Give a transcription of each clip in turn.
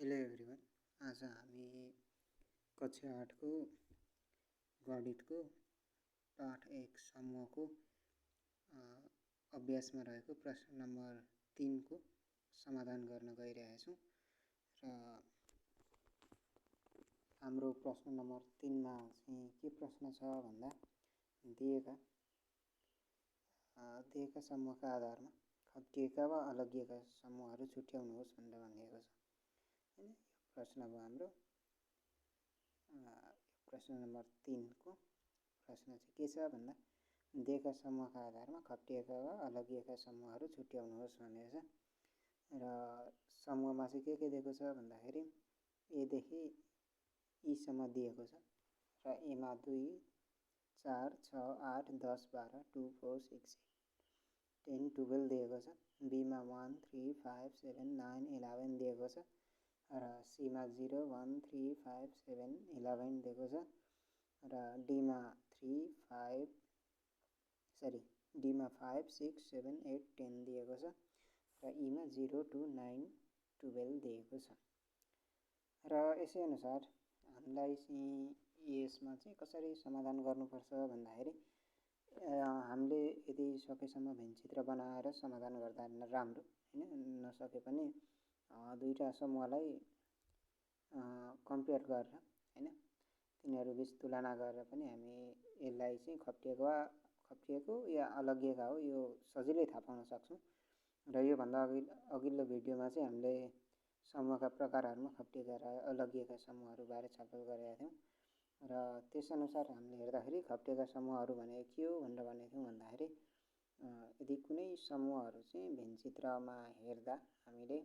Hello everyone. आज हामी कक्षा 8 को गणितको पाठ 1 समूहको अभ्यासमा रहेको प्रश्न नम्बर 3 को समाधान गर्न गइरहेका छौँ र हाम्रो प्रश्न नम्बर 3 मा चाहिँ के प्रश्न छ भन्दा दिएका समूहका आधारमा खप्टिएका वा अलगिएका समूहहरू छुट्याउनुहोस् भनेर भनिएको छ। हैन, यो प्रश्न अब हाम्रो प्रश्न नम्बर 3 को प्रश्न चाहिँ के छ भन्दा दिएका समूहका आधारमा खप्टिएका वा अलगिएका समूहहरू छुट्याउनुहोस् भनेको छ र समूहमा चाहिँ के दिएको छ भन्दाखेरि ए देखि ई सम्म दिएको छ र एमा 2 4 6 8 10 12 2 4 6 10 12 दिएको छ। बीमा 1 3 5 7 9 11 दिएको छ र सीमा 0 1 3 5 7 11 दिएको छ र डीमा 5 6 7 8 10 दिएको छ र ईमा 0 2 9 12 दिएको छ र यसै अनुसार हामीलाई चाहिँ यसमा चाहिँ कसरी समाधान गर्नुपर्छ भन्दाखेरि हामीले यदि सकेसम्म भिन्नचित्र बनाएर समाधान गर्दा राम्रो, हैन, नसके पनि दुईटा समूहलाई कम्पेयर गरेर, हैन, तिनीहरू बीच तुलना गरेर पनि हामी यसलाई चाहिँ खप्टिएको या अलगिएका हो यो सजिलै थाहा पाउन सक्छौँ र यो भन्दा अघिल्लो भिडियोमा चाहिँ हामीले समूहका प्रकारहरूमा खप्टिएका र अलगिएका समूहहरू बारे छलफल गरेका थियौँ र त्यसअनुसार हामीले हेर्दाखेरि खप्टिएका समूहहरू भनेको के हो भनेर भनेको थियौँ भन्दाखेरि यदि कुनै समूहहरू चाहिँ भिन्नचित्रमा हेर्दा हामीले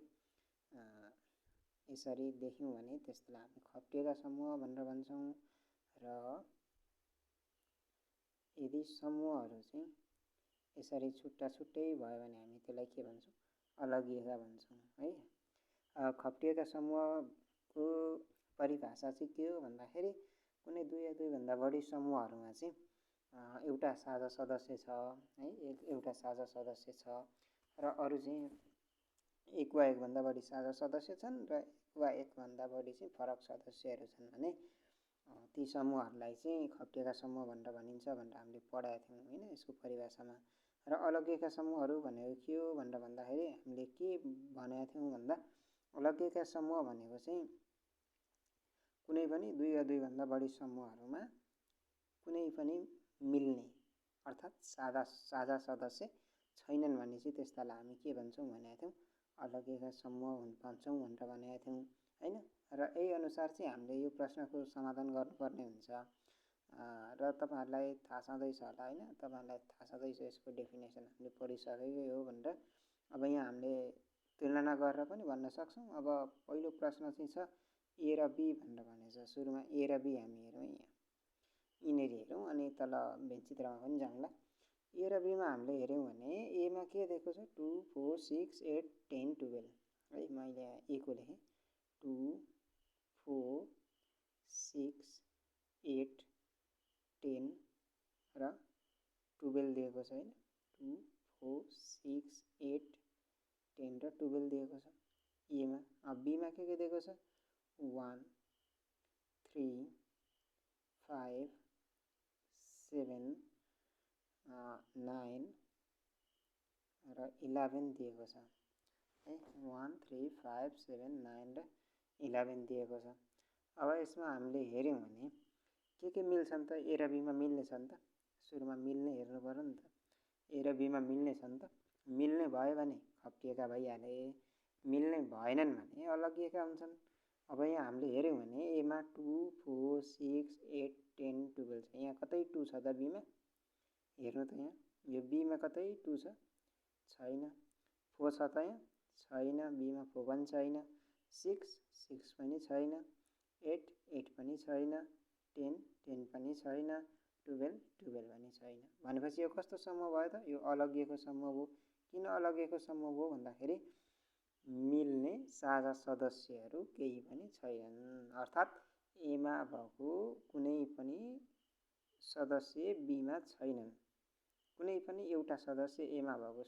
यसरी देख्यौँ भने त्यसलाई हामी खप्टिएका समूह भनेर भन्छौँ र यदि समूहहरू चाहिँ यसरी छुट्टा छुट्टै भयो भने हामी त्यसलाई के भन्छौँ, अलगिएका भन्छौँ है। खप्टिएका समूहको परिभाषा चाहिँ के हो भन्दाखेरि कुनै दुई या दुईभन्दा बढी समूहहरूमा चाहिँ एउटा साझा सदस्य छ है, एउटा साझा सदस्य छ र अरू चाहिँ एक वा एकभन्दा बढी साझा सदस्य छन् र एक वा एकभन्दा बढी चाहिँ फरक सदस्यहरू छन् भने ती समूहहरूलाई चाहिँ खप्टिएका समूह भनेर भनिन्छ भनेर हामीले पढाएका थियौँ, हैन, यसको परिभाषामा। र अलगिएका समूहहरू भनेको के हो भनेर भन्दाखेरि हामीले के भनेका थियौँ भन्दा अलगिएका समूह भनेको चाहिँ कुनै पनि दुई या दुईभन्दा बढी समूहहरूमा कुनै पनि मिल्ने अर्थात् साझा सदस्य छैनन् भने चाहिँ त्यसलाई हामी के भन्छौँ भनेका थियौँ, अलगिएका समूह भन्छौँ भनेर भनेका थियौँ, हैन। र यही अनुसार चाहिँ हामीले यो प्रश्नको समाधान गर्नुपर्ने हुन्छ र तपाईहरुलाई थाहा छँदैछ होला, हैन, तपाईहरुलाई थाहा छँदैछ यसको डेफिनेसन हामीले पढिसकेकै हो भनेर। अब यहाँ हामीले तुलना गरेर पनि भन्न सक्छौँ। अब पहिलो प्रश्न चाहिँ छ ए र बी भनेर भनेको छ। सुरुमा ए र बी हामी हेरौँ, यहाँ यिनीहरू हेरौँ अनि तल भिन्नचित्रमा पनि जाउँला। ए र बीमा हामीले हेऱ्यौँ भने एमा के दिएको छ 2 4 6 8 10 12 है। मैले यहाँ ए को लेखेँ 2 4 6 8 10 र 12 दिएको छ, हैन। 2 4 6 8 10 र 12 दिएको छ एमा। अब बीमा के दिएको छ 1 3 5 7 9 र 11 दिएको छ है। 1 3 5 7 9 र 11 दिएको छ। अब यसमा हामीले हेऱ्यौँ भने के मिल्छन् त, ए र बीमा मिल्ने छन् त। सुरुमा मिल्ने हेर्नु पर्यो नि त। ए र बीमा मिल्ने छन् त। मिल्ने भयो भने खप्टिएका भइहाले, मिल्ने भएनन् भने अलगिएका हुन्छन्। अब यहाँ हामीले हेऱ्यौँ भने एमा 2 4 6 8 10 12 छ। यहाँ कतै 2 छ त बीमा, हेर्नु त यहाँ यो बीमा कतै 2 छ, छैन। 4 छ त यहाँ, छैन, बीमा 4 पनि छैन। 6 पनि छैन। 8 पनि छैन। 10 पनि छैन। 12 पनि छैन। भनेपछि यो कस्तो समूह भयो त, यो अलगिएको समूह हो। किन अलगिएको समूह हो भन्दाखेरि मिल्ने साझा सदस्यहरू केही पनि छैनन्। अर्थात् एमा भएको कुनै पनि सदस्य बीमा छैनन्। कुनै पनि एउटा सदस्य एमा भएको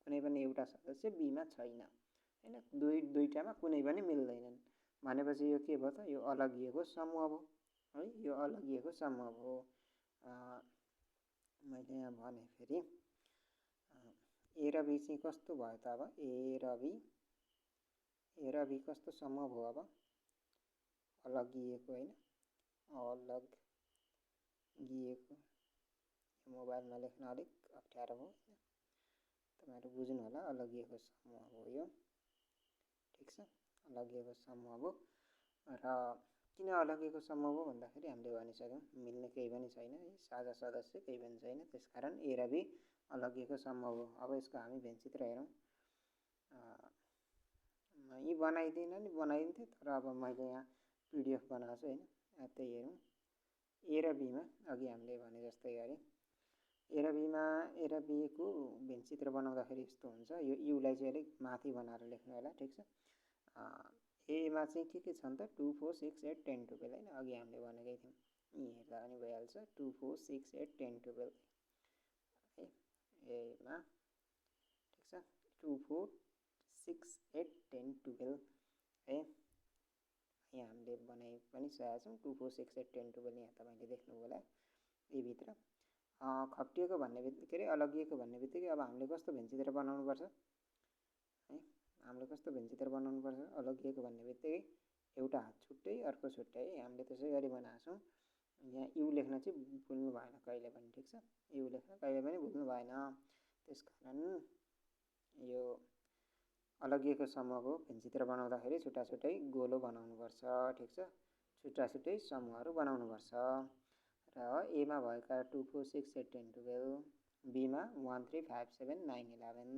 कुनै पनि एउटा सदस्य बीमा छैन, हैन। दुईटामा कुनै पनि मिल्दैनन्। भनेपछि यो के भयो त, यो अलगिएको समूह भयो है, यो अलगिएको समूह भयो। मैले यहाँ भने फेरि ए र बी चाहिँ कस्तो भयो त, अब ए र बी कस्तो समूह भयो, अब अलगिएको होइन, अलगिएको। मोबाइलमा लेख्न अलिक अप्ठ्यारो भयो, तपाईँहरू बुझ्नु होला, अलगिएको समूह हो यो, ठिक छ, अलगिएको समूह हो। र किन अलगिएको समूह हो भन्दाखेरि हामीले भनिसक्यौँ मिल्ने केही पनि छैन है, साझा सदस्य केही पनि छैन, त्यसकारण ए र बी अलगिएको समूह हो। अब यसको हामी भेनचित्र हेरौँ। यी बनाइदिन नि बनाइदिन्थेँ, तर अब मैले यहाँ पिडिएफ बनाएको छु होइन, त्यही हेरौँ। ए र बीमा अघि हामीले भने जस्तै गरी ए र बीको भेनचित्र बनाउँदाखेरि यस्तो हुन्छ। यो युलाई चाहिँ अलिक माथि बनाएर लेख्नु होला, ठिक छ। एमा चाहिँ के छन् त 2 4 6 8 10 12 होइन, अघि हामीले भनेकै थियौँ, यहीँ हेर्दा पनि भइहाल्छ 2 4 6 8 10 12 है, एमा ठिक छ 2 4 6 8 10 12 है, यहाँ हामीले बनाइ पनि सकेका छौँ 2 4 6 8 10 12, यहाँ तपाईँले देख्नुभयो होला यहीभित्र। खप्टिएको भन्ने बित्तिकै, के अरे अलगिएको भन्ने बित्तिकै अब हामीले कस्तो भेनचित्र बनाउनुपर्छ है, हामीले कस्तो भेनचित्र बनाउनुपर्छ, अलगिएको भन्ने बित्तिकै एउटा हात छुट्टै अर्को छुट्टै है, हामीले त्यसै गरी बनाएको छौँ। यहाँ यु लेख्न चाहिँ भुल्नु भएन कहिले पनि, ठिक छ, यु लेख्न कहिले पनि भुल्नु भएन। त्यसकारण यो अलगिएको समूहको भेनचित्र बनाउँदाखेरि छुट्टा छुट्टै गोलो बनाउनुपर्छ, ठिक छ, छुट्टा छुट्टै समूहहरू बनाउनुपर्छ। र एमा भएका 2 4 6 8 10 12, बीमा 1 3 5 7 9 11,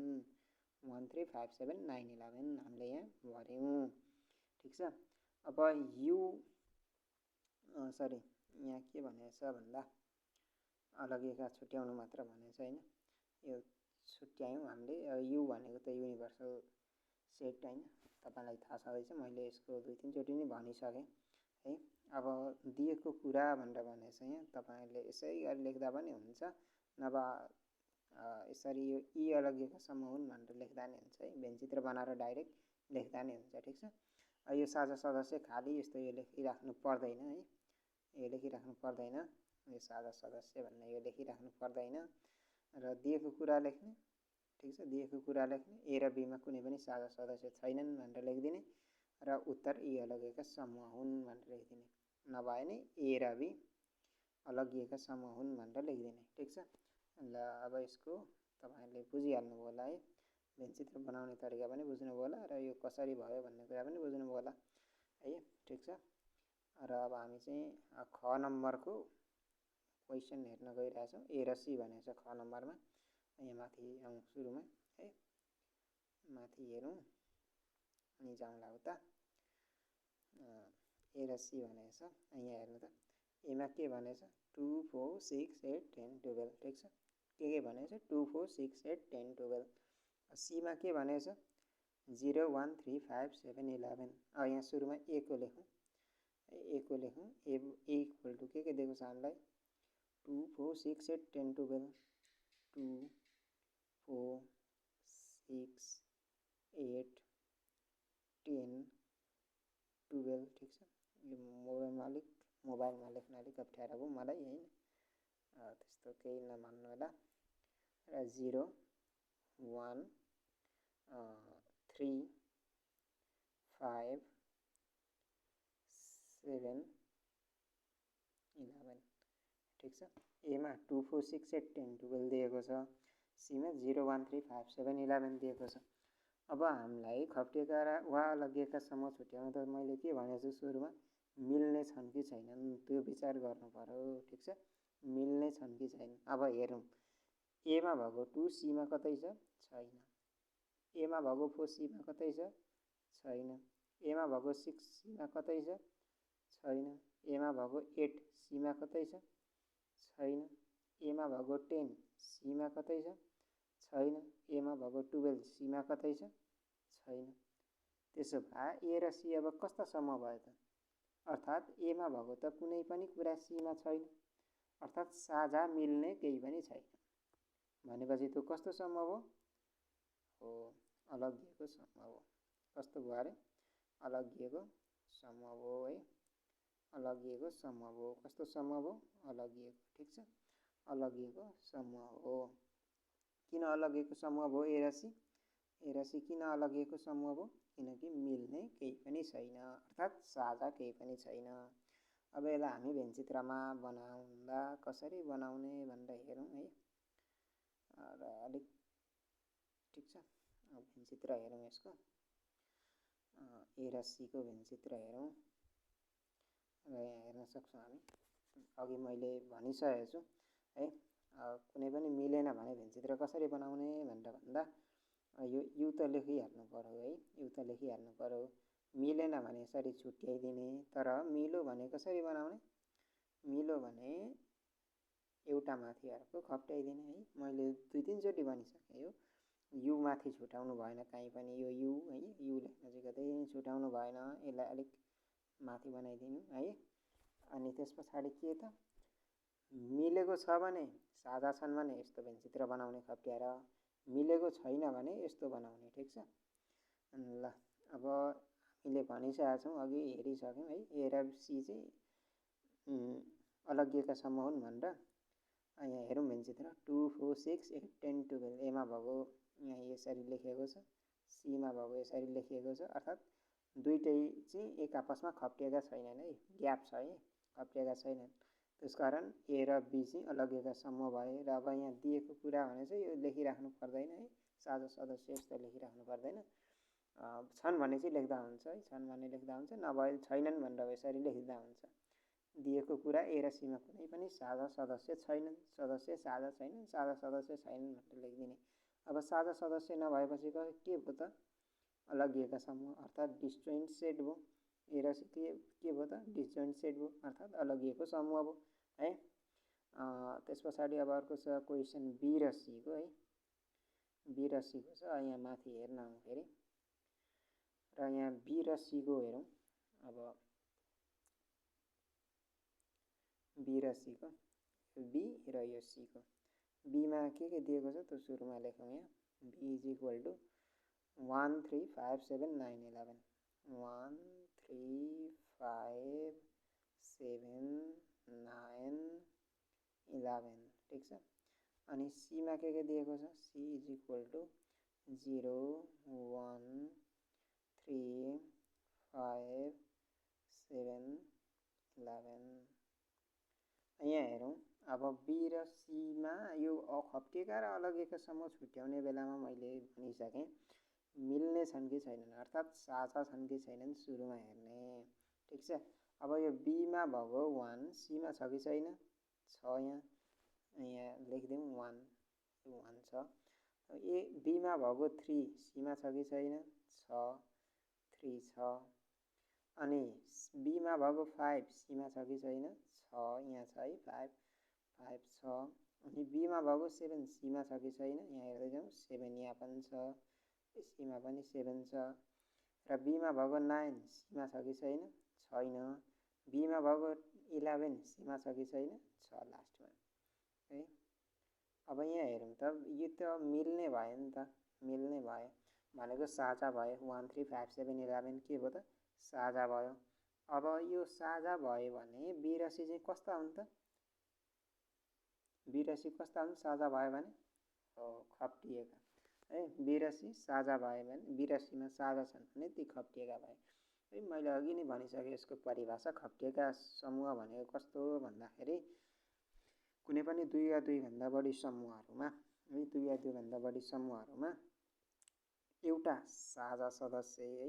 1 3 5 7 9 11 हामीले यहाँ भर्यौँ, ठिक छ। अब यु सरी यहाँ के भनेछ भन्दा अलगिएका छुट्याउनु मात्र भनेछ होइन, यो छुट्यायौँ हामीले। यु भनेको त युनिभर्सल सेट होइन, तपाईँलाई थाहा छँदैछ, मैले यसको 2 3 चोटि नै भनिसकेँ है। अब दिएको कुरा भनेर भनेछ यहाँ, तपाईँहरूले यसै गरी लेख्दा पनि हुन्छ, नभए यसरी यो यी अलगिएका समूह हुन् भनेर लेख्दा नि हुन्छ है, भेनचित्र बनाएर डाइरेक्ट लेख्दा नि हुन्छ, ठिक छ। यो साझा सदस्य खालि यस्तो यो लेखिराख्नु पर्दैन है, यो लेखिराख्नु पर्दैन, यो साझा सदस्य भन्ने यो लेखिराख्नु पर्दैन। र दिएको कुरा लेख्ने, ठिक छ, दिएको कुरा लेख्ने, ए र बीमा कुनै पनि साझा सदस्य छैनन् भनेर लेखिदिने, र उत्तर यी अलगिएका समूह हुन् भनेर लेखिदिने, नभए नि ए र बी अलगिएका समूह हुन् भनेर लेखिदिने, ठिक छ। ल अब यसको तपाईँहरूले बुझिहाल्नुभयो होला है, भेनचित्र बनाउने तरिका पनि बुझ्नुभयो होला, र यो कसरी भयो भन्ने कुरा पनि बुझ्नुभयो होला है, ठिक छ। र अब हामी चाहिँ ख नम्बरको क्वेसन हेर्न गइरहेछौँ। ए र सी भनेको छ ख नम्बरमा, यहाँ माथि आउँ सुरुमा है, माथि हेरौँ अनि जाउँला उता। ए र सी भनेको छ, यहाँ हेर्नु त, एमा के भनेछ 2 4 6 8 10 12, ठिक छ, के भनेको छ 2 4 6 8 10 12। सीमा के भनेको छ 0 1 3 5 7 11, यहाँ सुरुमा ए को लेखौँ, ए को लेखौँ, ए इक्वल टु के दिएको छ हामीलाई 2 4 6 8 10 12, 2 4 6 8 10 12, ठिक छ। यो मोबाइलमा लेख्न अलिक अप्ठ्यारो भयो मलाई होइन, त्यस्तो केही नमान्नु होला। र 0 1 3 5 7 11, ठिक छ। एमा 2 4 6 8 10 12 दिएको छ, सीमा 0 1 3 5 7 11 दिएको छ। अब हामीलाई खप्टिएका वा अलगिएका समूह छुट्याउनु त मैले के भनेको छु सुरुमा, मिल्ने छन् कि छैनन् त्यो विचार गर्नु पर्यो, ठिक छ, मिल्ने छन् कि छैनन्। अब हेरौँ, एमा भएको 2 सीमा कतै छ, छैन, एमा भएको 4 सीमा कतै छ, छैन, एमा भएको 6 सीमा कतै छ, छैन, एमा भएको 8 सीमा कतै छ, छैन, एमा भएको 10 सीमा कतै छ, छैन, एमा भएको 12 सीमा कतै छ, छैन। त्यसो भए ए र सी अब कस्ता समूह भयो त, अर्थात् एमा भएको त कुनै पनि कुरा सीमा छैन, अर्थात् साझा मिल्ने केही पनि छैन, भनेपछि त्यो कस्तो समूह हो, अलगिएको समूह हो। कस्तो भयो अरे, अलगिएको समूह हो है, अलगिएको समूह हो। कस्तो समूह हो? अलगिएको। ठिक छ, अलगिएको समूह हो। किन अलगिएको समूह हो ए राशि? ए राशि किन अलगिएको समूह हो? किनकि मिल्ने केही पनि छैन, अर्थात् साझा केही पनि छैन। अब यसलाई हामी भेनचित्रमा बनाउँदा कसरी बनाउने भनेर हेरौँ है। र अलिक ठिक छ, भेनचित्र हेरौँ यसको। ए राशिको भेनचित्र हेरौँ र यहाँ हेर्न सक्छौँ हामी। अघि मैले भनिसकेको छु है, कुनै पनि मिलेन भने भेनचित्र कसरी बनाउने भनेर भन्दा यो यु त लेखिहाल्नु पर्यो है, यु त लेखिहाल्नु पर्यो। मिलेन भने यसरी छुट्याइदिने। तर मिलो भने कसरी बनाउने? मिलो भने एउटा माथि अर्को खप्ट्याइदिने है। मैले 2-3 चोटि भनिसकेँ यो। यु माथि छुटाउनु भएन कहीँ पनि, यो यु है, यु लेख्न चाहिँ कतै छुटाउनु भएन। यसलाई अलिक माथि बनाइदिनु है। अनि त्यस पछाडि के त? मिलेको छ भने, साझा छन् भने यस्तो भेनचित्र बनाउने खप्ट्याएर, मिलेको छैन भने यस्तो बनाउने। ठिक छ। ल अब हामीले भनिसकेका छौँ, अघि हेरिसक्यौँ है, ए र सी चाहिँ अलगिएका समूह हुन् भनेर। यहाँ हेरौँ भेनचित्र 2, 4, 6, 8, 10, 12। एमा भएको यहाँ यसरी लेखिएको छ, सीमा भएको यसरी लेखिएको छ, अर्थात् दुइटै चाहिँ एक आपसमा खप्टिएका छैनन् है, ग्याप छ है, खप्टिएका छैनन्। त्यसकारण ए र बी चाहिँ अलगिएका समूह भए। र अब यहाँ दिएको कुरा भने चाहिँ यो लेखिराख्नु पर्दैन है, साझा सदस्य यस्तो लेखिराख्नु पर्दैन। छन् भने चाहिँ लेख्दा हुन्छ है, छन् भने लेख्दा हुन्छ, नभए छैनन् भनेर यसरी लेख्दा हुन्छ। दिएको कुरा ए र सीमा कुनै पनि साझा सदस्य छैनन्, सदस्य साझा छैनन्, साझा सदस्य छैनन् भनेर लेखिदिने। अब साझा सदस्य नभएपछि के भयो त? अलगिएका समूह अर्थात् डिस्जोइन्ट सेट भयो। ए र सी के भयो त? डिस्जोइन्ट सेट भयो, अर्थात् अलगिएको समूह भयो है। त्यस पछाडि अब अर्को छ क्वेसन बी र सीको है। बी र सीको छ, यहाँ माथि हेर्न आउँ फेरि। र यहाँ बी र सीको हेरौँ। अब बी र सीको, बी र यो सीको। बीमा के दिएको छ त्यो सुरुमा लेखौँ यहाँ। B is equal to 1 3 5 7 9 11, 1 3 5 7 9 11। ठिक छ। अनि सीमा के दिएको छ? C is equal to 0 1 3 5 7 11। यहाँ हेरौँ। अब बी र सीमा यो खप्टिएका र अलगिएका समूह छुट्याउने बेलामा मैले भनिसकेँ, मिल्ने छन् कि छैनन्, अर्थात् साझा छन् कि छैनन् सुरुमा हेर्ने। ठिक छ। अब यो बीमा भएको 1, सीमा छ कि छैन? छ। यहाँ लेखिदिउँ 1, 1 छ। ए बीमा भएको 3, सीमा छ कि छैन? छ, 3 छ। अनि बीमा भएको 5, सीमा छ कि छैन? छ, यहाँ छ है, 5 छ। अनि बीमा भएको 7, सीमा छ कि छैन? यहाँ हेर्दै जाउँ, 7 यहाँ पनि छ, सीमा पनि 7 छ। र बीमा भएको 9, सीमा छ कि छैन? छैन। बीमा भएको 11, सीमा छ कि छैन? छ लास्टमा है। अब यहाँ हेरौँ त, यो त मिल्ने भयो नि त, मिल्ने भयो भनेको साझा भयो। 1 3 5 7 11 के भयो त? साझा भयो। अब यो साझा भयो भने बी र सी चाहिँ कस्ता हुन् त? बी र सी कस्ता हुन् साझा भयो भने? खप्टिएका है। बी र सी साझा भयो भने, बी र सीमा साझा छन् भने ती खप्टिएका भए है। मैले अघि नै भनिसकेँ यसको परिभाषा। खप्टिएका समूह भनेको कस्तो भन्दाखेरि कुनै पनि 2 या 2 भन्दा बढी समूहहरूमा है, 2 या 2 भन्दा बढी समूहहरूमा एउटा साझा सदस्य है,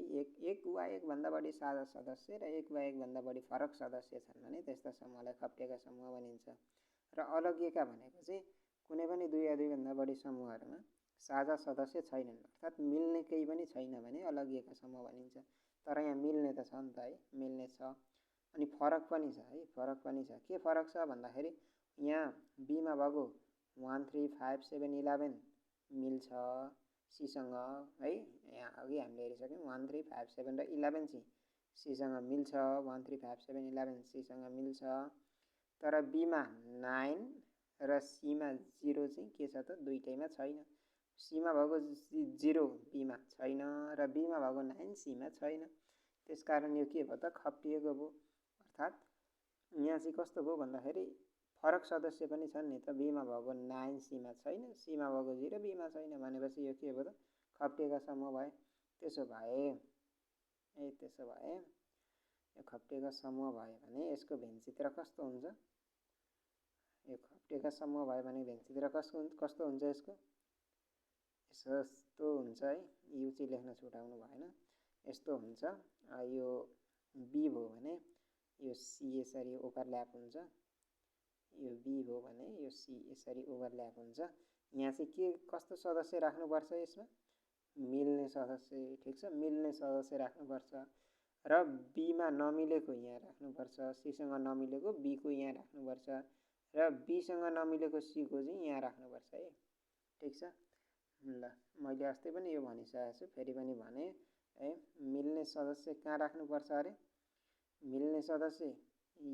एक वा एक भन्दा बढी साझा सदस्य र एक वा एक भन्दा बढी फरक सदस्य छन् भने त्यस्ता समूहलाई खप्टिएका समूह भनिन्छ। र अलगिएका भनेको चाहिँ कुनै पनि 2 या 2 भन्दा बढी समूहहरूमा साझा सदस्य छैनन्, अर्थात् मिल्ने केही पनि छैन भने अलगिएका समूह भनिन्छ। तर यहाँ मिल्ने त छ नि त है, मिल्ने छ। अनि फरक पनि छ है, फरक पनि छ। के फरक छ भन्दाखेरि यहाँ बीमा भएको 1 3 5 7 11 मिल्छ सीसँग है। यहाँ अघि हामीले हेरिसक्यौँ 1 3 5 7 र 11 चाहिँ सीसँग मिल्छ। 1 3 5 7 11 सीसँग मिल्छ। तर बीमा 9 र सीमा 0 चाहिँ के छ त? दुइटैमा छैन। सीमा भएको 0 बीमा छैन र बीमा भएको 9 सीमा छैन। त्यसकारण यो के भयो त खप्टिएको भयो। अर्थात् यहाँ चाहिँ कस्तो भयो भन्दाखेरि फरक सदस्य पनि छन् नि त। बीमा भएको 9 सीमा छैन, सीमा भएको 0 बीमा छैन भनेपछि यो के भयो त खप्टिएका समूह भयो। त्यसो भए यो खप्टिएका समूह भयो भने यसको भेन्चित्र कस्तो हुन्छ? यो खप्टिएका समूह भयो भने भेन्चित्र कस्तो हुन्छ यसको? यस्तो हुन्छ है। यु चाहिँ लेख्न छुटाउनु भएन। यस्तो हुन्छ। यो बी भयो भने यो सी यसरी ओभरल्याप हुन्छ। यो बी भयो भने यो सी यसरी ओभरल्याप हुन्छ। यहाँ चाहिँ के कस्तो सदस्य राख्नुपर्छ यसमा? मिल्ने सदस्य। ठिक छ, मिल्ने सदस्य राख्नुपर्छ। र बीमा नमिलेको यहाँ राख्नुपर्छ, सीसँग नमिलेको बीको यहाँ राख्नुपर्छ र बीसँग नमिलेको सीको चाहिँ यहाँ राख्नुपर्छ है। ठिक छ। ल मैले अस्ति पनि यो भनिसकेको छु, फेरि पनि भने है। मिल्ने सदस्य कहाँ राख्नुपर्छ अरे? मिल्ने सदस्य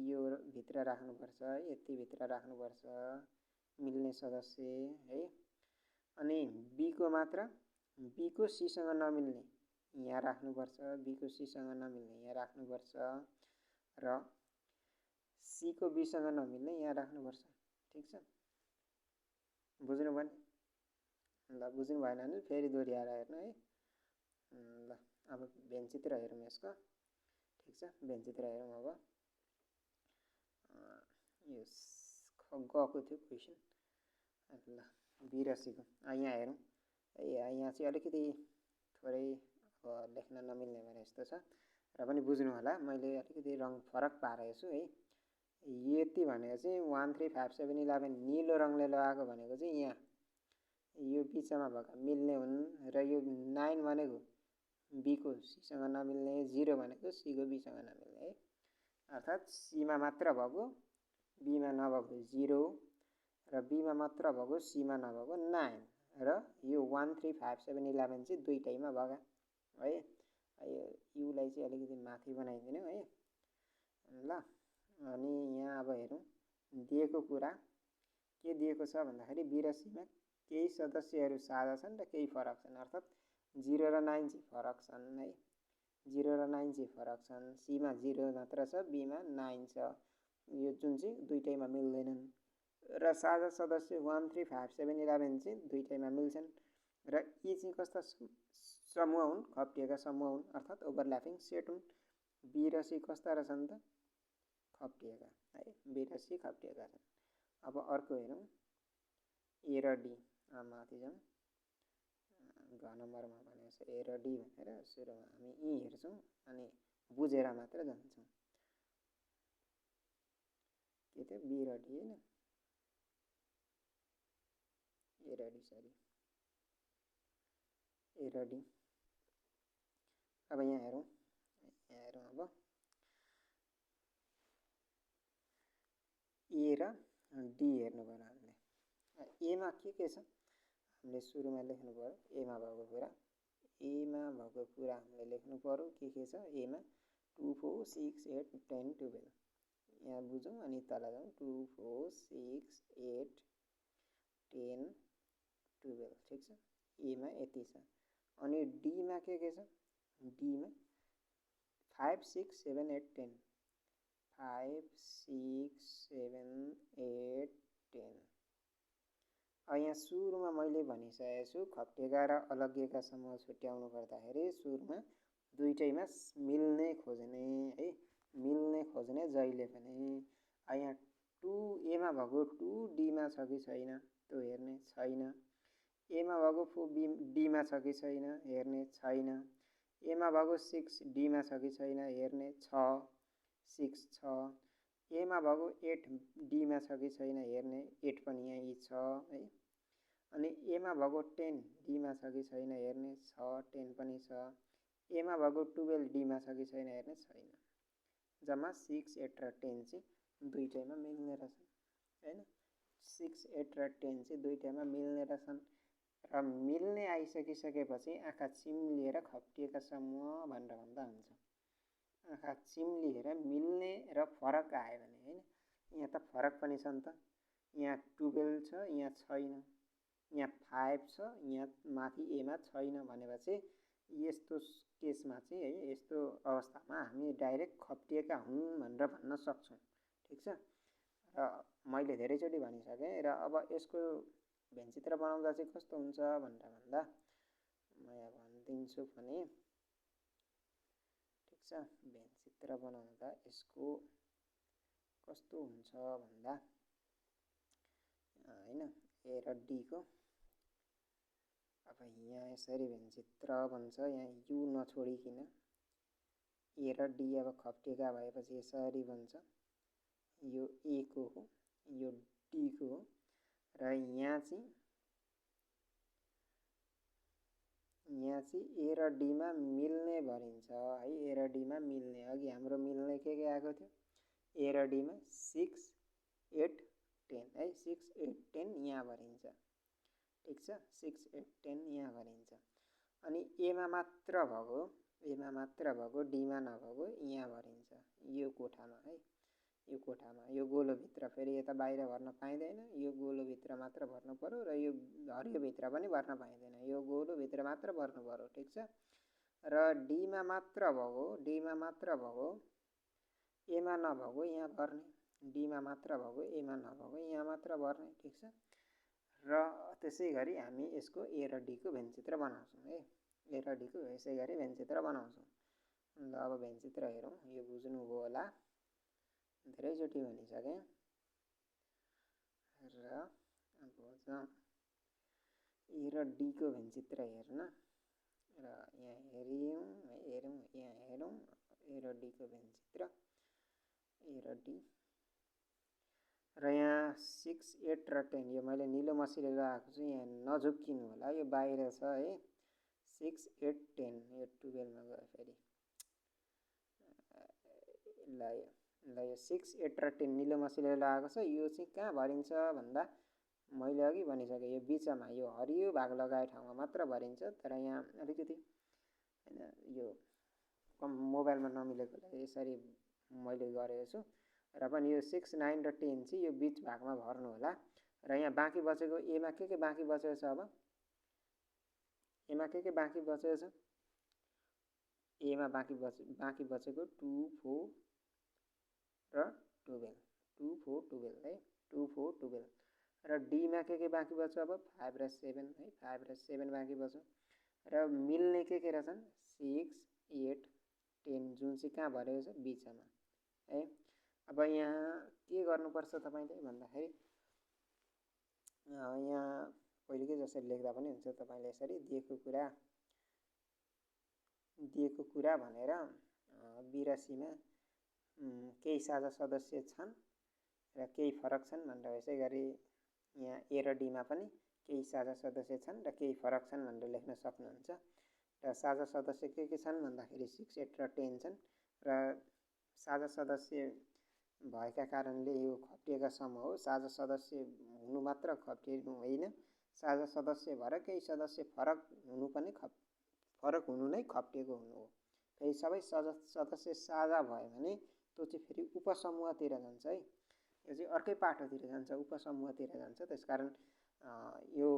यो भित्र राख्नुपर्छ, यति भित्र राख्नुपर्छ मिल्ने सदस्य है। अनि बीको मात्र बीको सीसँग नमिल्ने यहाँ राख्नुपर्छ, बीको सीसँग नमिल्ने यहाँ राख्नुपर्छ र सीको बीसँग नमिल्ने यहाँ राख्नुपर्छ। ठिक छ, बुझ्नु भयो नि? ल बुझ्नु भएन भने फेरि दोहोऱ्याएर हेर्नु है। ल अब भेन्चित्र हेरौँ यसको। ठिक छ, भेन्चित्र हेरौँ अब। यो गएको थियो क्वेसन। ल 82को यहाँ हेरौँ। यहाँ चाहिँ अलिकति थोरै लेख्न नमिल्ने भएर यस्तो छ र पनि बुझ्नु होला। मैले अलिकति रङ फरक पारेको छु है। यति भनेको चाहिँ 1 3 5 7 11 निलो रङले लगाएको भनेको चाहिँ यहाँ यो बिचमा भएका मिल्ने हुन् र यो 9 भनेको बीको सीसँग नमिल्ने, 0 भनेको सीको बीसँग नमिल्ने है। अर्थात् सीमा मात्र भएको बीमा नभएको 0 र बीमा मात्र भएको सीमा नभएको 9 र यो 1 3 5 7 11 चाहिँ दुईटैमा भएका है। यो युलाई चाहिँ अलिकति माथि बनाइदिनु है। ल अनि यहाँ अब हेरौँ दिएको कुरा के दिएको छ भन्दाखेरि 82मा केही सदस्यहरू साझा छन् र केही फरक छन्। अर्थात् 0 र 9 चाहिँ फरक छन् है। 0 र 9 चाहिँ फरक छन्। सीमा 0 मात्र छ, बीमा 9 छ। यो जुन चाहिँ दुईटैमा मिल्दैनन्। र साझा सदस्य 1 3 5 7 11 चाहिँ दुईटैमा मिल्छन् र यी चाहिँ कस्ता समूह हुन्? खप्टिएका समूह हुन्, अर्थात् ओभरल्यापिङ सेट हुन्। बी र सी कस्ता रहेछन् त? खप्टिएका है। बी र सी खप्टिएका छन्। अब अर्को हेरौँ ए र डी। माथि जाउँ। घ नम्बरमा भनेको छ ए र डी भनेर। सुरुमा हामी यी हेर्छौँ अनि बुझेर मात्र जान्छौँ। के थियो? बी र डी होइन, ए र डी सरी, ए र डी। अब यहाँ हेरौँ अब ए र डी हेर्नु पर्यो हामीले। एमा के छ हामीले सुरुमा लेख्नु पर्यो। एमा भएको कुरा हामीले लेख्नु पर्यो। के छ एमा? 2 4 6 8 10 12। यहाँ बुझौँ अनि तल जाउँ। 2 4 6 8 10 12। ठिक छ, एमा यति छ। अनि डीमा के छ? डीमा 5 6 7 8 10। 5 6 7 8 10। यहाँ सुरुमा मैले भनिसकेको छु खप्टिएका र अलग्गिएका समूह छुट्याउनु पर्दाखेरि सुरुमा दुईटैमा मिल्ने खोज्ने है। मिल्ने खोज्ने जहिले पनि। यहाँ 2 एमा भएको 2 डीमा छ कि छैन त्यो हेर्ने, छैन। एमा भएको डीमा छ कि छैन हेर्ने, छैन। एमा भएको 6 डीमा छ कि छैन हेर्ने, छ, 6 छ। एमा भएको 8 डीमा छ कि छैन हेर्ने, 8 पनि यहीँ छ है। अनि एमा भएको 10 डीमा छ कि छैन हेर्ने, छ, 10 पनि छ। एमा भएको 12 डीमा छ कि छैन हेर्ने, छैन। जम्मा 6 8 र 10 चाहिँ दुईटैमा मिल्ने रहेछन् हैन। 6 8 र 10 चाहिँ दुईटैमा मिल्ने रहेछन् र मिल्ने आइसकिसकेपछि आँखा चिम्लिएर खप्टिएका समूह भनेर भन्दा हुन्छ। आँखा चिम्लिएर मिल्ने र फरक आयो भने हैन। यहाँ त फरक पनि छ नि त। यहाँ 12 छ, यहाँ छैन। यहाँ 5 छ, यहाँ माथि एमा छैन भनेपछि यस्तो केसमा चाहिँ है यस्तो अवस्थामा हामी डाइरेक्ट खप्टिएका हुन् भनेर भन्न सक्छौँ। ठिक छ। र मैले धेरैचोटि भनिसकेँ र अब यसको भेनचित्र बनाउँदा चाहिँ कस्तो हुन्छ भनेर भन्दा म यहाँ भनिदिन्छु पनि। ठिक छ। भेनचित्र बनाउँदा यसको कस्तो हुन्छ भन्दा हैन ए र डी को अब यहाँ यसरी भेनचित्र बन्छ। यहाँ यु नछोडिकन ए र डी अब खप्टिएका भएपछि यसरी बन्छ। यो ए को हो, यो डी को हो र यहाँ चाहिँ ए र डी मा मिल्ने भनिन्छ है। ए र डी मा मिल्ने अघि हाम्रो मिल्ने के आएको थियो ए र डी मा 6 8 10 है। 6 8 10 यहाँ भरिन्छ। ठिक छ। 6 8 10 यहाँ भरिन्छ। अनि ए मा मात्र भएको डी मा नभएको यहाँ भरिन्छ यो कोठामा है। यो कोठामा यो गोलोभित्र फेरि यता बाहिर भर्न पाइँदैन। यो गोलोभित्र मात्र भर्नु पर्यो र यो हरियोभित्र पनि भर्न पाइँदैन। यो गोलोभित्र मात्र भर्नु पर्यो। ठिक छ। र डी मा मात्र भएको ए मा नभएको यहाँ भर्ने, डी मा मात्र भएको ए मा नभएको यहाँ मात्र भर्ने। ठिक छ। र त्यसै गरी हामी यसको ए र डी को भेनचित्र बनाउँछौँ है। ए र डी को यसै गरी भेनचित्र बनाउँछौँ। ल अब भेनचित्र हेरौँ। यो बुझ्नुभयो होला, धेरैचोटि भनिसकेँ। र अब ए र डी को भेनचित्र हेर्न र यहाँ हेरौँ ए र डी को भेनचित्र ए र डी र यहाँ 6 8 र 10 यो मैले निलो मसिलो लगाएको छु। यहाँ नझुक्किनु होला, यो बाहिर छ है। 6 8 10 यो 12 मा गयो फेरि। ल यो 6 8 र 10 निलो मसिलो लगाएको छ। यो चाहिँ कहाँ भरिन्छ भन्दा मैले अघि भनिसकेँ यो बिचमा यो हरियो भाग लगाए ठाउँमा मात्र भरिन्छ। तर यहाँ अलिकति हैन यो मोबाइलमा नमिलेकोले यसरी मैले गरेको छु। र पनि यो 6 9 र 10 चाहिँ यो बिच भागमा भर्नु होला। र यहाँ बाँकी बचेको ए मा के बाँकी बचेको छ। अब ए मा के बाँकी बचेको छ। ए मा बाँकी बचेको 2 4 र 12 2 4 12 है। 2 4 12 र डी मा के बाँकी बच्यो अब 5 र 7 है। 5 र 7 बाँकी बच्यो। र मिल्ने के रहेछन् 6 8 10 जुन चाहिँ कहाँ भरेको छ बिचमा है। अब यहाँ के गर्नुपर्छ तपाईले भन्दाखेरि यहाँ पहिलेकै जसरी लेख्दा पनि हुन्छ। तपाईले यसरी दिएको कुरा भनेर 82 मा केही साझा सदस्य छन् र केही फरक छन् भनेर यसै गरी यहाँ ए र डी मा पनि केही साझा सदस्य छन् र केही फरक छन् भनेर लेख्न सक्नुहुन्छ। र साझा सदस्य के छन् भन्दाखेरि 6 8 र 10 छन् र साझा सदस्य भएका कारणले यो खप्टिएका समूह हो। साझा सदस्य हुनु मात्र खप्टिनु होइन, साझा सदस्य भएर केही सदस्य फरक हुनु नै खप्टिएको हुनु हो। फेरि सबै सदस्य साझा भयो भने त्यो चाहिँ फेरि उपसमूहतिर जान्छ है। यो चाहिँ अर्कै पाठोतिर जान्छ, उपसमूहतिर जान्छ। त्यसकारण यो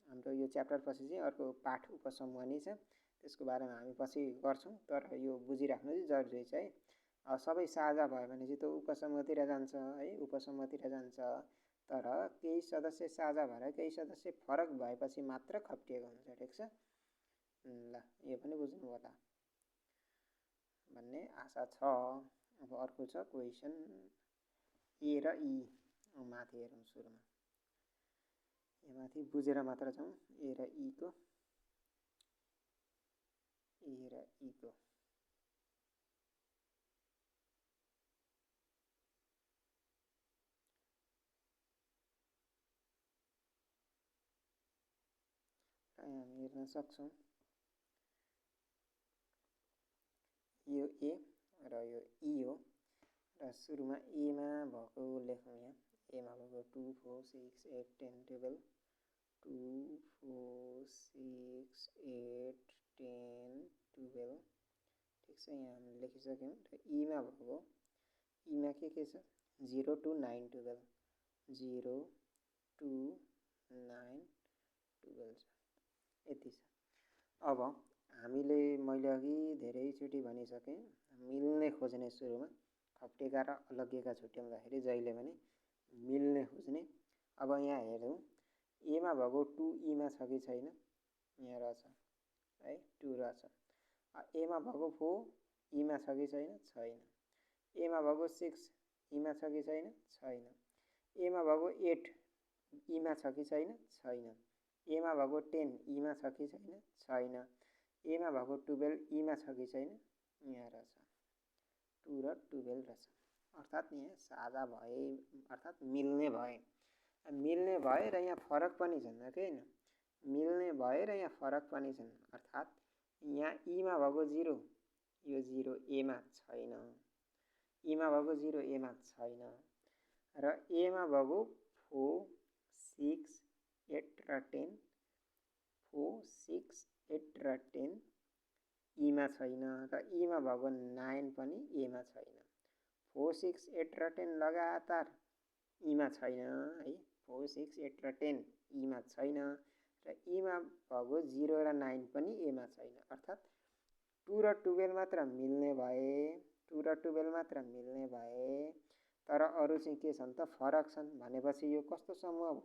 हाम्रो यो च्याप्टर पछि चाहिँ अर्को पाठ उपसमूह नै छ। त्यसको बारेमा हामी पछि गर्छौँ। तर यो बुझिराख्नु चाहिँ जरुरी छ है। सबै साझा भयो भने चाहिँ त्यो उपसमूहतिर जान्छ है, उपसमूहतिर जान्छ। तर केही सदस्य साझा भएर केही सदस्य फरक भएपछि मात्र खप्टिएको हुन्छ। ठिक छ। ल यो पनि बुझ्नु होला भन्ने आशा छ। अब अर्को छ क्वेसन ए र ई। माथि हेरौँ सुरुमा। यो माथि बुझेर मात्र जाउँ। ए र ई को हामी हेर्न सक्छौँ। यो ए र यो ई हो। र सुरुमा ए मा भएको लेखौँ। यहाँ ए मा भएको 2 4 6 8 10 12 2 4 6 8 10 12। ठिक छ। यहाँ हामीले लेखिसक्यौँ। र ई मा भएको ई मा के छ 0 to 9 12 0 to 9 12 छ। यति छ। अब मैले अघि धेरैचोटि भनिसकेँ, मिल्ने खोज्ने सुरुमा खप्टिएका र अलग्गिएका छुट्याउँदाखेरि जहिले पनि मिल्ने खोज्ने। अब यहाँ हेरौँ, एमा भएको 2 ईमा छ कि छैन, यहाँ रहेछ है, 2 रहेछ। एमा भएको 4 ईमा छ कि छैन, छैन। एमा भएको 6 ईमा छ कि छैन, छैन। एमा भएको 8 ईमा छ कि छैन, छैन। एमा भएको 10 ईमा छ कि छैन, छैन। एमा भएको 12 ईमा छ कि छैन, यहाँ रहेछ, 2 र 12 रहेछ। अर्थात् यहाँ साझा भए, अर्थात् मिल्ने भए। मिल्ने भए र यहाँ फरक पनि छन्, के होइन, मिल्ने भए र यहाँ फरक पनि छन्। अर्थात् यहाँ ईमा भएको 0, यो 0 एमा छैन। ईमा भएको 0 एमा छैन। र एमा भएको 4, 6, 8 र 10, 4, 6, 8 र 10 ईमा छैन। र ईमा भएको 9 पनि एमा छैन। 4, 6, 8 र 10 लगातार ईमा छैन है, 4, 6, 8 र 10 ईमा छैन। र ईमा भएको 0 र 9 पनि एमा छैन। अर्थात् 2 र 12 मात्र मिल्ने भए, 2 र 12 मात्र मिल्ने भए, तर अरू चाहिँ के छन् त, फरक छन् भनेपछि यो कस्तो समूह हो,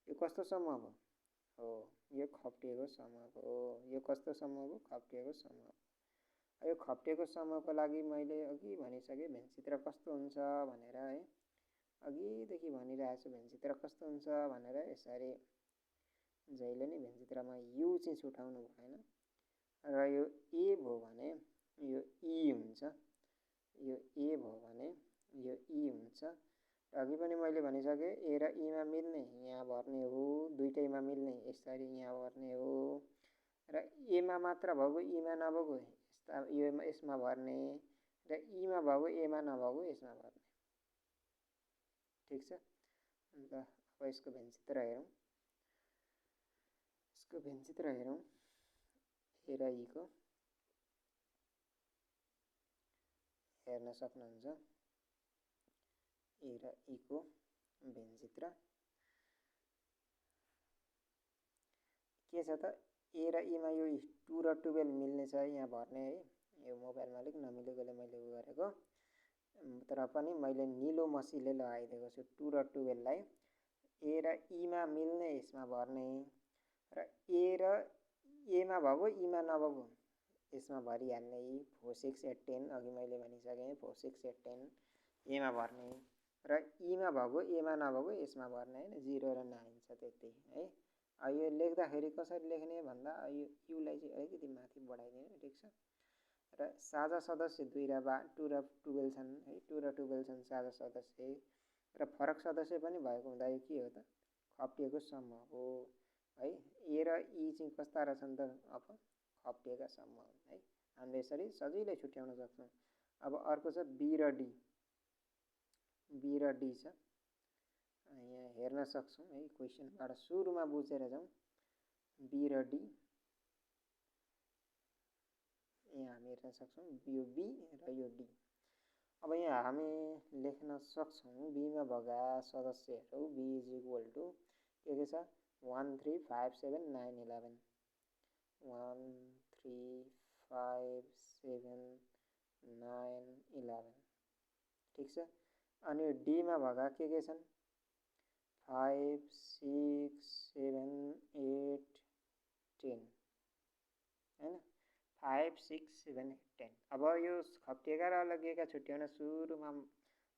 यो कस्तो समूह हो, यो खप्टिएको समूह हो। यो कस्तो समूह हो, खप्टिएको समूह। यो खप्टिएको समूहको लागि मैले अघि भनिसकेँ भेनचित्र कस्तो हुन्छ भनेर है, अघिदेखि भनिरहेको छु भेनचित्र कस्तो हुन्छ भनेर। यसरी जहिले नै भेनचित्रमा यु चाहिँ छुटाउनु भएन। र यो ए भयो भने यो ई हुन्छ, यो ए भयो भने यो ई हुन्छ। अघि पनि मैले भनिसकेँ, ए र ईमा मिल्ने यहाँ भर्ने हो, दुईटैमा मिल्ने यसरी यहाँ भर्ने हो। र एमा मात्र भएको ईमा नभएको यसमा भर्ने, र ईमा भएको एमा नभएको यसमा भर्ने। ठिक छ। अन्त अब यसको भेनचित्र हेरौँ, यसको भेनचित्र हेरौँ ए र ईको। हेर्न सक्नुहुन्छ ए र ईको भेनचित्र के छ त, ए र ईमा यो 2 र 12 मिल्ने छ, यहाँ भर्ने है। यो मोबाइलमा अलिक नमिलेकोले मैले उ गरेको, तर पनि मैले निलो मसीले लगाइदिएको छु 2 र 12 लाई। ए र ईमा मिल्ने यसमा भर्ने, र ए र एमा भएको ईमा नभएको यसमा भरिहाल्ने। 4, 6, 8, 10 अघि मैले भनिसकेँ, 4, 6, 8, 10 एमा भर्ने, र ईमा भएको एमा नभएको यसमा भर्ने होइन। 0 र 9 छ त्यति है। यो लेख्दाखेरि कसरी लेख्ने भन्दा यो युलाई चाहिँ अलिकति माथि बढाइदिने, ठिक छ। र साझा सदस्य 2 र 12 छन् है, 2 र 12 छन् साझा सदस्य। र फरक सदस्य पनि भएको हुँदा यो के हो त, खप्टिएको समूह हो है। ए र ई चाहिँ कस्ता रहेछन् त, अब खप्टिएका समूह है। हामीले यसरी सजिलै छुट्याउन सक्छौँ। अब अर्को छ बी र डी। बी र डी छ, यहाँ हेर्न सक्छौँ है, क्वेसनबाट सुरुमा बुझेर जाउँ। बी र डी यहाँ हामी हेर्न सक्छौँ, यो बी र यो डी। अब यहाँ हामी लेख्न सक्छौँ बीमा भएका सदस्यहरू, बी इज इक्वल टु के छ, 1, 3, 5, 7, 9, 11। 1, 3, 5, 7, 9, 11। ठिक छ। अनि डीमा भएका के छन्, 5, 6, 7, 8, 10 होइन, 5, 6, 7, 8, 10। अब यो खप्टिएका र अलग्गिएका छुट्याउन सुरुमा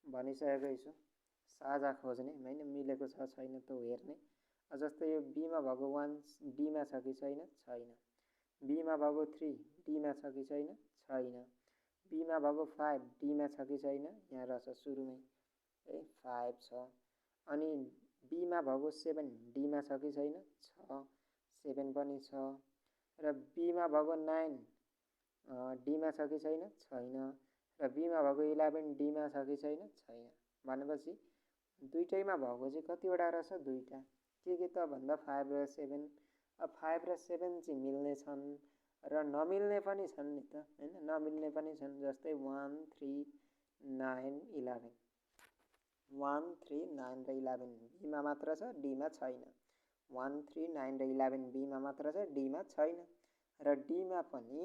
भनिसकेकै छु, साझा खोज्ने होइन, मिलेको छ छैन त हेर्ने। जस्तै यो बीमा भएको 1 डीमा छ कि छैन, छैन। बीमा भएको 3 डीमा छ कि छैन, छैन। बीमा भएको 5 डीमा छ कि छैन, यहाँ रहेछ सुरुमै है, 5 छ। अनि बीमा भएको 7 डीमा छ कि छैन, छ, 7 पनि छ। र बीमा भएको 9 डीमा छ कि छैन, छैन। र बीमा भएको 11 डीमा छ कि छैन, छैन। भनेपछि दुईटैमा भएको चाहिँ कतिवटा रहेछ, दुईटा। के त भन्दा 5 र 7। अब 5 र 7 चाहिँ मिल्ने छन् र नमिल्ने पनि छन् नि त होइन, नमिल्ने पनि छन्। जस्तै 1, 3, 9, 11। 1, 3, 9 र 11 बीमा मात्र छ, डीमा छैन। 1, 3, 9 र 11 बीमा मात्र छ, डीमा छैन। र डीमा पनि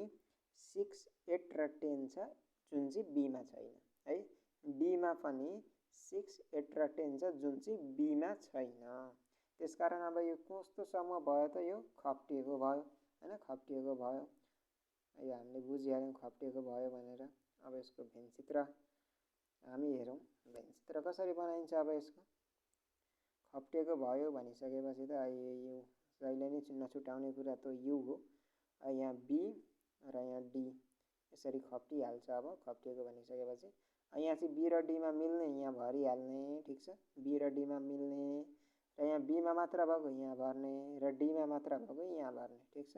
6, 8 र 10 छ जुन चाहिँ बीमा छैन है। डीमा पनि 6, 8 र 10 छ जुन चाहिँ बीमा छैन। त्यसकारण अब यो कस्तो समूह भयो त? यो खप्टिएको भयो हैन, खप्टिएको भयो। यो हामीले बुझिहाल्यौँ खप्टिएको भयो भनेर। अब यसको भेनचित्र हामी हेरौँ। भेनचित्र कसरी बनाइन्छ अब यसको? खप्टिएको भयो भनिसकेपछि त यो जहिले नै नछुटाउने कुरा त यु हो। यहाँ बी र यहाँ डी यसरी खप्टिहाल्छ। अब खप्टिएको भनिसकेपछि यहाँ चाहिँ बी र डीमा मिल्ने यहाँ भरिहाल्ने, ठिक छ। बी र डीमा मिल्ने र यहाँ बीमा मात्र भएको यहाँ भर्ने र डीमा मात्र भएको यहाँ भर्ने, ठिक छ।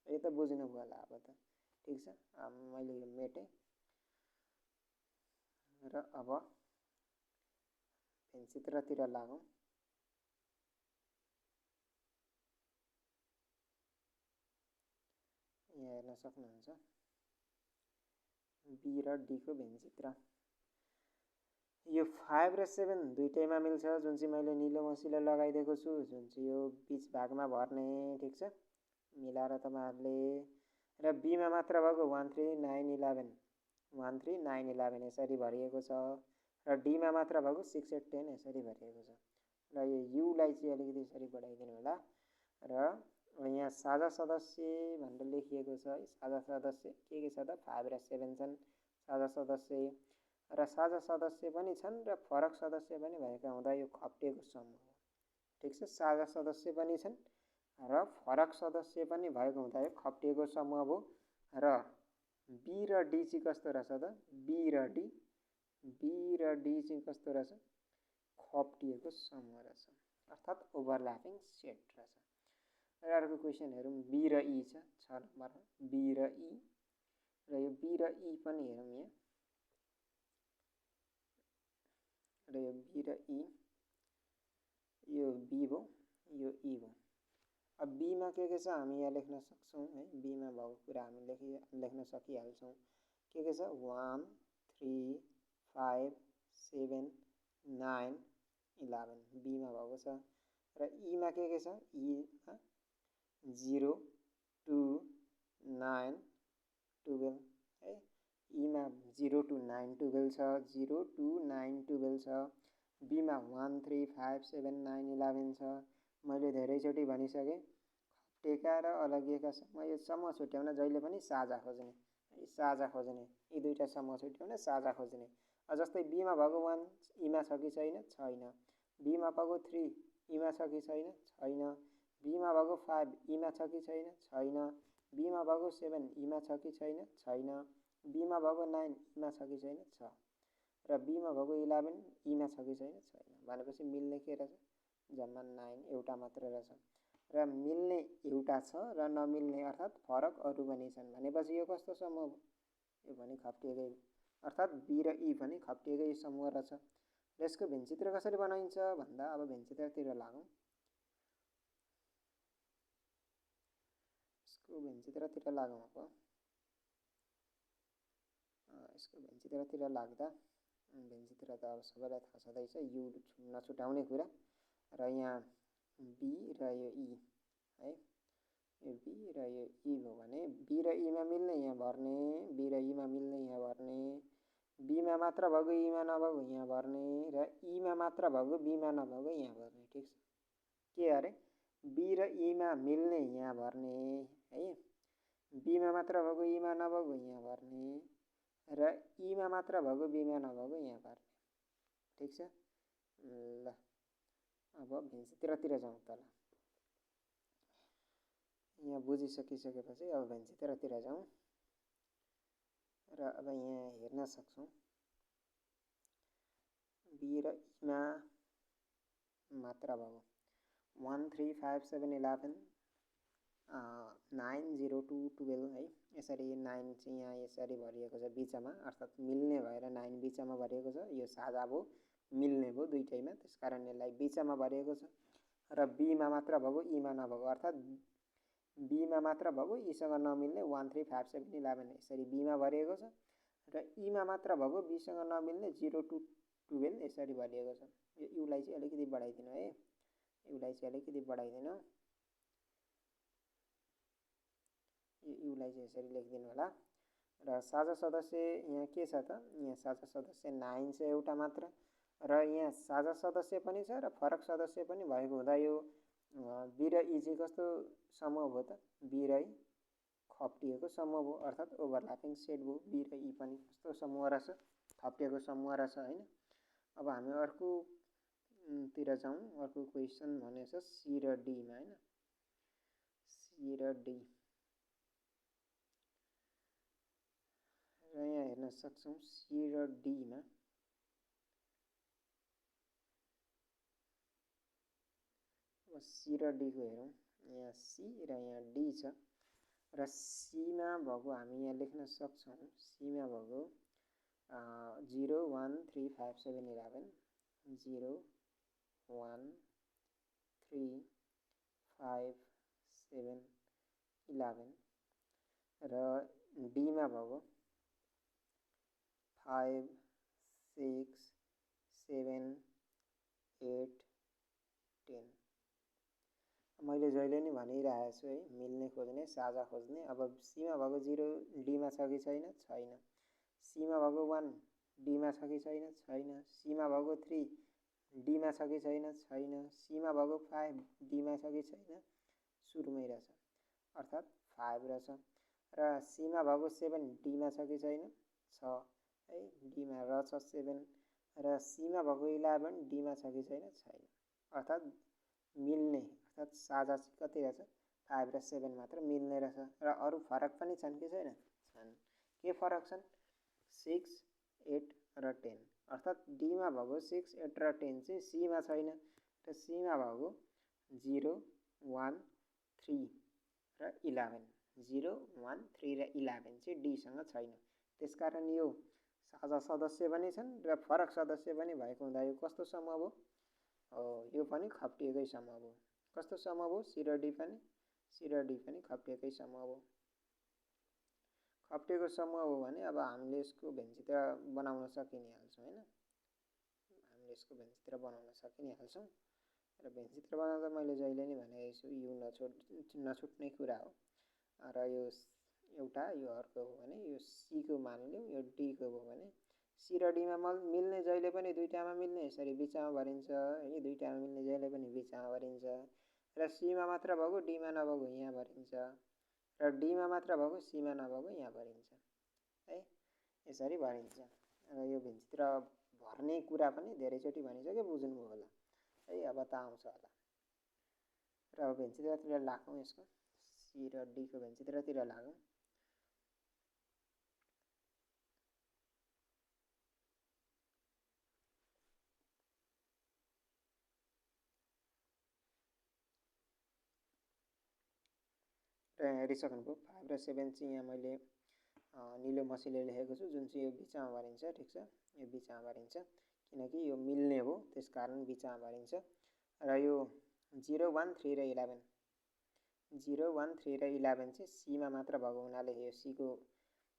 यो त बुझ्नुभयो होला अब त, ठिक छ। मैले यो मेटेँ र अब भेनचित्रतिर लागौँ। यहाँ हेर्न सक्नुहुन्छ बी र डीको भेनचित्र। यो 5 र 7 दुईटैमा मिल्छ, जुन चाहिँ मैले निलो मसिलो लगाइदिएको छु, जुन चाहिँ यो बिच भागमा भर्ने, ठिक छ। मिलाएर तपाईँहरूले र बीमा मात्र भएको 1, 3, 9, 11 1, 3, 9, 11 यसरी भरिएको छ र डीमा मात्र भएको 6, 8, 10 यसरी भरिएको छ। र यो युलाई चाहिँ अलिकति यसरी बढाइदिनु होला र यहाँ साझा सदस्य भनेर लेखिएको छ है। साझा सदस्य के छ त? 5 र 7 छन् साझा सदस्य र साझा सदस्य पनि छन् र फरक सदस्य पनि भएका हुँदा यो खप्टिएको समूह हो, ठिक छ। साझा सदस्य पनि छन् र फरक सदस्य पनि भएको हुँदा यो खप्टिएको समूह हो। र बी र डी चाहिँ कस्तो रहेछ त? बी र डी चाहिँ कस्तो रहेछ? खप्टिएको समूह रहेछ, अर्थात् ओभरल्यापिङ सेट रहेछ। र अर्को क्वेसन हेरौँ। बी र ई छ 6 नम्बरमा, बी र ई र यो बी र ई पनि हेरौँ यहाँ। र यो बी र ई, यो बी भयो, यो ई भयो। अब बीमा के छ हामी यहाँ लेख्न सक्छौँ है। बीमा भएको कुरा हामी लेख्न सकिहाल्छौँ। के छ? 1, 3, 5, 7, 9, 11 बीमा भएको छ। र ईमा के छ? ईमा 0, 2, 9, 12 है। ईमा 0 to 9, 12 छ, 0, 2, 9, 12 छ। बीमा 1, 3, 5, 7, 9, 11 छ। मैले धेरैचोटि भनिसकेँ, खप्टिएका र अलगिएका समूह, यो समूह छुट्याउन जहिले पनि साझा खोज्ने, साझा खोज्ने। यी दुईवटा समूह छुट्याउन साझा खोज्ने। जस्तै बीमा भएको 1 ईमा छ कि छैन? छैन। बीमा भएको 3 ईमा छ कि छैन? छैन। बीमा भएको 5 ईमा छ कि छैन? छैन। बीमा भएको 7 ईमा छ कि छैन? छैन। बीमा भएको 9 ईमा छ कि छैन? छ। र बीमा भएको 11 ईमा छ कि छैन? छैन। भनेपछि मिल्ने के रहेछ? जम्मा 9 एउटा मात्र रहेछ। र मिल्ने एउटा छ र नमिल्ने अर्थात् फरक अरू पनि छन् भनेपछि यो कस्तो समूह हो? यो पनि खप्टिएकै, अर्थात् बी र ई पनि खप्टिएकै समूह रहेछ। र यसको भेनचित्र कसरी बनाइन्छ भन्दा अब भेनचित्रतिर लागौँ। यसको भेनचित्रतिर लागौँ। अब यसको भेनचित्रतिर लाग्दा भेनचित्र त अब सबैलाई थाहा छँदैछ, यु नछुटाउने कुरा। र यहाँ बी र यो ई है, यो बी र यो ई भयो भने बी र ईमा मिल्ने यहाँ भर्ने, बी र ईमा मिल्ने यहाँ भर्ने, बीमा मात्र भएको ईमा नभएको यहाँ भर्ने र ईमा मात्र भएको बीमा नभएको यहाँ भर्ने, ठिक छ। के अरे? बी र ईमा मिल्ने यहाँ भर्ने है, बीमा मात्र भएको ईमा नभएको यहाँ भर्ने र ईमा मात्र भएको बीमा नभएको यहाँ भर्ने, ठिक छ। ल अब भेनचित्रतिर जाउँ त। ल यहाँ बुझिसकिसकेपछि अब भेनचित्रतिर जाउँ र अब यहाँ हेर्न सक्छौँ बी र ईमा मात्रा भएको 1, 3, 5, 7, 11 9, 0, 2, 12 है। यसरी 9 चाहिँ यहाँ यसरी भरिएको छ बिचमा, अर्थात् मिल्ने भएर 9 बिचमा भरिएको छ। यो साझा भयो, मिल्ने भयो दुईटैमा, त्यसकारण यसलाई बिचमा भरिएको छ। र बीमा मात्र भएको ईमा नभएको, अर्थात् बीमा मात्र भएको ईसँग नमिल्ने 1, 3, 5, 7, 11 यसरी बीमा भरिएको छ। र ईमा मात्र भएको बीसँग नमिल्ने 0 to 12 यसरी भरिएको छ। यो युलाई चाहिँ अलिकति बढाइदिनु है, युलाई चाहिँ अलिकति बढाइदिनु। युलाई चाहिँ यसरी लेखिदिनु होला। र साझा सदस्य यहाँ के छ त, यहाँ साझा सदस्य 9 छ एउटा मात्र, र यहाँ साझा सदस्य पनि छ र फरक सदस्य पनि भएको हुँदा यो बी र ई चाहिँ कस्तो समूह भयो त, बी र ई खप्टिएको समूह भयो, अर्थात् ओभरल्यापिङ सेट भयो। बी र ई पनि कस्तो समूह रहेछ, खप्टिएको समूह रहेछ होइन। अब हामी अर्कोतिर जाउँ। अर्को क्वेसन भनेको छ सी र डीमा होइन, सी र डी। र यहाँ हेर्न सक्छौँ सी र डीमा सी र डीको हेरौँ। यहाँ सी र यहाँ डी छ, र सीमा भएको हामी यहाँ लेख्न सक्छौँ। सीमा भएको 0 1 3 5 7 11, 0 1 3 5 7 11, र डीमा भएको 5 6 7 8 10। मैले जहिले नै भनिरहेको छु है, मिल्ने खोज्ने, साझा खोज्ने। अब सीमा भएको 0 डीमा छ कि छैन, छैन। सीमा भएको 1 डीमा छ कि छैन, छैन। सीमा भएको 3 डीमा छ कि छैन, छैन। सीमा भएको 5 डीमा छ कि छैन, सुरुमै रहेछ, अर्थात् 5 रहेछ। र सीमा भएको 7 डीमा छ कि छैन, छ है, डीमा रहेछ 7। र सीमा भएको 11 डीमा छ कि छैन, छैन, अर्थात् मिल्ने, अर्थात् साझा चाहिँ कति रहेछ, 5 र 7 मात्र मिल्ने रहेछ। र अरू फरक पनि छन् कि छैन, छन्। के फरक छन्, 6 8 र 10, अर्थात् डीमा भएको 6 8 र 10 चाहिँ सीमा छैन, र सीमा भएको 0 1 3 र 11, 0 1 3 र 11 चाहिँ डीसँग छैन। त्यसकारण यो साझा सदस्य पनि छन् र फरक सदस्य पनि भएको हुँदा यो कस्तो समूह भयो, यो पनि खप्टिएकै समूह भयो। कस्तो समूह भयो, सी र डी पनि, सी र डी पनि खप्टिएकै समूह भयो। खप्टिएको समूह हो भने अब हामीले यसको भेन्चित्र बनाउन सकि नै हाल्छौँ होइन, हामीले यसको भेन्चित्र बनाउन सकि नै हाल्छौँ। र भेन्चित्र बनाउँदा मैले जहिले नै भनेको छु यो नछुट्ने कुरा हो। र यो एउटा यो अर्को हो भने यो सीको मानिलिउँ, यो डीको भयो भने सी र डीमा मिल्ने जहिले पनि दुईटामा मिल्ने यसरी बिचमा भरिन्छ है, दुईटामा मिल्ने जहिले पनि बिचमा भरिन्छ। र सीमा मात्र भएको डीमा नभएको यहाँ भरिन्छ, र डीमा मात्र भएको सीमा नभएको यहाँ भरिन्छ है, यसरी भरिन्छ। र यो भेन्चित्र भर्ने कुरा पनि धेरैचोटि भनिसक्यो, बुझ्नुभयो होला है, अब त आउँछ होला। र अब भेन्चित्रतिर लागौँ, यसको सी र डीको भेन्चित्रतिर लागौँ। र यहाँ हेरिसक्नुभयो 5 र 7 चाहिँ यहाँ मैले निलो मसीले लेखेको छु, जुन चाहिँ यो बिचमा भरिन्छ, ठिक छ, यो बिचमा भरिन्छ किनकि यो मिल्ने हो, त्यसकारण बिचमा भरिन्छ। र यो 0 1 3 र 11, 0 1 3 र 11 चाहिँ सीमा मात्र भएको हुनाले यो सीको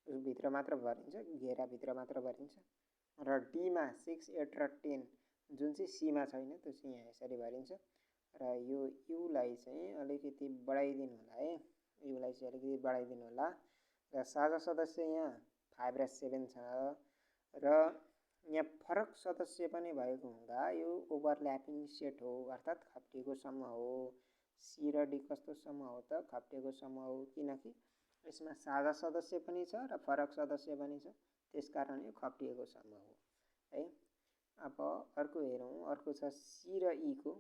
भित्र मात्र भरिन्छ, घेराभित्र मात्र भरिन्छ। र डीमा 6 8 र 10 जुन चाहिँ सीमा छैन, त्यो चाहिँ यहाँ यसरी भरिन्छ। र यो युलाई चाहिँ अलिकति बढाइदिनु होला है, युलाई चाहिँ अलिकति बढाइदिनु होला। र साझा सदस्य यहाँ 5 र 7 छ, र यहाँ फरक सदस्य पनि भएको हुँदा यो ओभरल्यापिङ सेट हो, अर्थात् खप्टिएको समूह हो। सी र डी कस्तो समूह हो त, खप्टिएको समूह हो, किनकि यसमा साझा सदस्य पनि छ र फरक सदस्य पनि छ, त्यसकारण यो खप्टिएको समूह हो है। अब अर्को हेरौँ, अर्को छ सी र ईको।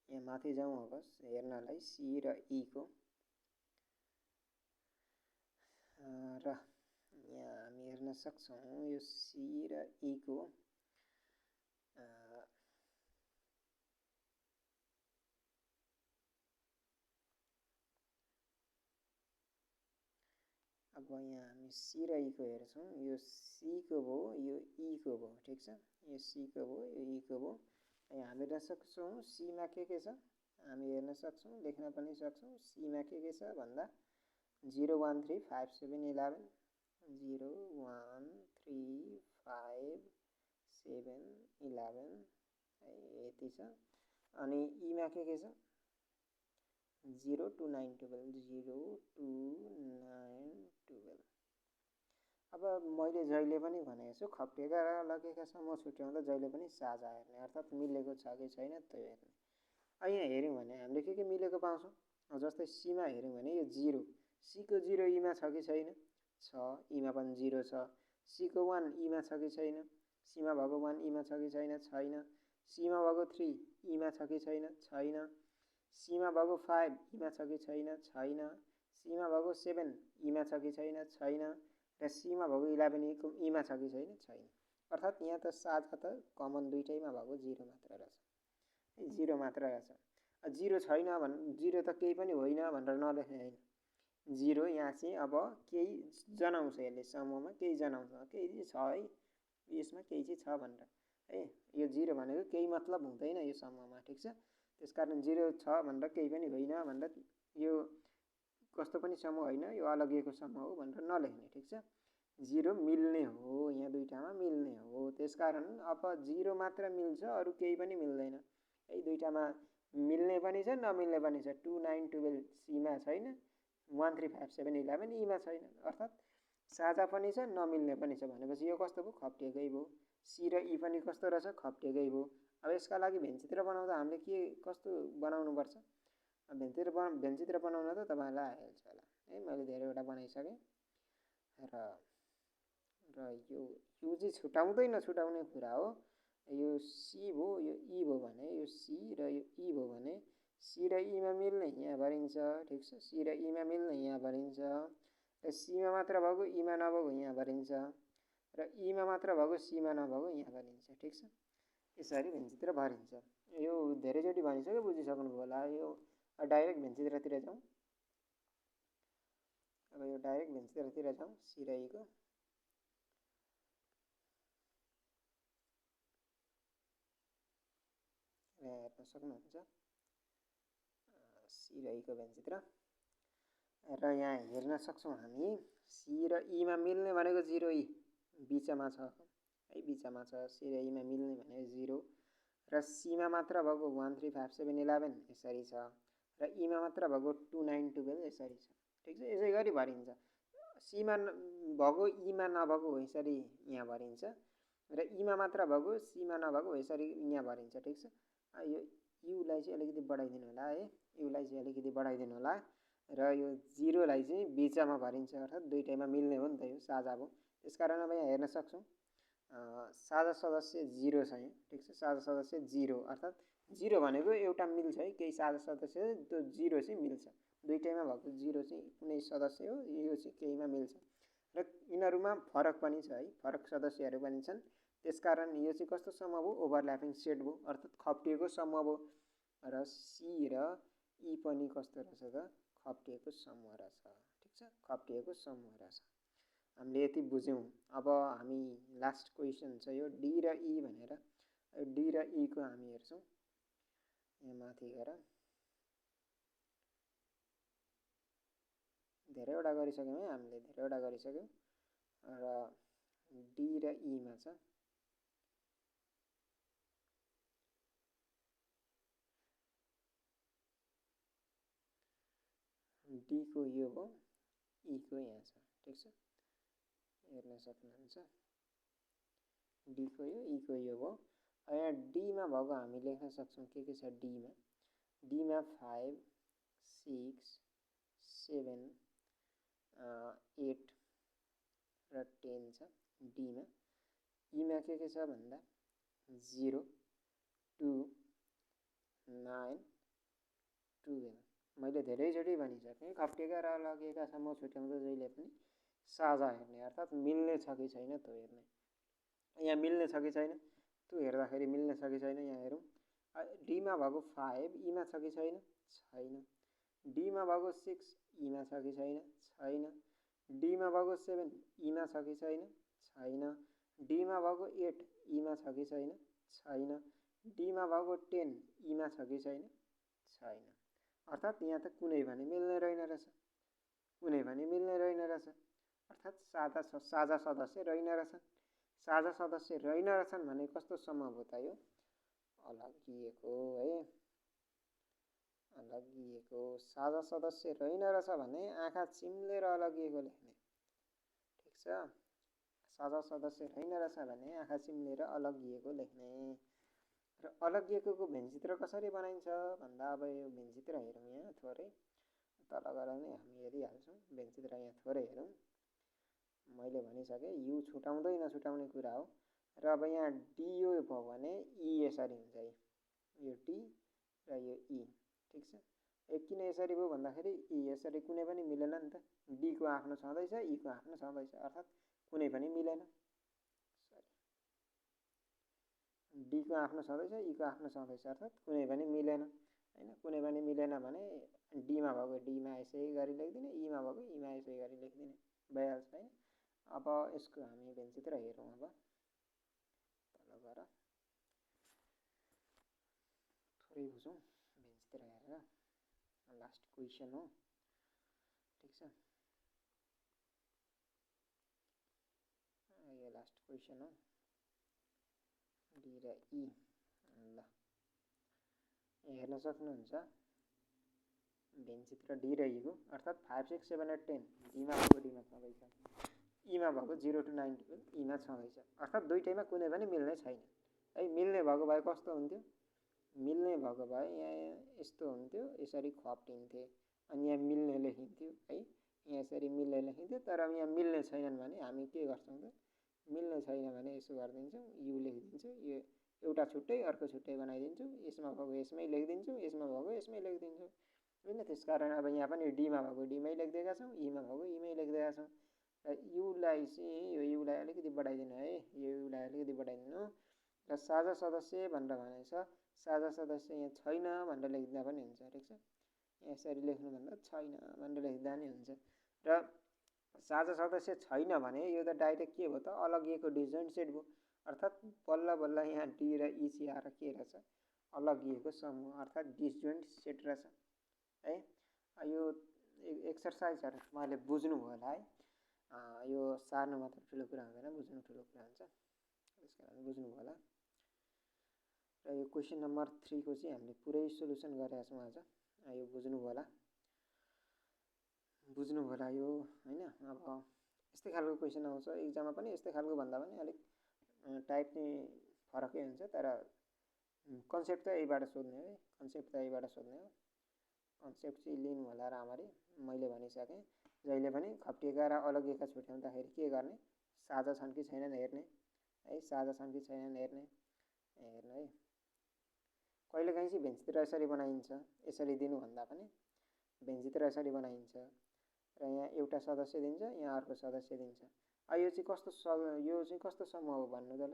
यहाँ माथि जाउँ अब हेर्नलाई सी र ईको। र यहाँ हामी हेर्न सक्छौँ यो सी र ईको अब यहाँ हामी सी र ईको हेर्छौँ। यो सीको भयो, यो ईको भयो, ठिक छ, यो सीको भयो, यो ईको भयो। यहाँ हामी हेर्न सक्छौँ सीमा के छ, हामी हेर्न सक्छौँ, लेख्न पनि सक्छौँ। सीमा के छ भन्दा 0 1 3 5 7 11, 0 1 3 5 7 11 है, यति छ। अनि ईमा के छ, 0 2 9 12 0 2 9 12। अब मैले जहिले पनि भनेको छु खप्टिएका र लगेका समूह छुट्याउँदा जहिले पनि साझा हेर्ने, अर्थात् मिलेको छ कि छैन त्यो हेर्ने। यहाँ हेऱ्यौँ भने हामीले के मिलेको पाउँछौँ। जस्तै सीमा हेऱ्यौँ भने यो 0, सीको 0 ईमा छ कि छैन, छ, ईमा पनि 0 छ। सीको 1 ईमा छ कि छैन, सीमा भएको 1 ईमा छ कि छैन, छैन। सीमा भएको 3 ईमा छ कि छैन, छैन। सीमा भएको 5 ईमा छ कि छैन, छैन। सीमा भएको 7 ईमा छ कि छैन, छैन। र सीमा भएको 11 ईमा छ कि छैन, छैन। अर्थात् यहाँ त साझा त कमन दुइटैमा भएको 0 मात्र रहेछ, 0 मात्र रहेछ। 0 छैन 0 त केही पनि होइन भनेर नलेख्ने होइन। 0 यहाँ चाहिँ अब केही जनाउँछ, यसले समूहमा केही जनाउँछ, केही छ है, यसमा केही चाहिँ छ भनेर है। यो 0 भनेको केही मतलब हुँदैन यो समूहमा, ठिक छ। त्यसकारण 0 छ भनेर केही पनि होइन भनेर यो कस्तो पनि समूह होइन, यो अलगिएको समूह हो भनेर नलेख्ने, ठिक छ। 0 मिल्ने हो, यहाँ दुईटामा मिल्ने हो, त्यसकारण अब 0 मात्र मिल्छ, अरू केही पनि मिल्दैन है। दुईटामा मिल्ने पनि छ नमिल्ने पनि छ। 2 9 12 सीमा छैन, 1 3 5 7 11 ईमा छैन, अर्थात् साझा पनि छ नमिल्ने पनि छ भनेपछि यो कस्तो भयो, खप्टिएकै भयो। सी र ई पनि कस्तो रहेछ, खप्टिएकै भयो। अब यसका लागि भेनचित्र बनाउँदा हामीले के कस्तो बनाउनुपर्छ, भेनचित्र बनाउन त तपाईँहरूलाई आइहाल्छ होला है, मैले धेरैवटा बनाइसकेँ। र यो चाहिँ छुटाउँदै नछुटाउने कुरा हो। यो सी भयो, यो ई भयो भने, यो सी र यो ई भयो भने सी र ईमा मिल्ने यहाँ भरिन्छ, ठिक छ। सी र ईमा मिल्ने यहाँ भरिन्छ, र सीमा मात्र भएको ईमा नभएको यहाँ भरिन्छ, र ईमा मात्र भएको सीमा नभएको यहाँ भरिन्छ, ठिक छ। यसरी भेनचित्र भरिन्छ। यो धेरैचोटि भनिसक्यो, बुझिसक्नुभयो होला। यो डाइरेक्ट भेनचित्रतिर जाउँ। अब यो डाइरेक्ट भेनचित्रतिर जाउँ, सी र ईको। हेर्न सक्नुहुन्छ सी र ईको भेनचित्र। र यहाँ हेर्न सक्छौँ हामी सी र ईमा मिल्ने भनेको 0 ई बिचमा छ है, बिचमा छ। सी र ईमा मिल्ने भनेको 0, र सीमा मात्र भएको 1 3 5 7 11 यसरी छ, र ईमा मात्र भएको 2 9 12 यसरी छ, ठिक छ। यसै गरी भरिन्छ। सीमा भएको ईमा नभएको यसरी यहाँ भरिन्छ, र ईमा मात्र भएको सीमा नभएको यसरी यहाँ भरिन्छ, ठिक छ। यो युलाई चाहिँ अलिकति बढाइदिनु होला है, युलाई चाहिँ अलिकति बढाइदिनु होला। र यो 0लाई चाहिँ बिचमा भरिन्छ, अर्थात् दुइटैमा मिल्ने हो नि त, यो साझा भयो। त्यसकारण अब यहाँ हेर्न सक्छौँ साझा सदस्य 0 छ यहाँ, ठिक छ। साझा सदस्य 0 अर्थात् 0 भनेको एउटा मिल्छ है, केही साझा सदस्य त्यो 0 चाहिँ मिल्छ। दुइटैमा भएको 0 चाहिँ कुनै सदस्य हो, यो चाहिँ केहीमा मिल्छ। र यिनीहरूमा फरक पनि छ है, फरक सदस्यहरू पनि छन्। त्यसकारण यो चाहिँ कस्तो समूह भयो, ओभरल्यापिङ सेट भयो, अर्थात् खप्टिएको समूह भयो। र सी र ई पनि कस्तो रहेछ त, खप्टिएको समूह रहेछ, ठिक छ। खप्टिएको समूह रहेछ। हामीले यति बुझ्यौँ। अब हामी लास्ट क्वेसन छ यो डी र ई भनेर। डी र ईको हामी हेर्छौँ यहाँ माथि गएर। धेरैवटा गरिसक्यौँ है, हामीले धेरैवटा गरिसक्यौँ। र डी र ईमा छ डीको यो हो, ईको यहाँ छ, ठिक छ। हेर्न सक्नुहुन्छ डीको यो, ईको यो हो। यहाँ डीमा भएको हामी लेख्न सक्छौँ के छ डीमा। डीमा 5 6 7 8 र 10 छ डीमा। ईमा के छ भन्दा 0 2 9 12। मैले धेरैचोटि भनिसकेँ खप्टिएका र अलगिएका समूह छुट्याउँदा जहिले पनि साझा हेर्ने, अर्थात् मिल्ने छ कि छैन त्यो हेर्ने। यहाँ मिल्ने छ कि छैन त्यो हेर्दाखेरि मिल्ने छ कि छैन यहाँ हेरौँ। डीमा भएको 5 ईमा छ कि छैन, छैन। डीमा भएको 6 ईमा छ कि छैन, छैन। डीमा भएको 7 ईमा छ कि छैन, छैन। डीमा भएको 8 ईमा छ कि छैन, छैन। डीमा भएको 10 ईमा छ कि छैन, छैन। अर्थात् यहाँ त कुनै पनि मिल्ने रहेन रहेछ, कुनै पनि मिल्ने रहेन रहेछ। अर्थात् साझा सदस्य रहेन रहेछन्। साझा सदस्य रहेन रहेछन् भने कस्तो समूह भयो त यो, अलगिएको है। अलगिएको साझा सदस्य रहेन रहेछ भने आँखा चिम्लेर अलगिएको लेख्ने। ठिक छ, साझा सदस्य रहेन रहेछ भने आँखा चिम्लेर अलगिएको लेख्ने। र अलगिएको भेनचित्र कसरी बनाइन्छ भन्दा अब यो भेनचित्र हेरौँ यहाँ थोरै तल गएर नै हामी हेरिहाल्छौँ। भेनचित्र यहाँ थोरै हेरौँ। मैले भनिसकेँ यु छुटाउँदै नछुटाउने कुरा हो। र अब यहाँ डी यो भयो भने ई यसरी हुन्छ, यो डी र यो ई। ठिक छ, किन यसरी भयो भन्दाखेरि ई यसरी कुनै पनि मिलेन नि त। डीको आफ्नो छँदैछ, ईको आफ्नो छँदैछ, अर्थात् कुनै पनि मिलेन। डीको आफ्नो छँदैछ, ईको आफ्नो छँदैछ, अर्थात् कुनै पनि मिलेन होइन। कुनै पनि मिलेन भने डीमा भएको डीमा यसै गरी लेखिदिने, ईमा भएको ईमा यसै गरी लेखिदिने, भइहाल्छ होइन। अब यसको हामी भेनचित्र हेरौँ। अब तल गएर थोरै बुझौँ भेनचित्र हेरेर। लास्ट क्वेसन हो। ठिक छ, यो लास्ट क्वेसन हो, डी र ई। ल हेर्न सक्नुहुन्छ भेनचित्र डी र ईको, अर्थात् 5, 6, 7, 8, 10 डीमा भएको डीमा छँदैछ, ईमा भएको 0 to 9 ईमा छँदैछ, अर्थात् दुईटैमा कुनै पनि मिल्ने छैन है। मिल्ने भएको भए कस्तो हुन्थ्यो, मिल्ने भएको भए यहाँ यस्तो हुन्थ्यो, यसरी खप्टिन्थे अनि यहाँ मिल्ने लेखिन्थ्यो है, यहाँ यसरी मिल्ने लेखिन्थ्यो। तर अब यहाँ मिल्ने छैनन् भने हामी के गर्छौँ त, मिल्ने छैन भने यसो गरिदिन्छौँ, यु लेखिदिन्छु, यो एउटा छुट्टै अर्को छुट्टै बनाइदिन्छु, यसमा भएको यसमै लेखिदिन्छु, यसमा भएको यसमै लेखिदिन्छु होइन। त्यस कारण अब यहाँ पनि डीमा भएको डीमै लेखिदिएका छौँ, ईमा भएको ईमै लेखिदिएका छौँ। र युलाई चाहिँ यो युलाई अलिकति बढाइदिनु है, यो युलाई अलिकति बढाइदिनु। र साझा सदस्य भनेर भनेको छ, साझा सदस्य यहाँ छैन भनेर लेखिदिँदा पनि हुन्छ। ठिक छ, यसरी लेख्नुभन्दा छैन भनेर लेखिदिँदा पनि हुन्छ। र साझा सदस्य छैन भने यो त डाइरेक्ट के भयो त, अलगिएको डिस्जोइन्ट सेट भयो। अर्थात् बल्ल बल्ल यहाँ डी र ई आएर के रहेछ, अलगिएको समूह अर्थात् डिस्जोइन्ट सेट रहेछ है। यो एक्सर्साइजहरू मैले बुझ्नुभयो होला है। यो सार्नु मात्र ठुलो कुरा हुँदैन, बुझ्नु ठुलो कुरा हुन्छ, त्यस कारण बुझ्नुभयो होला। र यो क्वेसन नम्बर 3 को चाहिँ हामीले पुरै सोल्युसन गरेका छौँ आज। यो बुझ्नुभयो होला यो होइन। अब यस्तै खालको क्वेसन आउँछ इक्जाममा पनि, यस्तै खालको भन्दा पनि अलिक टाइप चाहिँ फरकै हुन्छ, तर कन्सेप्ट त यहीबाट सोध्ने हो, कन्सेप्ट त यहीबाट सोध्ने हो। कन्सेप्ट चाहिँ लिनु होला राम्ररी, मैले भनिसकेँ। जहिले पनि खप्टिएका र अलगिएका छुट्याउँदाखेरि के गर्ने, साझा छन् कि छैनन् हेर्ने है, साझा छन् कि छैनन् हेर्ने है। कहिलेकाहीँ चाहिँ भेनचित्र यसरी बनाइन्छ, यसरी दिनुभन्दा पनि भेनचित्र यसरी बनाइन्छ र यहाँ एउटा सदस्य दिन्छ, यहाँ अर्को सदस्य दिन्छ। यो चाहिँ कस्तो समूह हो भन्नु त ल,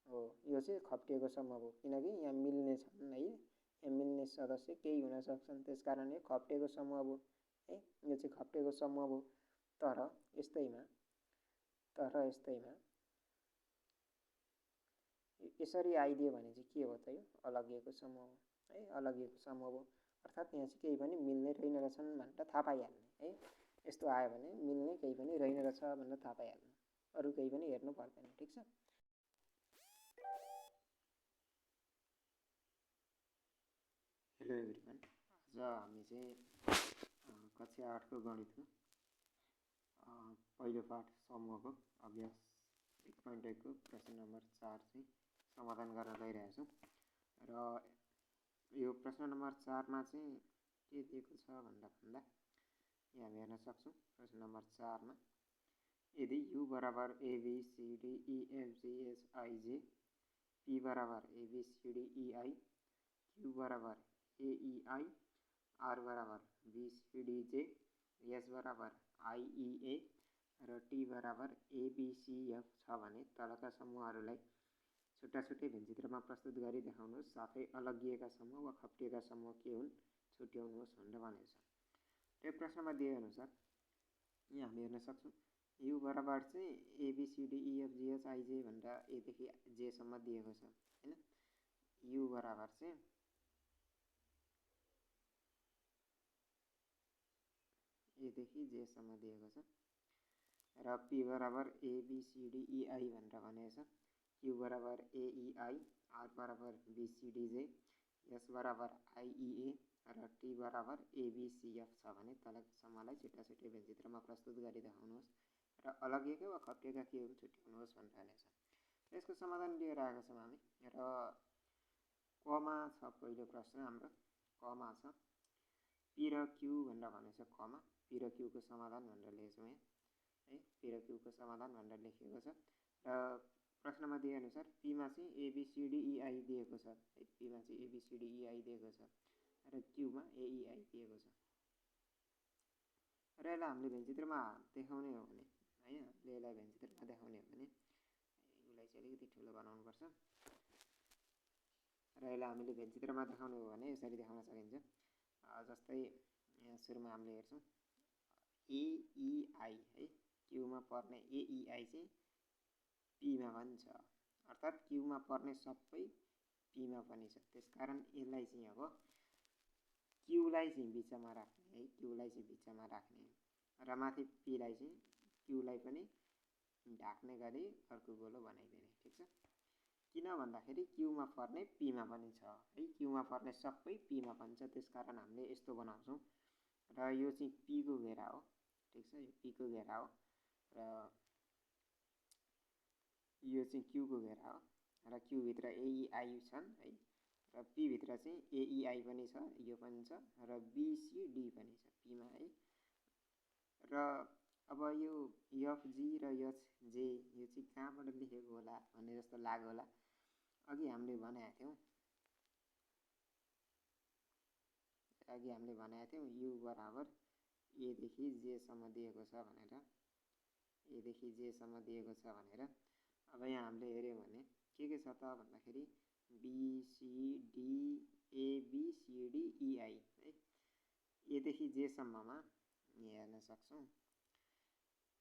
हो यो चाहिँ खप्टिएको समूह हो, किनकि यहाँ मिल्ने छन् है, यहाँ मिल्ने सदस्य केही हुन सक्छन्, त्यस कारण यो खप्टिएको समूह हो है, यो चाहिँ खप्टिएको समूह हो। तर यस्तैमा यसरी आइदियो भने चाहिँ के हो त, यो अलगिएको समूह हो है, अलगिएको समूह हो। अर्थात् यहाँ चाहिँ केही पनि मिल्ने रहेन रहेछन् भनेर थाहा पाइहाल्ने है। यस्तो आयो भने मिल्ने केही पनि रहेन रहेछ भनेर थाहा पाइहाल्नु, अरू केही पनि हेर्नु पर्दैन। ठिक छ, हेलो एभ्रिवान। आज हामी चाहिँ कक्षा 8 को गणितको पहिलो पाठ समूहको अभ्यास 1.1 को प्रश्न नम्बर 4 चाहिँ समाधान गर्न गइरहेको छौँ। र यो प्रश्न नम्बर 4 मा चाहिँ के दिएको छ भन्दा यहाँ हेर्न सक्छौँ। प्रश्न नम्बर 4 मा यदि u बराबर ABCDEFGHIJ, P बराबर ABCDEI, Q बराबर AEI, R बराबर BCDJ, S बराबर IEA र T बराबर ABCF छ भने तलका समूहहरूलाई छुट्टा छुट्टै भेनचित्रमा प्रस्तुत गरी देखाउनुहोस्, साथै अलगिएका समूह वा खप्टिएका समूह के हुन् छुट्याउनुहोस् भनेर भनेको छ। यो प्रश्नमा दिए अनुसार यहाँ हामी हेर्न सक्छौँ u बराबर चाहिँ ABCDEFGHIJ भनेर एदेखि जेसम्म दिएको छ होइन। u बराबर चाहिँ एदेखि जेसम्म दिएको छ र P बराबर ABCDEI भनेर भनेको छ, Q बराबर AEI, R बराबर BCDJ, S बराबर IEA र टी बराबर एबिसिएफ छ भने तलको समूहलाई छुट्टा छुट्टै व्यञ्चित्रमा प्रस्तुत गरी देखाउनुहोस् र अलगिएका वा खप्टिएका क्यूहरू छुट्याउनुहोस् भनेर भनेको छ। यसको समाधान लिएर आएको छौँ हामी र कमा छ पहिलो प्रश्न हाम्रो कमा छ पी र क्यू भनेर भनेको छ कमा पी र क्यूको समाधान भनेर लेखेछौँ यहाँ है पी र क्यूको समाधान भनेर लेखिएको छ र प्रश्नमा दिए अनुसार पीमा चाहिँ एबिसिडिइआई दिएको छ है पीमा चाहिँ एबिसिडिइआई दिएको छ र क्यूमा एइआई दिएको छ र यसलाई हामीले भेन्चित्रमा देखाउने हो भने है यसलाई भेन्चित्रमा देखाउने हो भने यसलाई चाहिँ अलिकति ठुलो बनाउनुपर्छ र यसलाई हामीले भेन्चित्रमा देखाउने हो भने यसरी देखाउन सकिन्छ जस्तै यहाँ सुरुमा हामीले हेर्छौँ एइआई है क्यूमा पर्ने एइआई चाहिँ पीमा पनि छ अर्थात् क्यूमा पर्ने सबै पीमा पनि छ त्यसकारण यसलाई चाहिँ अब क्यूलाई चाहिँ बिचमा राख्ने है क्यूलाई चाहिँ बिचमा राख्ने र माथि पीलाई चाहिँ क्यूलाई पनि ढाक्ने गरी अर्को गोलो बनाइदिने ठिक छ किन भन्दाखेरि क्यूमा पर्ने पीमा पनि छ है क्यूमा पर्ने सबै पीमा पनि छ त्यसकारण हामीले यस्तो बनाउँछौँ र यो चाहिँ पीको घेरा हो ठिक छ यो पीको घेरा हो र यो चाहिँ क्यूको घेरा हो र क्यूभित्र एइआई छन् है र पीभित्र चाहिँ एइआई पनि छ यो पनि छ र बिसिडी पनि छ पीमा है र अब यो एफजी र एचजे यो चाहिँ कहाँबाट लेखेको होला भन्ने जस्तो लाग्यो होला अघि हामीले भनेका थियौँ यु बराबर एदेखि जेसम्म दिएको छ भनेर एदेखि जेसम्म दिएको छ भनेर अब यहाँ हामीले हेऱ्यौँ भने के छ त भन्दाखेरि बिसिडी एबिसिडिइआई है एदेखि जेसम्ममा हेर्न सक्छौँ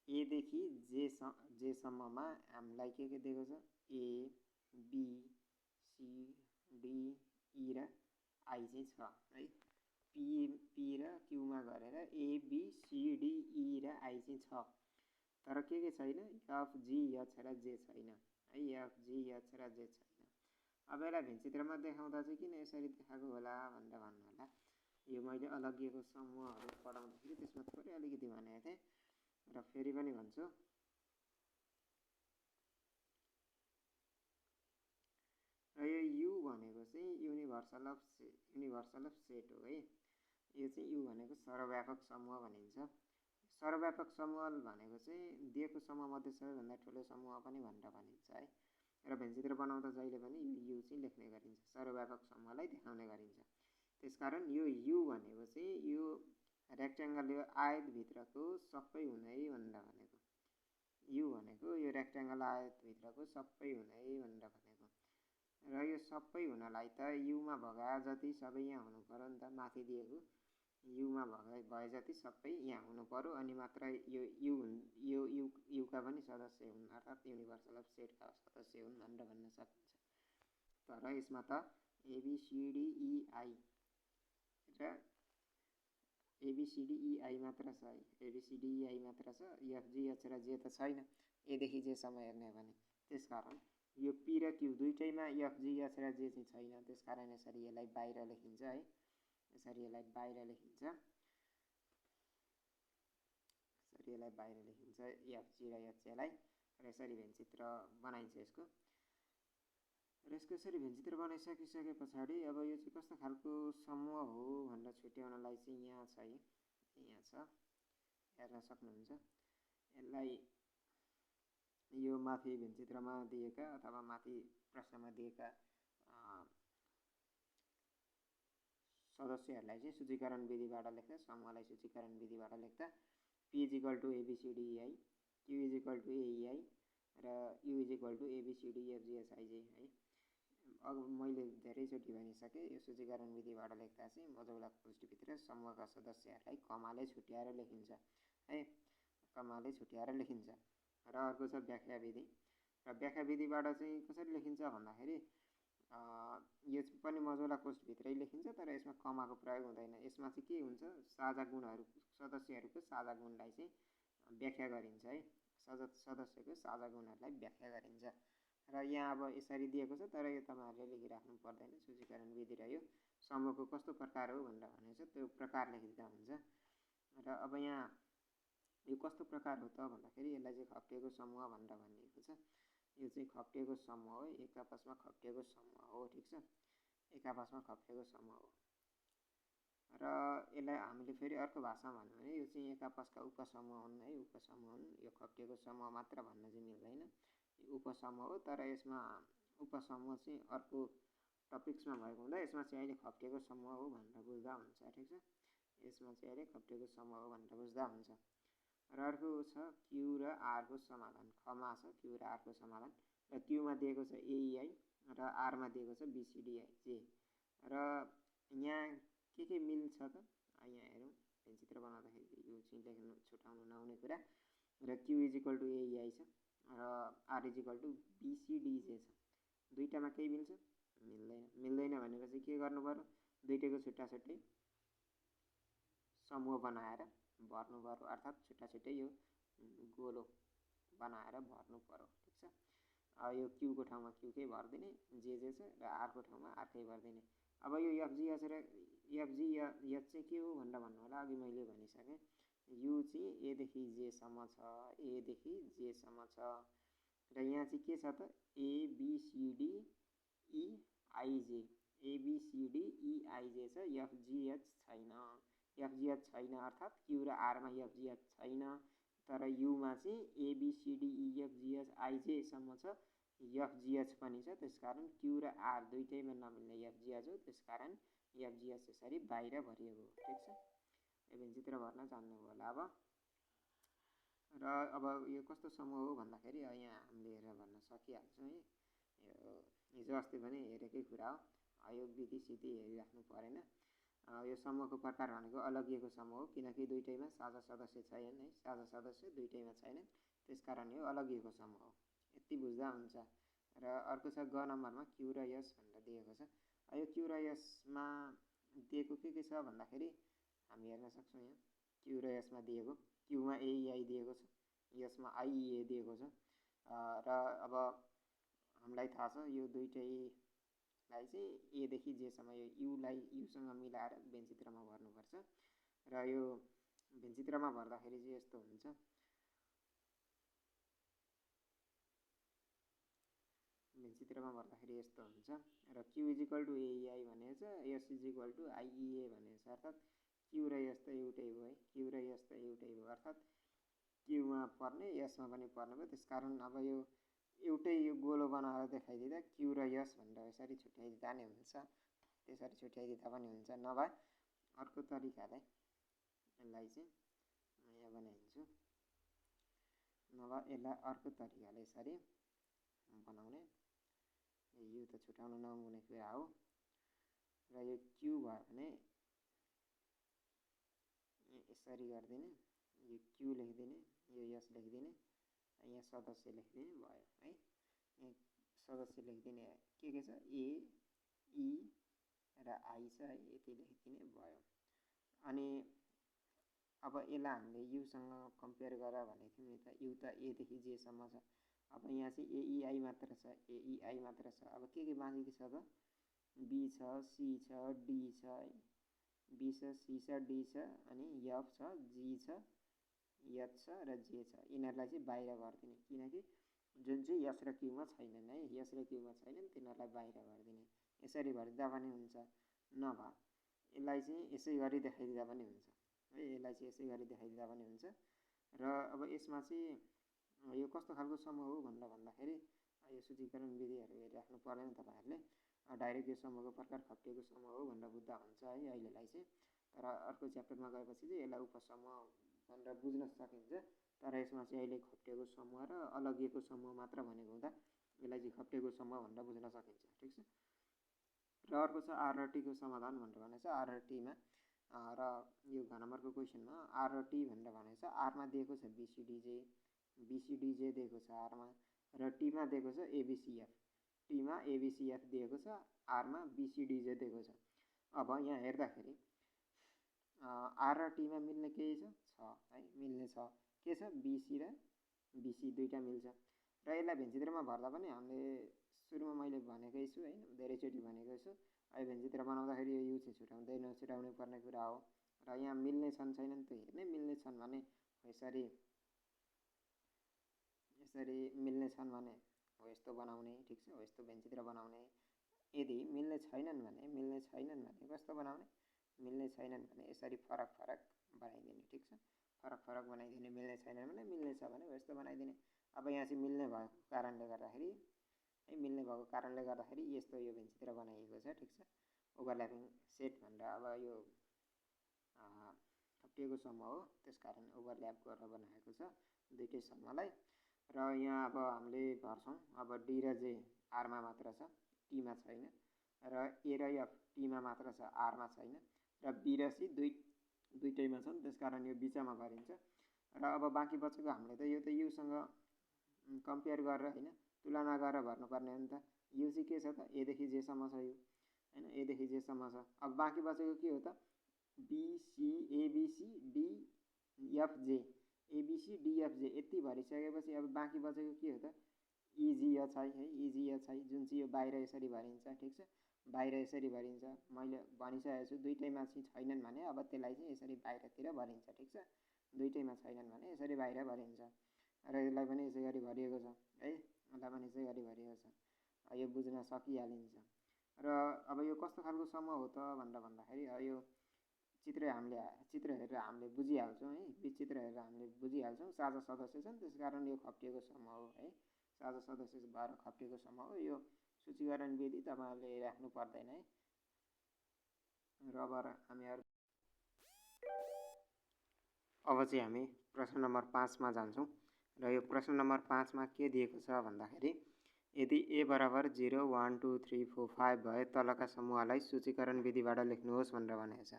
एदेखि जेसम्ममा हामीलाई के दिएको छ A B C D E र आई चाहिँ छ है पी र क्यूमा गरेर A B C D E र आई चाहिँ छ तर के छैन एफ जी एच र जे छैन है एफ जी एच र जे छैन अब यसलाई भेन्चित्रमा देखाउँदा चाहिँ किन यसरी देखाएको होला भनेर भन्नु होला यो मैले अलगिएको समूहहरू पढाउँदाखेरि त्यसमा थोरै अलिकति भनेको थिएँ र फेरि पनि भन्छु र यो यु भनेको चाहिँ युनिभर्सल अफ सेट हो है यो चाहिँ यु भनेको सर्वव्यापक समूह भनिन्छ सर्वव्यापक समूह भनेको चाहिँ दिएको समूहमध्ये सबैभन्दा ठुलो समूह पनि भनेर भनिन्छ है र भेन्चित्र बनाउँदा जहिले पनि यो यु चाहिँ लेख्ने गरिन्छ सर्वव्यापक समूहलाई देखाउने गरिन्छ त्यसकारण यो यु भनेको चाहिँ यो रेक्ट्याङ्गल यो आयतभित्रको सबै हुने भनेर भनेको यु भनेको यो रेक्ट्याङ्गल आयतभित्रको सबै हुने भनेर भनेको र यो सबै हुनलाई त युमा भगा जति सबै यहाँ हुनु पर्यो नि त माथि दिएको युमा भए जति सबै यहाँ हुनु पर्यो अनि मात्र यो युका पनि सदस्य हुन् अर्थात् युनिभर्सल अफ सेटका सदस्य हुन् भनेर भन्न सकिन्छ तर यसमा त एबिसिडिइआई र एबिसिडिइआई मात्र छ है एबिसिडिइआई मात्र छ एफजी एच र जे त छैन एदेखि जेसम्म हेर्ने हो भने त्यसकारण यो पी र क्यू दुईटैमा एफजी एच र जे चाहिँ छैन त्यसकारण यसरी यसलाई बाहिर लेखिन्छ है यसरी यसलाई बाहिर लेखिन्छ एफजी र एचजेलाई र यसरी भेन्चित्र बनाइन्छ यसको र यसको यसरी भेन्चित्र बनाइसकिसके पछाडि अब यो चाहिँ कस्तो खालको समूह हो भनेर छुट्याउनलाई चाहिँ यहाँ छ यहाँ छ हेर्न सक्नुहुन्छ यसलाई यो माथि भेन्चित्रमा दिएका अथवा माथि प्रश्नमा दिएका सदस्यहरूलाई चाहिँ सूचीकरण विधिबाट लेख्दा समूहलाई सूचीकरण विधिबाट लेख्दा P is equal to एबिसिडिइआई Q is equal to एइआई र यु इज इक्वल टु एबिसिडिएफजिएचआइजे है अब मैले धेरैचोटि भनिसकेँ यो सूचीकरण विधिबाट लेख्दा चाहिँ मजौला कोष्ठीभित्र समूहका सदस्यहरूलाई कमाले छुट्याएर लेखिन्छ है कमाले छुट्याएर लेखिन्छ र अर्को छ व्याख्या विधि र व्याख्या विधिबाट चाहिँ कसरी लेखिन्छ भन्दाखेरि यो पनि मजौला कोष्ठभित्रै लेखिन्छ तर यसमा कमाको प्रयोग हुँदैन यसमा चाहिँ के हुन्छ साझा गुणहरू सदस्यहरूको साझा गुणलाई चाहिँ व्याख्या गरिन्छ है सदस्यको साझा गुणहरूलाई व्याख्या गरिन्छ र यहाँ अब यसरी दिएको छ तर यो तपाईँहरूले लेखिराख्नु पर्दैन सूचीकरण विधि र यो समूहको कस्तो प्रकार हो भनेर भनेको छ, त्यो प्रकार लेखिदिँदा हुन्छ। र अब यहाँ यो कस्तो प्रकार हो त भन्दाखेरि यसलाई चाहिँ खप्टिएको समूह भनेर भनिएको छ। यो चाहिँ खप्टिएको समूह हो, एक आपसमा खप्टिएको समूह हो, ठिक छ, एक आपसमा खप्टिएको समूह हो। र यसलाई हामीले फेरि अर्को भाषामा भन्यो भने यो चाहिँ एक आपसका उपसमूह हुन् है, उपसमूह हुन्। यो खप्टिएको समूह मात्र भन्न चाहिँ मिल्दैन, यो उपसमूह हो। तर यसमा उपसमूह चाहिँ अर्को टपिक्समा भएको हुँदा यसमा चाहिँ अहिले खप्टिएको समूह हो भनेर बुझ्दा हुन्छ, ठिक छ। यसमा चाहिँ अहिले खप्टिएको समूह हो भनेर बुझ्दा हुन्छ। र अर्को छ क्यु र आरको समाधान। खमा छ क्यु र आरको समाधान, र क्युमा दिएको छ एइआई र आरमा दिएको छ बिसिडिआई जे। र यहाँ के मिल्छ त, यहाँ हेरौँ, पेनचित्र बनाउँदाखेरि यो चाहिँ लेख्नु छुटाउनु नहुने कुरा। र क्यु इजिकल टु एइआई छ र आर इजिकल टु बिसिडिजे छ। दुईटामा केही मिल्छ? मिल्दैन। मिल्दैन भनेपछि के गर्नु पर्यो? दुईटैको छुट्टा छुट्टै समूह बनाएर भर्नु पर्यो, अर्थात् छुट्टा छुट्टै यो गोलो बनाएर भर्नु पर्यो, ठिक छ। यो क्युको ठाउँमा क्युकै भरिदिने जे छ र आरको ठाउँमा आरकै भरिदिने। अब यो एफजिएच र एफजिएच चाहिँ के हो भनेर भन्नु होला, अघि मैले भनिसकेँ। यो चाहिँ एदेखि जेसम्म छ, एदेखि जेसम्म छ। र यहाँ चाहिँ के छ त, एबिसिडी इआइजे, एबिसिडी इआइजे छ, एफजिएच छैन। एफजिएच छैन अर्थात् क्यु र आरमा एफजिएच छैन। तर युमा चाहिँ एबिसिडी इएफजिएच आइजेसम्म छ, एफजिएच पनि छ। त्यसकारण क्यु र आर दुईटैमा नमिल्ने एफजिएच हो, त्यसकारण एफजिएच यसरी बाहिर भरिएको हो, ठिक छ। यो भेनचित्र भर्न जान्नुभयो होला अब। र अब यो कस्तो समूह हो भन्दाखेरि यहाँ हामीले हेरेर भन्न सकिहाल्छौँ है। यो हिजो अस्ति पनि हेरेकै कुरा हो, यो विधि सिधि हेरिराख्नु परेन। यो समूहको प्रकार भनेको अलगिएको समूह हो, किनकि दुईटैमा साझा सदस्य छैनन् है, साझा सदस्य दुईटैमा छैनन्, त्यसकारण यो अलगिएको समूह हो। यति बुझ्दा हुन्छ। र अर्को छ ग नम्बरमा क्यु र एस भनेर दिएको छ। यो क्यु र एसमा दिएको के छ भन्दाखेरि हामी हेर्न सक्छौँ। यहाँ क्यु र एसमा दिएको, क्युमा एइआई दिएको छ, यसमा आइइए दिएको छ। र अब हामीलाई थाहा छ यो दुईटैलाई चाहिँ एदेखि जेसम्म यो युलाई युसँग मिलाएर भेनचित्रमा भर्नुपर्छ। र यो भेनचित्रमा भर्दाखेरि चाहिँ यस्तो हुन्छ। भेनचित्रमा भर्दाखेरि यस्तो हुन्छ। र क्यु इजिकल टु एइआई भनेको छ, एस इजिकल टु आइइए भनेको छ, अर्थात् क्यु र एस त एउटै हो है, क्यु र एस त एउटै हो, अर्थात् क्युमा पर्ने एसमा पनि पर्ने भयो। त्यसकारण अब यो एउटै यो गोलो बनाएर देखाइदिँदा क्यु र एस भनेर यसरी छुट्याइदिँदा नि हुन्छ, त्यसरी छुट्याइदिँदा पनि हुन्छ। नभए अर्को तरिकाले यसलाई चाहिँ यहाँ बनाइदिन्छु, नभए यसलाई अर्को तरिकाले यसरी बनाउने। यो त छुटाउनु नहुने कुरा हो। र यो क्यु भयो भने यसरी गरिदिने, यो क्यु लेखिदिने, यो एस लेखिदिने, यहाँ सदस्य लेखिदिने भयो है। यहाँ सदस्य लेखिदिने के छ, ए इ र आई छ है, यति लेखिदिने भयो। अनि अब यसलाई हामीले युसँग कम्पेयर गरेर भनेको थियौँ नि त, यु त एदेखि जेसम्म छ। अब यहाँ चाहिँ एइआई मात्र छ, एइआई मात्र छ। अब के बाँकी छ त, बी छ, सी छ, डी छ है, बी छ, सी छ, डी छ, अनि एफ छ, जी छ, एच छ र जे छ। यिनीहरूलाई चाहिँ बाहिर गरिदिने, किनकि जुन चाहिँ एस र क्युमा छैनन् है, एस र क्युमा छैनन्, तिनीहरूलाई बाहिर गरिदिने। यसरी भरिदिँदा पनि हुन्छ, नभए यसलाई चाहिँ यसै गरी देखाइदिँदा पनि हुन्छ है, यसलाई चाहिँ यसै गरी देखाइदिँदा पनि हुन्छ। र अब यसमा चाहिँ यो कस्तो खालको समूह हो भनेर भन्दाखेरि यो सूचीकरण विधिहरू हेरिराख्नु पर्दैन तपाईँहरूले, डाइरेक्ट यो समूहको प्रकार खप्टिएको समूह हो भनेर बुझ्दा हुन्छ है अहिलेलाई चाहिँ। तर अर्को च्याप्टरमा गएपछि चाहिँ यसलाई उपसमूह भनेर बुझ्न सकिन्छ। तर यसमा चाहिँ अहिले खप्टिएको समूह र अलगिएको समूह मात्र भनेको हुँदा यसलाई चाहिँ खप्टिएको समूह भनेर बुझ्न सकिन्छ, ठिक छ। र अर्को छ आर र टीको समाधान भनेर भनेको छ। आर र टीमा र यो घ नम्बरको क्वेसनमा आर र टी भनेर भनेको छ। आरमा दिएको छ बिसिडिजे, बिसिडिजे दिएको छ आरमा, र टीमा दिएको छ एबिसिएफ, टीमा एबिसिएफ दिएको छ, आरमा बिसिडिजे दिएको छ। अब यहाँ हेर्दाखेरि आर र टीमा मिल्ने केही छ है, मिल्ने छ, के छ, बिसी र बिसी दुईटा मिल्छ। र यसलाई भेनचित्रमा भर्दा पनि हामीले सुरुमा मैले भनेकै छु होइन, धेरैचोटि भनेकै छु, है भेन्सीतिर बनाउँदाखेरि यो यु चाहिँ छुटाउनै पर्ने कुरा हो र यहाँ मिल्ने छन् छैनन् त्यो हेर्ने मिल्ने छन् भने यसरी मिल्ने छन् भने हो यस्तो बनाउने ठिक छ हो यस्तो भेन्सीतिर बनाउने यदि मिल्ने छैनन् भने कस्तो बनाउने मिल्ने छैनन् भने यसरी फरक बनाइदिने ठिक छ फरक बनाइदिने मिल्ने छैनन् भने मिल्ने छ भने यस्तो बनाइदिने अब यहाँ चाहिँ मिल्ने भएको कारणले गर्दाखेरि यस्तो यो भेन्सीतिर बनाइएको छ ठिक छ ओभरल्यापिङ सेट भनेर अब यो थपिएको समूह हो त्यसकारण ओभरल्याप गरेर बनाएको छ दुईटै समूहलाई र यहाँ अब हामीले भर्छौँ अब डी र जे आरमा मात्र छ टीमा छैन र ए र एफ टीमा मात्र छ आरमा छैन र बी र सी दुईटैमा छन् त्यसकारण यो बिचमा भरिन्छ र अब बाँकी बचेको हामीले त यो त युसँग कम्पेयर गरेर होइन तुलना गरेर भर्नुपर्ने हो नि त यु चाहिँ के छ त एदेखि जेसम्म छ यो होइन एदेखि जेसम्म छ अब बाँकी बचेको के हो त बिसी एबिसी डिएफजे एबिसी डिएफजे यति भरिसकेपछि अब बाँकी बचेको के हो त इजिएचआई है इजिएचआई जुन चाहिँ यो बाहिर यसरी भरिन्छ ठिक छ बाहिर यसरी भरिन्छ मैले भनिसकेको छु दुईटैमा चाहिँ छैनन् भने अब त्यसलाई चाहिँ यसरी बाहिरतिर भरिन्छ ठिक छ दुईटैमा छैनन् भने यसरी बाहिर भरिन्छ र यसलाई पनि यसै गरी भरिएको छ है यसलाई पनि यसै गरी भरिएको छ यो बुझ्न सकिहालिन्छ र अब यो कस्तो खालको समूह हो त भनेर भन्दाखेरि यो चित्र हेरेर हामीले बुझिहाल्छौँ है चित्र हेरेर हामीले बुझिहाल्छौँ साझा सदस्य छन् त्यसकारण यो खप्टिएको समूह हो है साझा सदस्य भएर खप्टिएको समूह हो यो सूचीकरण विधि तपाईँहरूले राख्नु पर्दैन है र अब हामी प्रश्न नम्बर 5 मा जान्छौँ र यो प्रश्न नम्बर 5 मा के दिएको छ भन्दाखेरि यदि ए बराबर 0 1 2 3 4 5 भए तलका समूहलाई सूचीकरण विधिबाट लेख्नुहोस् भनेर भनेको छ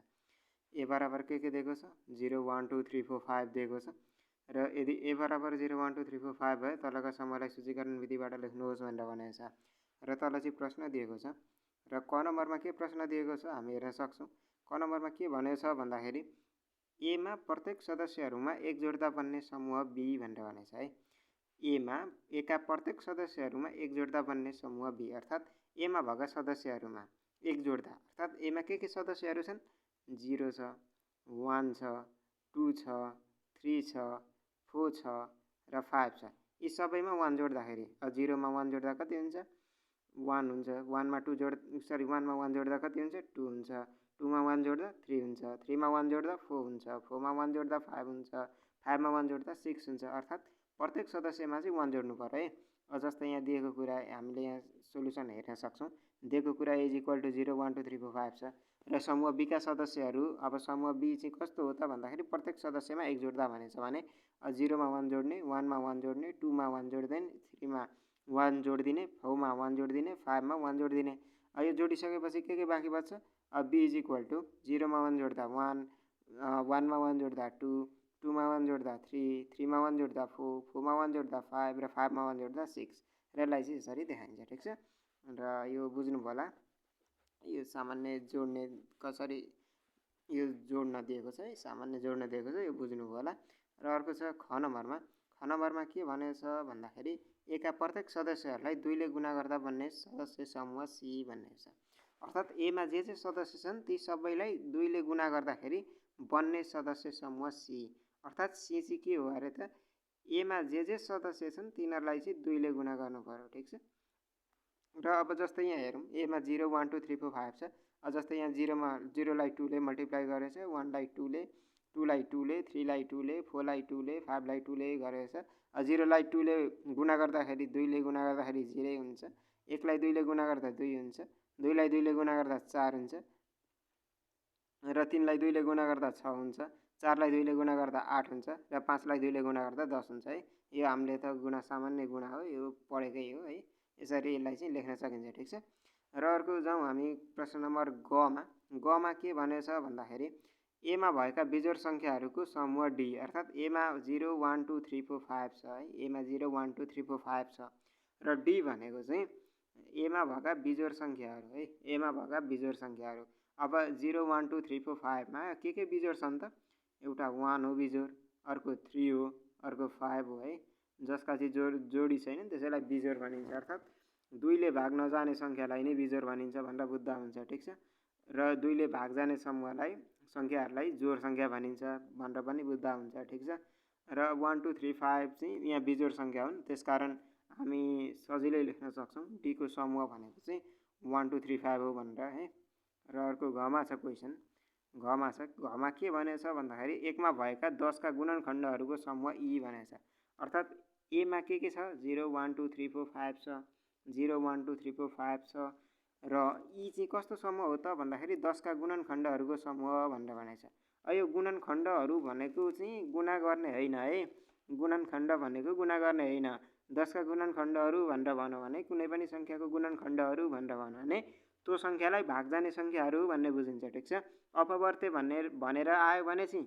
ए बराबर के दिएको छ 0 1 2 3 4 5 दिएको छ र यदि ए बराबर 0 1 2 3 4 5 भए तलका समूहलाई सूचीकरण विधिबाट लेख्नुहोस् भनेर भनेको छ र तल चाहिँ प्रश्न दिएको छ र क नम्बरमा के प्रश्न दिएको छ हामी हेर्न सक्छौँ क नम्बरमा के भनेको छ भन्दाखेरि एमा प्रत्येक सदस्यहरूमा एक जोड्दा बन्ने समूह बी भनेर भनेको छ है एका प्रत्येक सदस्यहरूमा एक जोड्दा बन्ने समूह बी अर्थात् एमा भएका सदस्यहरूमा एक जोड्दा अर्थात् एमा के सदस्यहरू छन् 0 छ 1 छ 2 छ 3 छ 4 छ र 5 छ यी सबैमा 1 जोड्दाखेरि 0 मा 1 जोड्दा कति हुन्छ 1 हुन्छ 1 मा 1 जोड्दा कति हुन्छ 2 हुन्छ 2 मा 1 जोड्दा 3 हुन्छ 3 मा 1 जोड्दा 4 हुन्छ 4 मा 1 जोड्दा 5 हुन्छ 5 मा 1 जोड्दा 6 हुन्छ अर्थात् प्रत्येक सदस्यमा चाहिँ 1 जोड्नु पर्यो है जस्तै यहाँ दिएको कुरा हामीले यहाँ सोलुसन हेर्न सक्छौँ दिएको कुरा इज इक्वल टु 0 1 2 3 4 5 छ र समूह बी का सदस्यहरू अब समूह बी चाहिँ कस्तो हो त भन्दाखेरि प्रत्येक सदस्यमा एक जोड्दा भनेछ भने 0 मा 1 जोड्ने 1 मा 1 जोड्ने 2 मा 1 जोड्दैन 3 मा 1 जोडिदिने 4 मा 1 जोडिदिने 5 मा 1 जोडिदिने यो जोडिसकेपछि के बाँकी बच्छ बी इज इक्वल टु 0 मा 1 जोड्दा 1 1 मा 1 जोड्दा 2 2 मा 1 जोड्दा 3 3 मा 1 जोड्दा 4 4 मा 1 जोड्दा 5 र 5 मा 1 जोड्दा 6 र यसलाई चाहिँ यसरी देखाइन्छ ठिक छ र यो बुझ्नु होला यो सामान्य जोड्ने कसरी यो जोड्न दिएको छ है सामान्य जोड्न दिएको छ यो बुझ्नु होला र अर्को छ ख नम्बरमा के भनेको छ भन्दाखेरि एका प्रत्येक सदस्यहरूलाई 2 ले गुणा गर्दा बन्ने सदस्य समूह सी भनेको छ अर्थात् एमा जे सदस्य छन् ती सबैलाई 2 ले गुणा गर्दाखेरि बन्ने सदस्य समूह सी अर्थात् सी चाहिँ के हो अरे त एमा जे सदस्य छन् तिनीहरूलाई चाहिँ 2 ले गुणा गर्नु पर्यो ठिक छ र अब जस्तै यहाँ हेरौँ एमा 0 1 2 3 4 5 छ जस्तै यहाँ 0 लाई 2 ले मल्टिप्लाई गरेछ 1 लाई 2 ले 2 लाई 2 ले 3 लाई 2 ले 4 लाई 2 ले 5 लाई 2 ले गरेछ 0 लाई 2 ले गुणा गर्दाखेरि 2 ले गुणा गर्दाखेरि 0 हुन्छ 1 लाई 2 ले गुणा गर्दा 2 हुन्छ 2 लाई 2 ले गुणा गर्दा 4 हुन्छ र 3 लाई 2 ले गुणा गर्दा 6 हुन्छ 4 लाई 2 ले गुणा गर्दा 8 हुन्छ र 5 लाई 2 ले गुणा गर्दा 10 हुन्छ है यो हामीले त सामान्य गुणा हो यो पढेकै हो है यसरी यसलाई चाहिँ लेख्न सकिन्छ ठिक छ र अर्को जाउँ हामी प्रश्न नम्बर गमा के भनेको छ भन्दाखेरि एमा भएका बिजोड सङ्ख्याहरूको समूह डी अर्थात् एमा 0 1 2 3 4 5 छ है एमा 0 1 2 3 4 5 छ र डी भनेको चाहिँ एमा भएका बिजोड सङ्ख्याहरू है एमा भएका बिजोड सङ्ख्याहरू अब 0 1 2 3 4 5 मा के बिजोड छन् त एउटा 1 हो बिजोड अर्को 3 हो अर्को 5 हो है जसका चाहिँ जोडी छैन त्यसैलाई बिजोड भनिन्छ अर्थात् 2ले भाग नजाने सङ्ख्यालाई नै बिजोड भनिन्छ भनेर बुझ्दा हुन्छ, ठिक छ। र 2ले भाग जाने समूहलाई सङ्ख्याहरूलाई जोड सङ्ख्या भनिन्छ भनेर पनि बुझ्दा हुन्छ, ठिक छ। र 1 2 3 5 चाहिँ यहाँ बिजोड सङ्ख्या हुन्, त्यसकारण हामी सजिलै लेख्न सक्छौँ डी को समूह भनेको चाहिँ 1 2 3 5 हो भनेर है। र अर्को घमा छ क्वेसन, घमा के भनेछ भन्दाखेरि 1 मा भएका 10 का गुणनखण्डहरूको समूह ई भनेछ। अर्थात् ए मा के छ 0 1 2 3 4 5 छ, 0 1 2 3 4 5 छ। र ई चाहिँ कस्तो समूह हो त भन्दाखेरि 10 का गुणनखण्डहरूको समूह भनेर भनेछ। यो गुणनखण्डहरू भनेको चाहिँ गुणा गर्ने होइन है, गुणनखण्ड भनेको गुणा गर्ने होइन। 10 का गुणनखण्डहरू भनेर भन्यो भने कुनै पनि सङ्ख्याको गुणनखण्डहरू भनेर भन्यो भने त्यो सङ्ख्यालाई भाग जाने सङ्ख्याहरू भन्ने बुझिन्छ, ठिक छ। अपवर्त्य भनेर आयो भने चाहिँ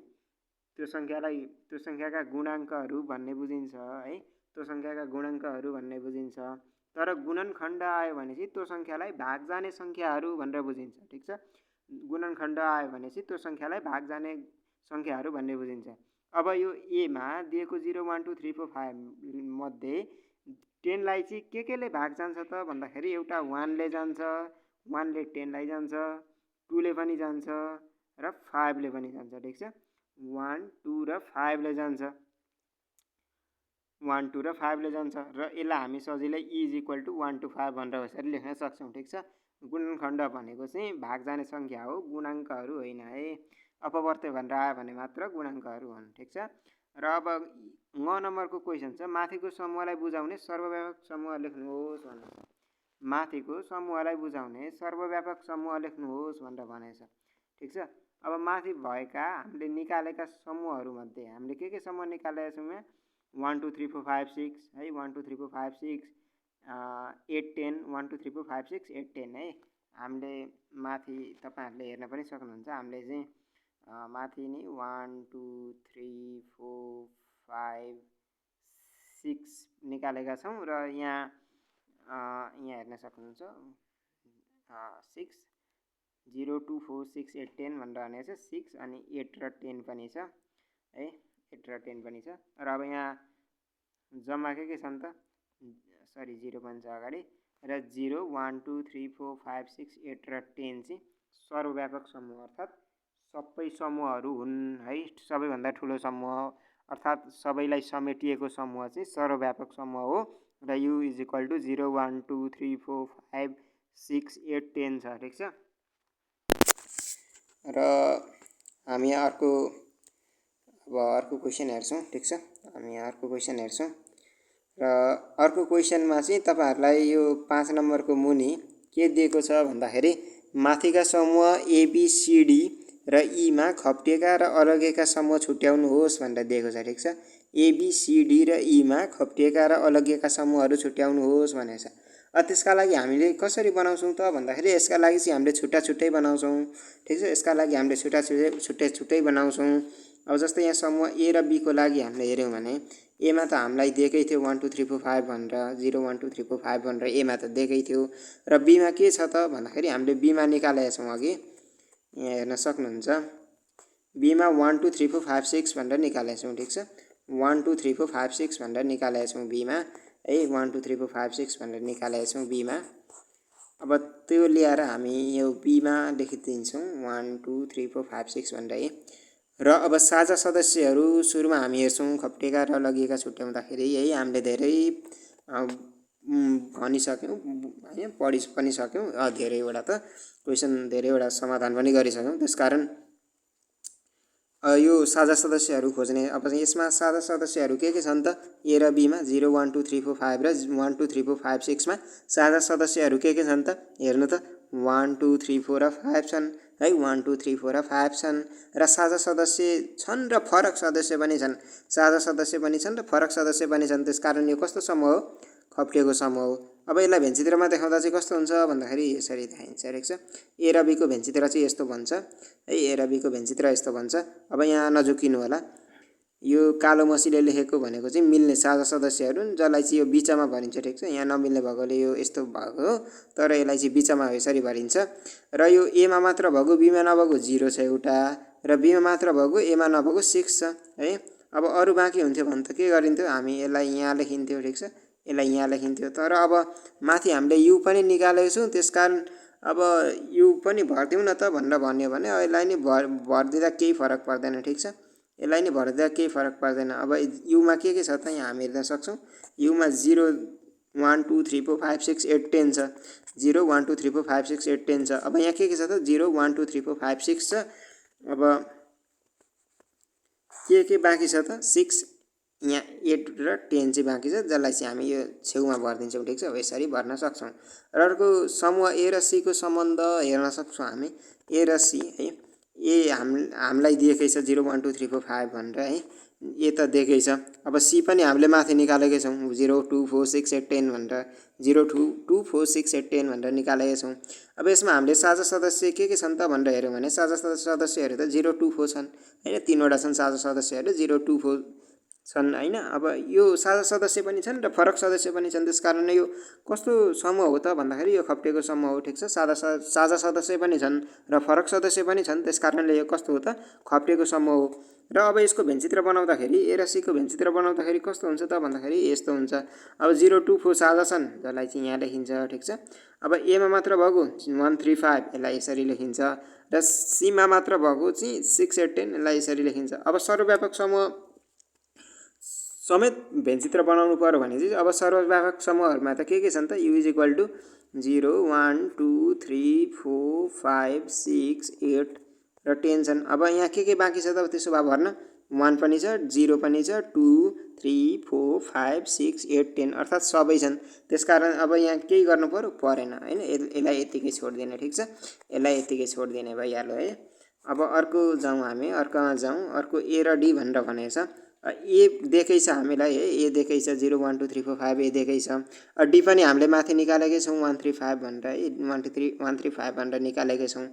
त्यो सङ्ख्याका गुणाङ्कहरू भन्ने बुझिन्छ है, त्यो सङ्ख्याका गुणाङ्कहरू भन्ने बुझिन्छ। तर गुणनखण्ड आयो भने चाहिँ त्यो सङ्ख्यालाई भाग जाने सङ्ख्याहरू भनेर बुझिन्छ, ठिक छ। गुणनखण्ड आयो भने चाहिँ त्यो सङ्ख्यालाई भाग जाने सङ्ख्याहरू भन्ने बुझिन्छ। अब यो एमा दिएको 0 1 2 3 4 5 मध्ये 10लाई चाहिँ केले भाग जान्छ त भन्दाखेरि एउटा 1ले जान्छ, 1ले 10लाई जान्छ, 2ले पनि जान्छ र 5ले पनि जान्छ, ठिक छ। 1 2 र 5ले जान्छ, 1 2 र 5ले जान्छ। र यसलाई हामी सजिलै e = 1 to 5 भनेर यसरी लेख्न सक्छौँ, ठिक छ। गुणनखण्ड भनेको चाहिँ भाग जाने सङ्ख्या हो, गुणाङ्कहरू होइन है। अपवर्त्य भनेर आयो भने मात्र गुणाङ्कहरू हुन्, ठिक छ। र अब 9 नम्बरको क्वेसन छ, माथिको समूहलाई बुझाउने सर्वव्यापक समूह लेख्नुहोस् भनेर। माथिको समूहलाई बुझाउने सर्वव्यापक समूह लेख्नुहोस् भनेर भनेछ, ठिक छ। अब माथि भएका हामीले निकालेका समूहहरूमध्ये हामीले के समूह निकालेका छौँ यहाँ 1 2 3 4 5 6 है, 1 2 3 4 5 6 8 10 1 2 3 4 5 6 8 10 है। हामीले माथि तपाईँहरूले हेर्न पनि सक्नुहुन्छ, हामीले चाहिँ माथि नि 1 2 3 4 5 6 निकालेका छौँ र यहाँ हेर्न सक्नुहुन्छ 6 0 2 4 6 8 10 भनेर भनेको छ, 6 अनि 8 र 10 पनि छ है, 8 र 10 पनि छ। र अब यहाँ जम्मा के छन् त, सरी 0 पनि छ अगाडि। र 0 1 2 3 4 5 6 8 र 10 चाहिँ सर्वव्यापक समूह अर्थात् सबै समूहहरू हुन् है, सबैभन्दा ठुलो समूह अर्थात् सबैलाई समेटिएको समूह चाहिँ सर्वव्यापक समूह हो। र u = 0 1 2 3 4 5 6 8 10 छ, ठिक छ। र हामी अर्को क्वेसन हेर्छौँ, ठिक छ। हामी अर्को क्वेसन हेर्छौँ र अर्को क्वेसनमा चाहिँ तपाईँहरूलाई यो 5 नम्बरको मुनि के दिएको छ भन्दाखेरि माथिका समूह ABCD र ईमा खप्टिएका र अलगिएका समूह छुट्याउनुहोस् भनेर दिएको छ, ठिक छ। ABCD र ईमा खप्टिएका र अलगिएका समूहहरू छुट्याउनुहोस् भनेको छ। त्यसका लागि हामीले कसरी बनाउँछौँ त भन्दाखेरि यसका लागि चाहिँ हामीले छुट्टा बनाउँछौँ, ठिक छ। यसका लागि हामीले छुट्टै बनाउँछौँ। अब जस्तै यहाँ समूह ए र बी को लागि हामीले हेऱ्यौँ भने एमा त हामीलाई दिएकै थियो 1 2 3 4 5 भनेर, 0 1 2 3 4 5 भनेर एमा त दिएकै थियो। र बीमा के छ त भन्दाखेरि हामीले बीमा निकालेका छौँ अघि, यहाँ हेर्न सक्नुहुन्छ। बीमा 1 2 3 4 5 6 भनेर निकालेका छौँ, ठिक छ। 1 2 3 4 5 6 भनेर निकालेका छौँ बीमा है, 1 2 3 4 5 6 भनेर निकालेका छौँ बीमा। अब त्यो ल्याएर हामी यो बीमा लेखिदिन्छौँ 1 2 3 4 5 6 भनेर है। र अब साझा सदस्यहरू सुरुमा हामी हेर्छौँ खप्टिएका र लगिएका छुट्याउँदाखेरि है, हामीले धेरै भनिसक्यौँ हैन, पढि पनि सक्यौँ धेरैवटा त क्वेसन, धेरैवटा समाधान पनि गरिसक्यौँ। त्यसकारण यो साझा सदस्यहरू खोज्ने, अब यसमा साझा सदस्यहरू के छन् त ए र बीमा 0 1 2 3 4 5 र 1 2 3 4 5 6 मा साझा सदस्यहरू के छन् त हेर्नु त 1 2 3 4 र 5 छन् है, 1 2 3 4 र 5 छन्। र साझा सदस्य छन् र फरक सदस्य पनि छन्, साझा सदस्य पनि छन् र फरक सदस्य पनि छन्। त्यसकारण यो कस्तो समूह हो, खप्टिएको समूह हो। अब यसलाई भेन्चित्रमा देखाउँदा चाहिँ कस्तो हुन्छ भन्दाखेरि यसरी देखाइन्छ, ठिक छ। ए र बी को भेन्चित्र चाहिँ यस्तो भन्छ है, ए र बी को भेन्चित्र यस्तो भन्छ। अब यहाँ नझुकिनु होला, यो कालो मसीले लेखेको भनेको चाहिँ मिल्ने साझा सदस्यहरू जसलाई चाहिँ यो बिचमा भरिन्छ, ठिक छ। यहाँ नमिल्ने भएकोले यो यस्तो भएको हो, तर यसलाई चाहिँ बिचमा यसरी भरिन्छ। र यो एमा मात्र भएको बीमा नभएको 0 छ एउटा, र बीमा मात्र भएको एमा नभएको 6 छ है। अब अरू बाँकी हुन्थ्यो भने त के गरिन्थ्यो, हामी यसलाई यहाँ लेखिन्थ्यो, ठिक छ। यसलाई यहाँ लेखिन्थ्यो। तर अब माथि हामीले यु पनि निकालेको छौँ, त्यसकारण अब यु पनि भरिदिउँ न त भनेर भन्यो भने यसलाई नि भरिदिँदा केही फरक पर्दैन। ठिक छ, यसलाई नि भरिदिँदा केही फरक पर्दैन। अब युमा के छ त यहाँ हामी हेर्न सक्छौँ। युमा 0 1 2 3 4 5 6 8 10 छ। 0 1 2 3 4 5 6 8 10 छ। अब यहाँ के छ त 0 1 2 3 4 5 6 छ। अब के बाँकी छ त 6 यहाँ 8 र 10 चाहिँ बाँकी छ, जसलाई चाहिँ हामी यो छेउमा भरिदिन्छौँ। ठिक छ, यसरी भर्न सक्छौँ। र अर्को समूह ए र सी को सम्बन्ध हेर्न सक्छौँ हामी। ए र सी है, ए हामीलाई दिएकै छ 0 1 2 3 4 5 भनेर है, ए त दिएकै छ। अब सी पनि हामीले माथि निकालेकै छौँ 0 2 4 6 8 10 भनेर, 0 2 2 4 6 8 10 भनेर निकालेकै छौँ। अब यसमा हामीले साझा सदस्य के छन् त भनेर हेऱ्यौँ भने साझा सदस्यहरू त 0 2 4 छन् हैन, 3वटा छन् साझा सदस्यहरू 0 2 4 छन् हैन। अब यो साझा सदस्य पनि छन् र फरक सदस्य पनि छन्, त्यसकारण यो कस्तो समूह हो त भन्दाखेरि यो खप्टिएको समूह हो। ठिक छ, साझा सदस्य पनि छन् र फरक सदस्य पनि छन्, त्यसकारणले यो कस्तो हो त खप्टिएको समूह हो। र अब यसको भेन्चित्र बनाउँदाखेरि ए र सी को भेन्चित्र बनाउँदाखेरि कस्तो हुन्छ त भन्दाखेरि यस्तो हुन्छ। अब 0 2 4 साझा छन्, जसलाई चाहिँ यहाँ लेखिन्छ। ठिक छ, अब एमा मात्र भएको 1 3 5 यसलाई यसरी लेखिन्छ र सीमा मात्र भएको चाहिँ 6 8 10 यसलाई यसरी लेखिन्छ। अब सर्वव्यापक समूह समेत भेन्चित्र बनाउनु पर्यो भने चाहिँ अब सर्वव्यापक समूहहरूमा त के छन् त u इज इक्वल टु 0 1 2 3 4 5 6 8 र 10 छन्। अब यहाँ के बाँकी छ त त्यसो भए भर्न 1 पनि छ, 0 पनि छ, 2 3 4 5 6 8 10 अर्थात् सबै छन्। त्यसकारण अब यहाँ केही गर्नु पर्यो परेन हैन, यसलाई यतिकै छोडिदिने। ठिक छ, यसलाई यतिकै छोडिदिने भइहाल्यो है। अब अर्को जाउँ हामी, अर्कोमा जाउँ। अर्को ए र डी भनेर भनेको छ। ए देखेकै छ हामीलाई है, ए देखेकै छ 0 1 2 3 4 5 ए देखेकै छ। डी पनि हामीले माथि निकालेकै छौँ 1 3 5 भनेर है, 1 3 5 भनेर निकालेकै छौँ।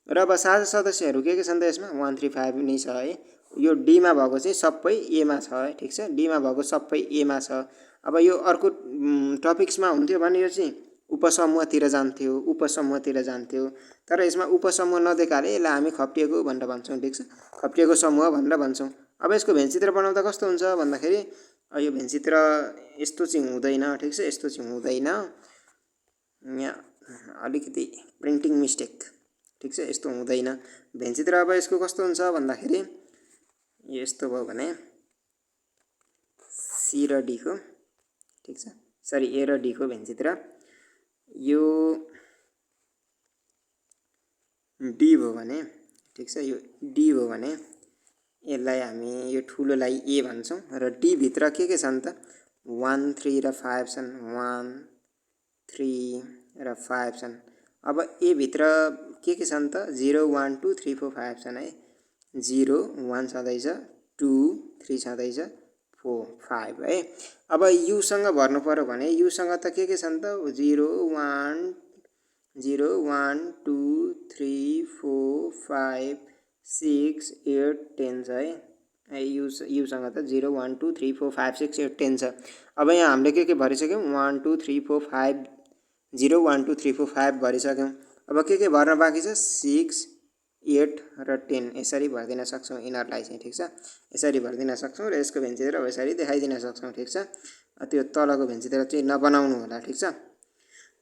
र अब साझा सदस्यहरू के छन् त यसमा 1 3 5 नै छ है। यो डीमा भएको चाहिँ सबै एमा छ है। ठिक छ, डीमा भएको सबै एमा छ। अब यो अर्को टपिक्समा हुन्थ्यो भने यो चाहिँ उपसमूहतिर जान्थ्यो, तर यसमा उपसमूह नदेखाले यसलाई हामी खप्टिएको भनेर भन्छौँ। ठिक छ, खप्टिएको समूह भनेर भन्छौँ। अब यसको भेन्चित्र बनाउँदा कस्तो हुन्छ भन्दाखेरि यो भेन्चित्र यस्तो चाहिँ हुँदैन। ठिक छ, यस्तो चाहिँ हुँदैन, यहाँ अलिकति प्रिन्टिङ मिस्टेक। ठिक छ, यस्तो हुँदैन भेन्चित्र। अब यसको कस्तो हुन्छ भन्दाखेरि यस्तो भयो भने सी र डी को, ठिक छ, सरी ए र डी को भेन्चित्र यो डी भयो भने, ठिक छ, यो डी भयो भने यसलाई हामी यो ठुलोलाई ए भन्छौँ र डी भित्र के छन् त 1 3 र 5 छन्, 1 3 र 5 छन्। अब ए भित्र के छन् त 0 1 2 3 4 5 छन् है। 0 1 छँदैछ, 2 3 छँदैछ, 4 5 है। अब युसँग भर्नु पर्यो भने युसँग त के छन् त 0 1 2 3 4 5 6 8 10 छ है। युसँग त 0 1 2 3 4 5 6 8 10 छ। अब यहाँ हामीले के भरिसक्यौँ 1 2 3 4 5 0 1 2 3 4 5 भरिसक्यौँ। अब के भर्न बाँकी छ 6 8 र 10 यसरी भरिदिन सक्छौँ यिनीहरूलाई चाहिँ। ठिक छ, यसरी भरिदिन सक्छौँ र यसको भेन्चित्र यसरी देखाइदिन सक्छौँ। ठिक छ, त्यो तलको भेन्चित्र चाहिँ नबनाउनु होला। ठिक छ,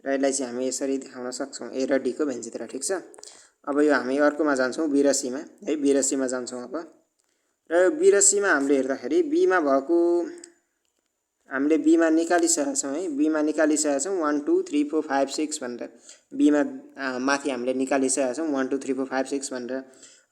र यसलाई चाहिँ हामी यसरी देखाउन सक्छौँ ए र डी को भेन्चित्र। ठिक छ, अब यो हामी अर्कोमा जान्छौँ बी र सीमा है, बी र सीमा जान्छौँ अब। र बी र सीमा हामीले हेर्दाखेरि बीमा भएको हामीले बीमा निकालिसकेका छौँ है, बीमा निकालिसकेका छौँ 1 2 3 4 5 6 भनेर। बीमा माथि हामीले निकालिसकेका छौँ 1 2 3 4 5 6 भनेर।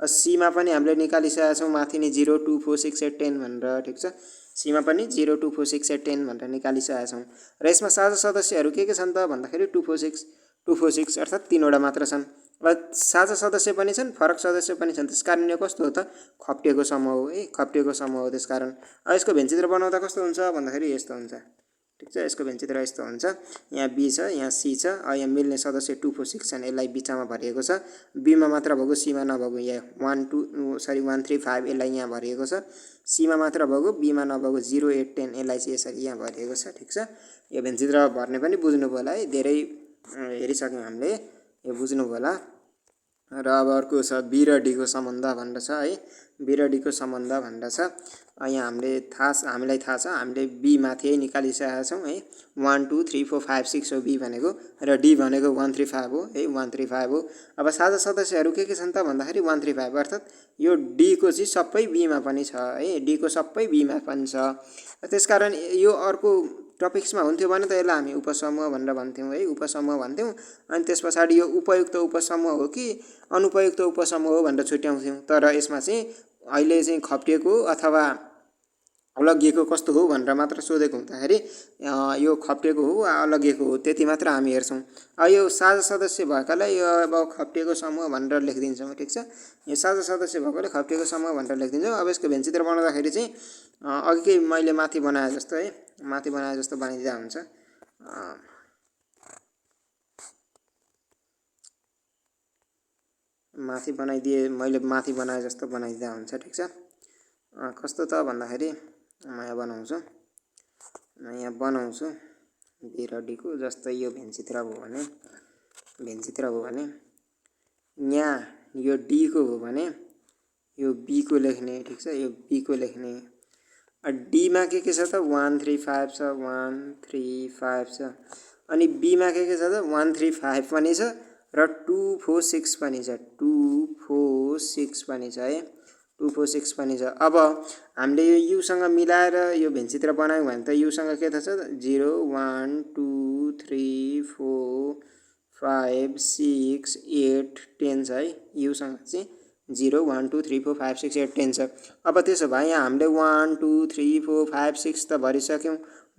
सीमा पनि हामीले निकालिसकेका छौँ माथि नै 0 2 4 6 8 10 भनेर। ठिक छ, सीमा पनि 0 2 4 6 8 10 भनेर निकालिसकेका छौँ। र यसमा साझा सदस्यहरू के छन् त भन्दाखेरि 2 4 6 अर्थात् 3वटा मात्र छन्। अब साझा सदस्य पनि छन्, फरक सदस्य पनि छन्, त्यसकारण यो कस्तो हो त खप्टिएको समूह हो है, खप्टिएको समूह हो। त्यसकारण यसको भेन्चित्र बनाउँदा कस्तो हुन्छ भन्दाखेरि यस्तो हुन्छ। ठिक छ, यसको भेन्चित्र यस्तो हुन्छ। यहाँ बी छ, यहाँ सी छ, यहाँ मिल्ने सदस्य 2 4 6 छन्, यसलाई बिचमा भरिएको छ। बीमा मात्र भएको, सीमा नभएको यहाँ 1 3 5 यसलाई यहाँ भरिएको छ। सीमा मात्र भएको, बीमा नभएको 0 8 10 यसलाई चाहिँ यसरी यहाँ भरिएको छ। ठिक छ, यो भेन्चित्र भर्ने पनि बुझ्नुभयो होला है, धेरै हेरिसक्यौँ हामीले, यो बुझ्नुभयो होला। र अब अर्को छ बी र डीको सम्बन्ध भनेर छ है। बी र डीको सम्बन्ध भनेर छ। यहाँ हामीलाई थाहा छ हामीले बी माथि निकालिसकेका छौँ है। 1 2 3 4 5 6 हो बी भनेको र डी भनेको 1 3 5 हो है। 1 3 5 हो। अब साझा सदस्यहरू के छन् त भन्दाखेरि 1 3 5 अर्थात् यो डीको चाहिँ सबै बीमा पनि छ है। डीको सबै बीमा पनि छ। त्यसकारण यो अर्को टपिक्समा हुन्थ्यो भने त यसलाई हामी उपसमूह भनेर भन्थ्यौँ है। उपसमूह भन्थ्यौँ। अनि त्यस पछाडि यो उपयुक्त उपसमूह हो कि अनुपयुक्त उपसमूह हो भनेर छुट्याउँथ्यौँ। तर यसमा चाहिँ अहिले चाहिँ खप्टिएको अथवा अलगिएको कस्तो हो भनेर मात्र सोधेको हुँदाखेरि यो खप्टिएको हो वा अलगिएको हो त्यति मात्र हामी हेर्छौँ। यो साझा सदस्य भएकालाई यो अब खप्टिएको समूह भनेर लेखिदिन्छौँ। ठिक छ। यो साझा सदस्य भएकोले खप्टिएको समूह भनेर लेखिदिन्छौँ। अब यसको भेन्चित्र बनाउँदाखेरि चाहिँ अघिकै मैले माथि बनाए जस्तो है। माथि बनाए जस्तो बनाइदिँदा हुन्छ। माथि बनाइदिए मैले माथि बनाए जस्तो बनाइदिँदा हुन्छ। ठिक छ। कस्तो त भन्दाखेरि म यहाँ बनाउँछु। बी र डीको जस्तै यो भेन्चित्र हो भने यहाँ यो डीको हो भने यो बीको लेख्ने। ठिक छ। यो बीको लेख्ने। डीमा के छ त 1 3 5 छ। 1 3 5 छ। अनि बीमा के छ त 1 3 5 पनि छ र 2 4 6 पनि छ। 2 4 6 पनि छ है। 2 4 6 पनि छ। अब हामीले यो युसँग मिलाएर यो भेन्चित्र बनायौँ भने त युसँग के छ 0 1 2 3 4 5 6 8 10 छ है। युसँग चाहिँ 0 1 2 3 4 5 6 8 10 छ। अब त्यसो भए यहाँ हामीले 1 2 3 4 5 6 त भरिसक्यौँ।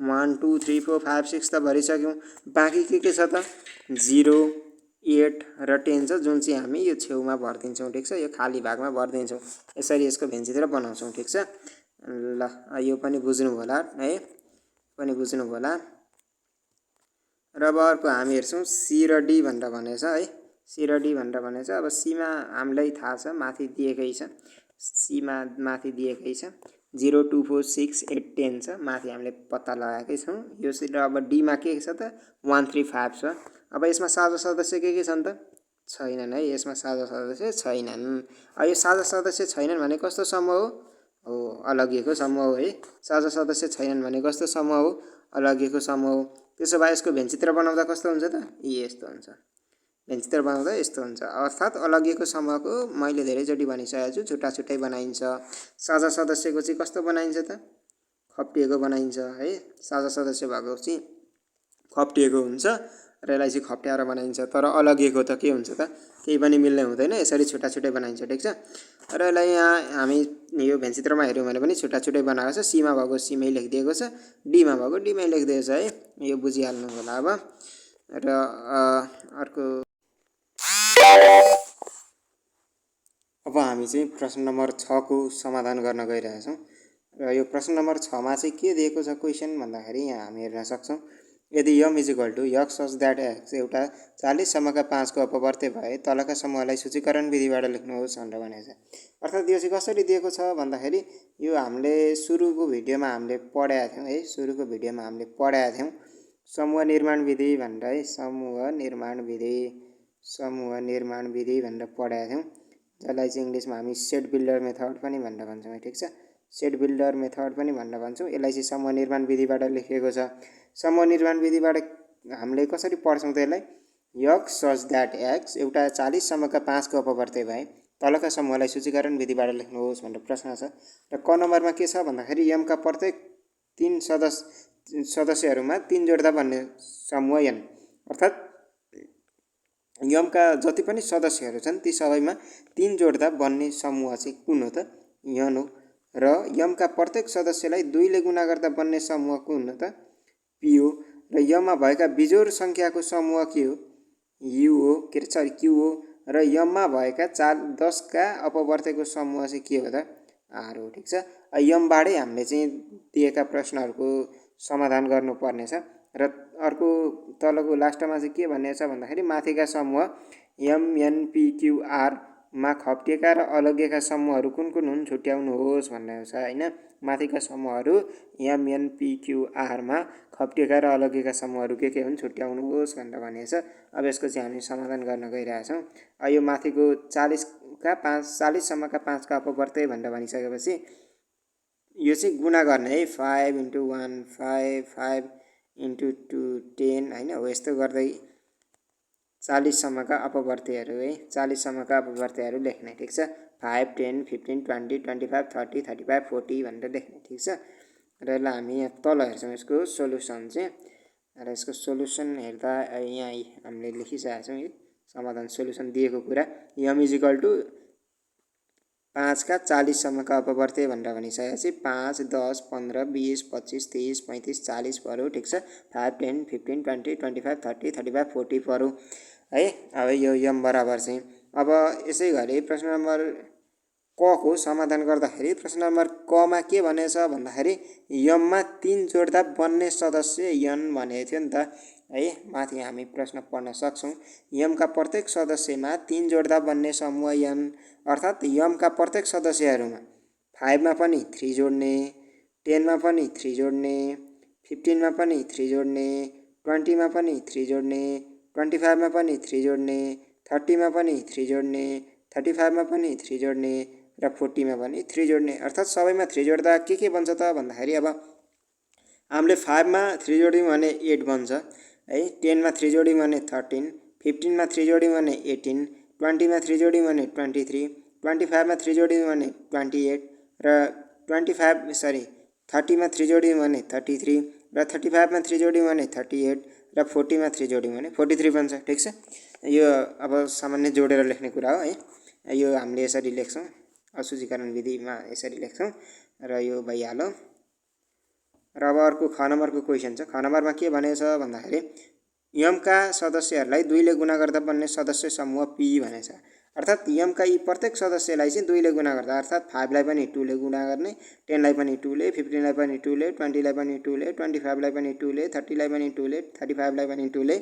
1 2 3 4 5 6 त भरिसक्यौँ। बाँकी के छ त 0 8 र 10 छ जुन चाहिँ हामी यो छेउमा भरिदिन्छौँ। ठिक छ। यो खाली भागमा भरिदिन्छौँ। यसरी यसको भेन्चित्र बनाउँछौँ। ठिक छ। ल यो पनि बुझ्नु होला है। पनि बुझ्नु होला। र अब अर्को हामी हेर्छौँ सी र डी भनेर भनेछ है। सी र डी भनेर भनेछ। अब सीमा हामीलाई थाहा छ माथि दिएकै छ। सीमा माथि दिएकै छ 0 2 4 6 8 10 छ। माथि हामीले पत्ता लगाएकै छौँ। यो र अब डीमा के छ त 1 3 5 छ। अब यसमा साझा सदस्य के छन् त छैनन् है। यसमा साझा सदस्य छैनन्। यो साझा सदस्य छैनन् भने कस्तो समूह हो अलगिएको समूह हो है। साझा सदस्य छैनन् भने कस्तो समूह हो अलगिएको समूह हो। त्यसो भए यसको भेन्चित्र बनाउँदा कस्तो हुन्छ त यस्तो हुन्छ। भेन्चित्र बनाउँदा यस्तो हुन्छ। अर्थात् अलगिएको समूहको मैले धेरैचोटि भनिसकेको छु छुट्टा छुट्टै बनाइन्छ। साझा सदस्यको चाहिँ कस्तो बनाइन्छ त खप्टिएको बनाइन्छ है। साझा सदस्य भएको चाहिँ खप्टिएको हुन्छ र यसलाई चाहिँ खप्ट्याएर बनाइन्छ। तर अलगिएको त के हुन्छ त केही पनि मिल्ने हुँदैन। यसरी छुट्टा छुट्टै बनाइन्छ। ठिक छ। र यसलाई यहाँ हामी यो भेन्चित्रमा हेऱ्यौँ भने पनि छुट्टा छुट्टै बनाएको छ। सीमा भएको सीमै लेखिदिएको छ। डीमा भएको डीमै लेखिदिएको छ है। यो बुझिहाल्नु होला। अब र अर्को अब हामी चाहिँ प्रश्न नम्बर 6 को समाधान गर्न गइरहेछौँ। र यो प्रश्न नम्बर 6 मा चाहिँ के दिएको छ क्वेसन भन्दाखेरि यहाँ हामी हेर्न सक्छौँ यदि M is equal to X such that X एउटा 40 सम्मका 5 को अपवर्त्य भए तलका समूहलाई सूचीकरण विधिबाट लेख्नुहोस् भनेर भनेको छ। अर्थात् यो चाहिँ कसरी दिएको छ भन्दाखेरि यो हामीले सुरुको भिडियोमा हामीले पढाएका थियौँ है। सुरुको भिडियोमा हामीले पढाएका थियौँ समूह निर्माण विधि भनेर है। समूह निर्माण विधि भनेर पढाएका थियौँ। जसलाई चाहिँ इङ्ग्लिसमा हामी सेट बिल्डर मेथड पनि भनेर भन्छौँ। ठिक छ। सेट बिल्डर मेथड पनि भनेर भन्छौँ। यसलाई चाहिँ समूह निर्माण विधिबाट लेखिएको छ। समूह निर्माण विधिबाट हामीले कसरी पढ्छौँ त यसलाई यक्स सच द्याट एक्स एउटा 40 सम्मका 5 को अपवर्त्य भए तलका समूहलाई सूचीकरण विधिबाट लेख्नुहोस् भनेर प्रश्न छ। र क नम्बरमा के छ भन्दाखेरि यमका प्रत्येक 3 सदस्यहरूमा 3 जोड्दा बन्ने समूह यन। अर्थात् यमका जति पनि सदस्यहरू छन् ती सबैमा 3 जोड्दा बन्ने समूह चाहिँ कुन हो त यन हो। र यमका प्रत्येक सदस्यलाई 2 ले गुणा गर्दा बन्ने समूह कुन हो त पी हो। र यममा भएका बिजोड सङ्ख्याको समूह के हो यु हो क्यु हो। र यममा भएका 10 का अपवर्त्यको समूह चाहिँ के हो त आर हो। ठिक छ। यमबाटै हामीले चाहिँ दिएका प्रश्नहरूको समाधान गर्नुपर्ने छ। र अर्को तलको लास्टमा चाहिँ के भन्ने छ भन्दाखेरि माथिका समूह M N P Q R मा खप्टिएका र अलगिएका समूहहरू कुन कुन हुन् छुट्याउनुहोस् भन्ने छ हैन। माथिका समूहहरू एम एन पी क्यू आरमा खप्टिएका र अलगिएका समूहहरू के हुन् छुट्याउनुहोस् भनेर भनेको छ। अब यसको चाहिँ हामी समाधान गर्न गइरहेछौँ। यो माथिको 40 सम्मका 5 का अपवर्त्य भनेर भनिसकेपछि यो चाहिँ गुणा गर्ने है 5 × 1 5 5 × 2 10 हैन हो यस्तो गर्दै 40 सम्मका अपवर्त्यहरू है 40 सम्मका अपवर्त्यहरू लेख्ने ठीक छ। 5 10 15 20 25 30 35 40 भनेर लेख्ने ठीक छ। र यसलाई हामी यहाँ तल हेर्छौँ यसको सोलुसन चाहिँ र यसको सोलुसन हेर्दा यहाँ हामीले लेखिसकेका छौँ है समाधान सोलुसन दिएको कुरा m = 5 का 40 सम्मका अपवर्त्य भनेर भनिसकेपछि 5 10 15 20 25 30 35 40 पर्यो ठीक छ। 5 10 15 20 25 30 35 40 पर्यो है। अब यो m बराबर चाहिँ अब यसै गरी प्रश्न नम्बर क को समाधान गर्दाखेरि प्रश्न नम्बर क मा के भनेछ भन्दाखेरि m मा 3 जोड्दा बन्ने सदस्य n भनेको थियो नि त है। माथि हामी प्रश्न पढ्न सक्छौँ m का प्रत्येक सदस्यमा 3 जोड्दा बन्ने समूह n अर्थात् m का प्रत्येक सदस्यहरूमा 5 मा पनि 3 जोड्ने 10 मा पनि 3 जोड्ने 15 मा पनि 3 जोड्ने 20 मा पनि 3 जोड्ने 25 मा पनि 3 जोड्ने 30 मा पनि 3 जोड्ने 35 मा पनि 3 जोड्ने र 40 मा पनि 3 जोड्ने अर्थात् सबैमा 3 जोड्दा के बन्छ त भन्दाखेरि अब हामीले 5 मा 3 जोड्यौँ भने 8 बन्छ है। 10 मा 3 जोड्यौँ भने 13 15 मा 3 जोड्यौँ भने 18 20 मा 3 जोड्यौँ भने 23 25 मा 3 जोड्यौँ भने 28 र 30 मा 3 जोड्यौँ भने 33 र 35 मा 3 जोड्यौँ भने 38 र 40 मा 3 जोड्यौँ भने 43 बन्छ ठीक छ। यो अब सामान्य जोडेर लेख्ने कुरा हो है। यो हामीले यसरी लेख्छौँ असुजीकरण विधिमा यसरी लेख्छौँ र यो भइहाल्यो। र अब अर्को ख नम्बरको क्वेसन छ। ख नम्बरमा के भनेको छ भन्दाखेरि m का सदस्यहरूलाई 2 ले गुणा गर्दा बन्ने सदस्य समूह p भनेछ। अर्थात् m का यी प्रत्येक सदस्यलाई चाहिँ 2 ले गुणा गर्दा अर्थात् 5 लाई पनि 2 ले गुणा गर्ने 10 लाई पनि 2 ले 15 लाई पनि 2 ले 20 लाई पनि 2 ले 25 लाई पनि 2 ले 30 लाई पनि 2 ले 35 लाई पनि 2 ले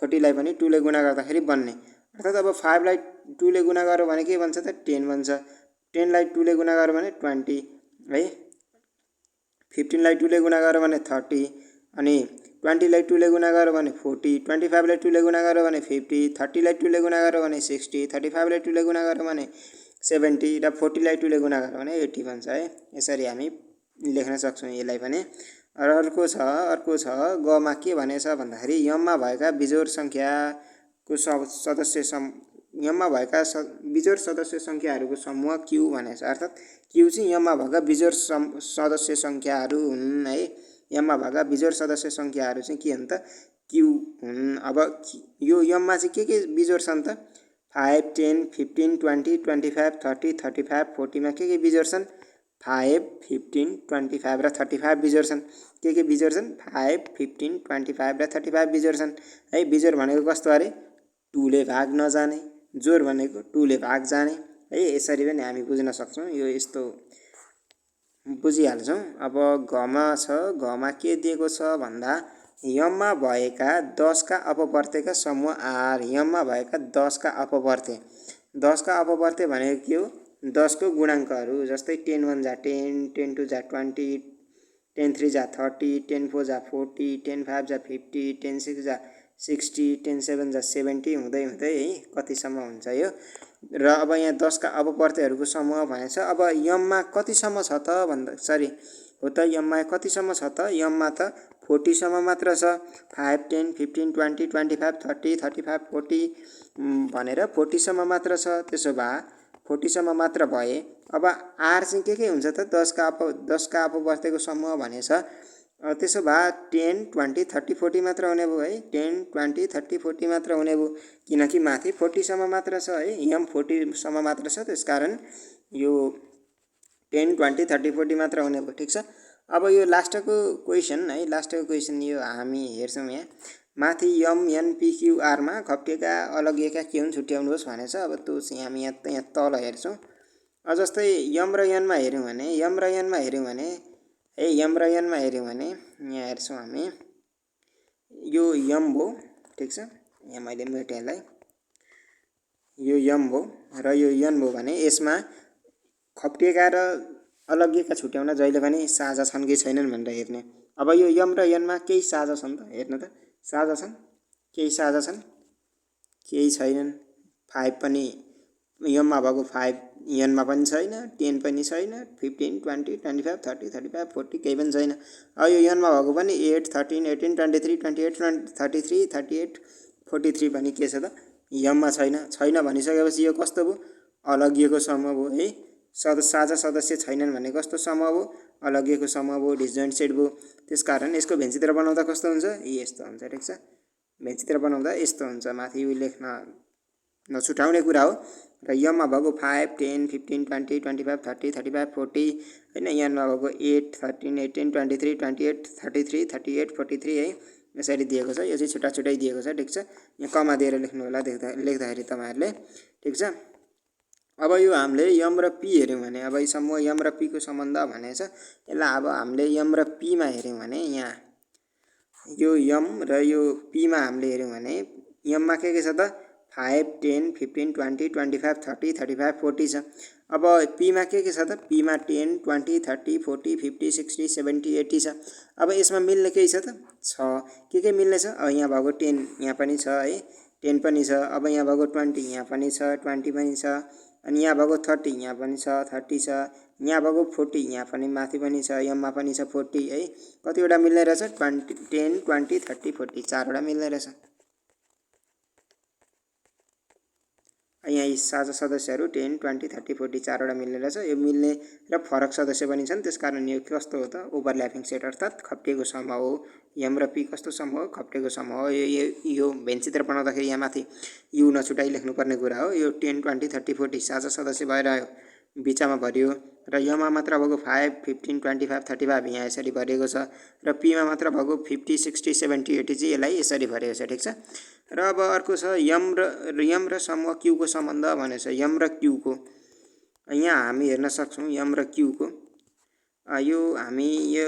40 लाई पनि 2 ले गुणा गर्दाखेरि बन्ने अर्थात् अब 5 लाई 2 ले गुणा गर्यो भने के बन्छ त 10 बन्छ 10 लाई 2 ले गुणा गर्यो भने 20 है 15 लाई 2 ले गुणा गर्यो भने 30 अनि 20 लाई 2 ले गुणा गर्यो भने 40 25 लाई 2 ले गुणा गर्यो भने 50 30 लाई 2 ले गुणा गर्यो भने 60 35 लाई 2 ले गुणा गर्यो भने 70 र 40 लाई 2 ले गुणा गर्यो भने 80 बन्छ है। यसरी हामी लेख्न सक्छौँ यसलाई पनि। र अर्को छ ग मा के भनेछ भन्दाखेरि m मा भएका बिजोड संख्याको सदस्य m मा भएका बिजोड सदस्य संख्याहरूको समूह q भनेछ। अर्थात् q चाहिँ m मा भएका बिजोड सदस्य संख्याहरू हुन् है। m मा भएका बिजोड सदस्य संख्याहरू चाहिँ के हुन् त q हुन्। अब यो m मा चाहिँ के बिजोड छन् त 5 10 15 20 25 30 35 40 मा के बिजोड छन् 5 15 25 र 35 बिजोड छन्। के बिजोड छन् 5 15 25 र 35 बिजोड छन् है। बिजोड भनेको कस्तो अरे 2 ले भाग नजाने जोड भनेको 2 ले भाग जाने है। यसरी पनि हामी बुझ्न सक्छौँ यो यस्तो बुझिहाल्छौँ। अब घ मा के दिएको छ भन्दा m मा भएका 10 का अपवर्त्यका समूह r m मा भएका 10 का अपवर्त्य 10 का अपवर्त्य भनेको के हो 10 को गुणाङ्कहरू जस्तै 10 1 जा 10 10 2 जा 20 10 3 जा 30 10 4 जा 40 10 5 जा 50 10 6 जा 60 10 7 जा 70 हुँदै है कतिसम्म हुन्छ यो। र अब यहाँ 10 का अपवर्त्यहरूको समूह भनेछ। अब m मा कतिसम्म छ त भन्दा हो त m मा कतिसम्म छ त m मा त 40 सम्म मात्र छ 5 10 15 20 25 30 35 40 भनेर 40 सम्म मात्र छ। त्यसो भए 40 सम्म मात्र भए अब r चाहिँ के हुन्छ त 10 का अपवर्त्यको समूह भनेछ। त्यसो भए 10 20 30 40 मात्र हुने भयो है 10 20 30 40 मात्र हुने भयो किनकि माथि 40 सम्म मात्र छ है m 40 सम्म मात्र छ त्यसकारण यो 10 20 30 40 मात्र हुने भयो ठीक छ। अब यो लास्टको क्वेसन यो हामी हेर्छौँ यहाँ माथि m n p q r मा खप्टिएका अलगिएका के हुन् छुट्याउनुहोस् भनेछ। अब त्यो चाहिँ हामी यहाँ तल हेर्छौँ। जस्तै m र n मा हेर्यौँ भने m र n मा हेर्यौँ भने यहाँ हेर्छौँ हामी यो m भयो ठीक छ। यहाँ मैले मेटेँ यसलाई यो m भयो र यो n भयो भने यसमा खप्टिएका र अलग्गिएका छुट्याउन जहिले पनि साझा छन् कि छैनन् भनेर हेर्ने। अब यो यम र यनमा केही साझा छन् त, हेर्नु त, साझा छन्, केही साझा छन्, केही छैनन्। 5 पनि यममा भएको 5 यनमा पनि छैन, 10 पनि छैन, 15, 20, 25, 30, 35, 40 केही पनि छैन। अब यो यनमा भएको पनि 8, 13, 18, 23, 28, 33, 38, 43 पनि के छ त, यममा छैन। छैन भनिसकेपछि यो कस्तो भयो, अलग्गिएको समूह भयो है। साझा सदस्य छैनन् भने कस्तो समूह भयो, अलग्गिएको समूह भयो, डिस्जोइन्ट सेट भयो। त्यसकारण यसको भेन्चित्र बनाउँदा कस्तो हुन्छ, यस्तो हुन्छ, ठिक छ। भेन्चित्र बनाउँदा यस्तो हुन्छ, माथि लेख्न नछुटाउने कुरा हो। र यममा भएको 5, 10, 15, 20, 25, 30, 35, 40 हैन, यनमा भएको 8, 13, 18, 23, 28, 33, 38, 43 है, यसरी दिएको छ। यो चाहिँ छुट्टा छुट्टै दिएको छ, ठिक छ। यहाँ कमा दिएर लेख्नु होला लेख्दाखेरि तपाईहरुले, ठिक छ। अब यो हामीले यम र पी हेर्यौं भने, अब यो समूह यम र पी को सम्बन्ध भनेछ। यसलाई अब हामीले यम र पी मा हेर्यौं भने, यहाँ यो यम र यो पी मा हामीले हेर्यौं भने, यम मा के छ त, 5, 10, 15, 20, 25, 30, 35, 40 छ। अब पी मा के छ त, पी मा 10, 20, 30, 40, 50, 60, 70, 80 छ। अब यसमा मिल्ने केही छ त, छ। के मिल्ने छ, अब यहाँ भएको 10 यहाँ पनि छ है, 10 पनि छ। अब यहाँ भएको 20 यहाँ पनि छ, 20 पनि छ। अनि यहाँ भएको 30 यहाँ पनि छ, 30 छ। यहाँ भएको 40 यहाँ पनि माथि पनि छ, यममा पनि छ 40 है। कतिवटा मिल्ने रहेछ, 10, 20, 30, 40 चारवटा मिल्ने रहेछ। यहाँ यी साझा सदस्यहरू 10, 20, 30, 40 चारवटा मिल्ने रहेछ। यो मिल्ने र फरक सदस्य पनि छन्, त्यसकारण यो कस्तो हो त, ओभरल्यापिङ सेट अर्थात् खप्टिएको समूह हो। यम र पी कस्तो समूह हो, खप्टिएको समूह हो। यो भेन्चित्र बनाउँदाखेरि यहाँ माथि यु नछुटाइ लेख्नुपर्ने कुरा हो। यो 10, 20, 30, 40 साझा सदस्य भएर आयो, बिचमा भरियो। र यमा मात्र भएको 5, 15, 25, 35 यहाँ यसरी भरिएको छ। र पीमा मात्र भएको 50, 60, 70, 80 चाहिँ यसलाई यसरी भरिएको छ, ठिक छ। र अब अर्को छ यम र समूह क्यू को सम्बन्ध भनेछ। यम र क्यू को यहाँ हामी हेर्न सक्छौं, यम र क्यू को यो हामी यो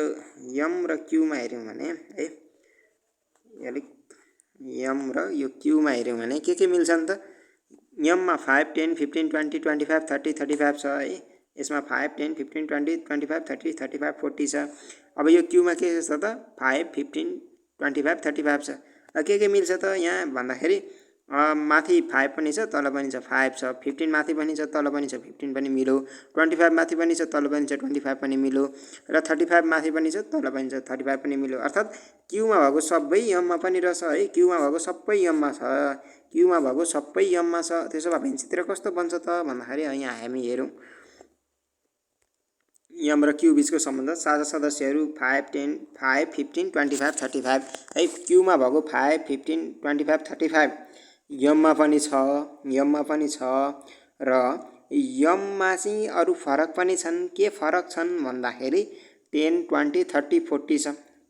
यम र क्यू मा हेर्यौं भने है, यम र यो क्यू मा हेर्यौं भने के मिल्छन् त, यम मा 5, 10, 15, 20, 25, 30, 35 छ है। यसमा 5, 10, 15, 20, 25, 30, 35, 40 छ। अब यो क्यू मा के छ त, 5, 15, 25, 35 छ। के मिल्छ त यहाँ भन्दाखेरि, माथि 5 पनि छ, तल पनि छ 5 छ, 15 माथि पनि छ, तल पनि छ 15 पनि मिल्यो, 25 माथि पनि छ, तल पनि छ 25 पनि मिल्यो, र 35 माथि पनि छ, तल पनि छ 35 पनि मिल्यो। अर्थात् क्यूमा भएको सबै यममा पनि रहेछ है, क्यूमा भएको सबै यममा छ, क्यूमा भएको सबै यममा छ। त्यसो भए भेन्चित्र कस्तो बन्छ त भन्दाखेरि, यहाँ हामी हेरौं यम र क्यू बीचको सम्बन्ध। साझा सदस्यहरू 5, 10, 5, 15, 25, 35 है। क्यूमा भएको 5, 15, 25, 35 यममा पनि छ, यममा पनि छ। र यममा चाहिँ अरु फरक पनि छन्। के फरक छन् भन्दाखेरि 10, 20, 30, 40 छ।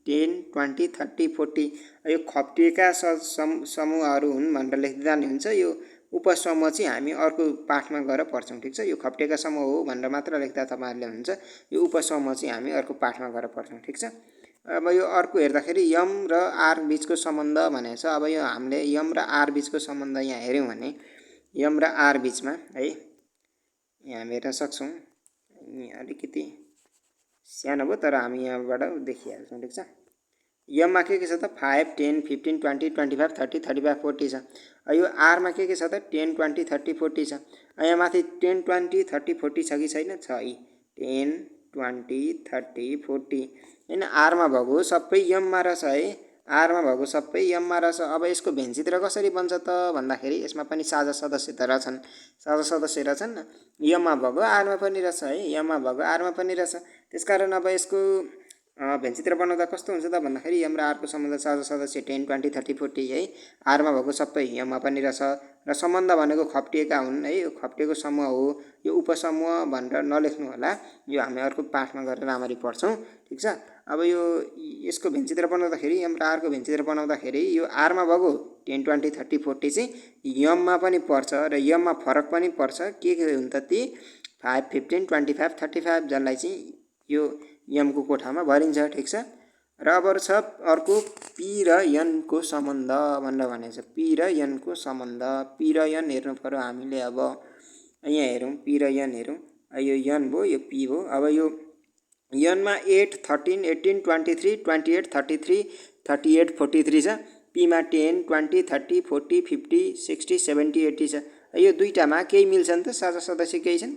10, 20, 30, 40 यो खप्टिएका समूहहरू हुन् भनेर लेख्दै जाने हुन्छ। यो उपसमूह चाहिँ हामी अर्को पाठमा गएर पढ्छौं, ठिक छ। यो खप्टिएका समूह हो भनेर मात्र लेख्दा तपाईहरुले हुन्छ। यो उपसमूह चाहिँ हामी अर्को पाठमा गएर पढ्छौं, ठिक छ। अब यो अर्को हेर्दाखेरि यम र आर बीचको सम्बन्ध भनेछ। अब यो हामीले यम र आर बीचको सम्बन्ध यहाँ हेर्यौं भने, यम र आर बीचमा है, यहाँ हामी हेर्न सक्छौं। यहाँ अलिकति सानो भयो, तर हामी यहाँबाट देखिहाल्छौं, ठिक छ। यममा के छ त, 5, 10, 15, 20, 25, 30, 35, 40 छ। यो आर मा के छ त, 10, 20, 30, 40 छ। यहाँ माथि 10, 20, 30, 40 छ कि छैन, छ है। 10, 20, 30, 40 हैन, आर मा भएको सबै यममा रहेछ है। आर मा भएको सबै यममा रहेछ। अब यसको भेन्चित्र कसरी बन्छ त भन्दाखेरि, यसमा पनि साझा सदस्य त रहेछन्, साझा सदस्य रहेछन्। यममा भएको आर मा पनि रहेछ है, यममा भएको आर मा पनि रहेछ। त्यसकारण अब यसको भेन्चित्र बनाउँदा कस्तो हुन्छ त भन्दाखेरि, यम र आर को सम्बन्ध साझा सदस्य 10, 20, 30, 40 है। आर मा भएको सबै यममा पनि रहेछ। र सम्बन्ध भनेको खप्टिएका हुन् है, यो खप्टिएको समूह हो। यो उपसमूह भनेर नलेख्नु होला, यो हामी अर्को पाठमा गएर राम्ररी पढ्छौं, ठिक छ। अब यो यसको भेन्चित्र बनाउँदाखेरि, यम र आर को भेन्चित्र बनाउँदाखेरि, यो आर मा भएको 10, 20, 30, 40 चाहिँ यममा पनि पर्छ र यममा फरक पनि पर्छ। के हुन् त ती, 5, 15, 25, 35 जसलाई चाहिँ यो यम को कोठामा भरिन्छ, ठिक छ। र अब छ अर्को पी र एन को सम्बन्ध भनेर भनेछ। पी र एन को सम्बन्ध, पी र एन हेर्नु पर्यो हामीले। अब यहाँ हेरौं, पी र एन हेरौं। यो यन भयो, यो पी भयो। अब यो यनमा 8, 13, 18, 23, 28, 33, 38, 43 छ। पीमा 10, 20, 30, 40, 50, 60, 70, 80 छ। यो दुईटामा केही मिल्छन् त? साझा सदस्य केही छन्?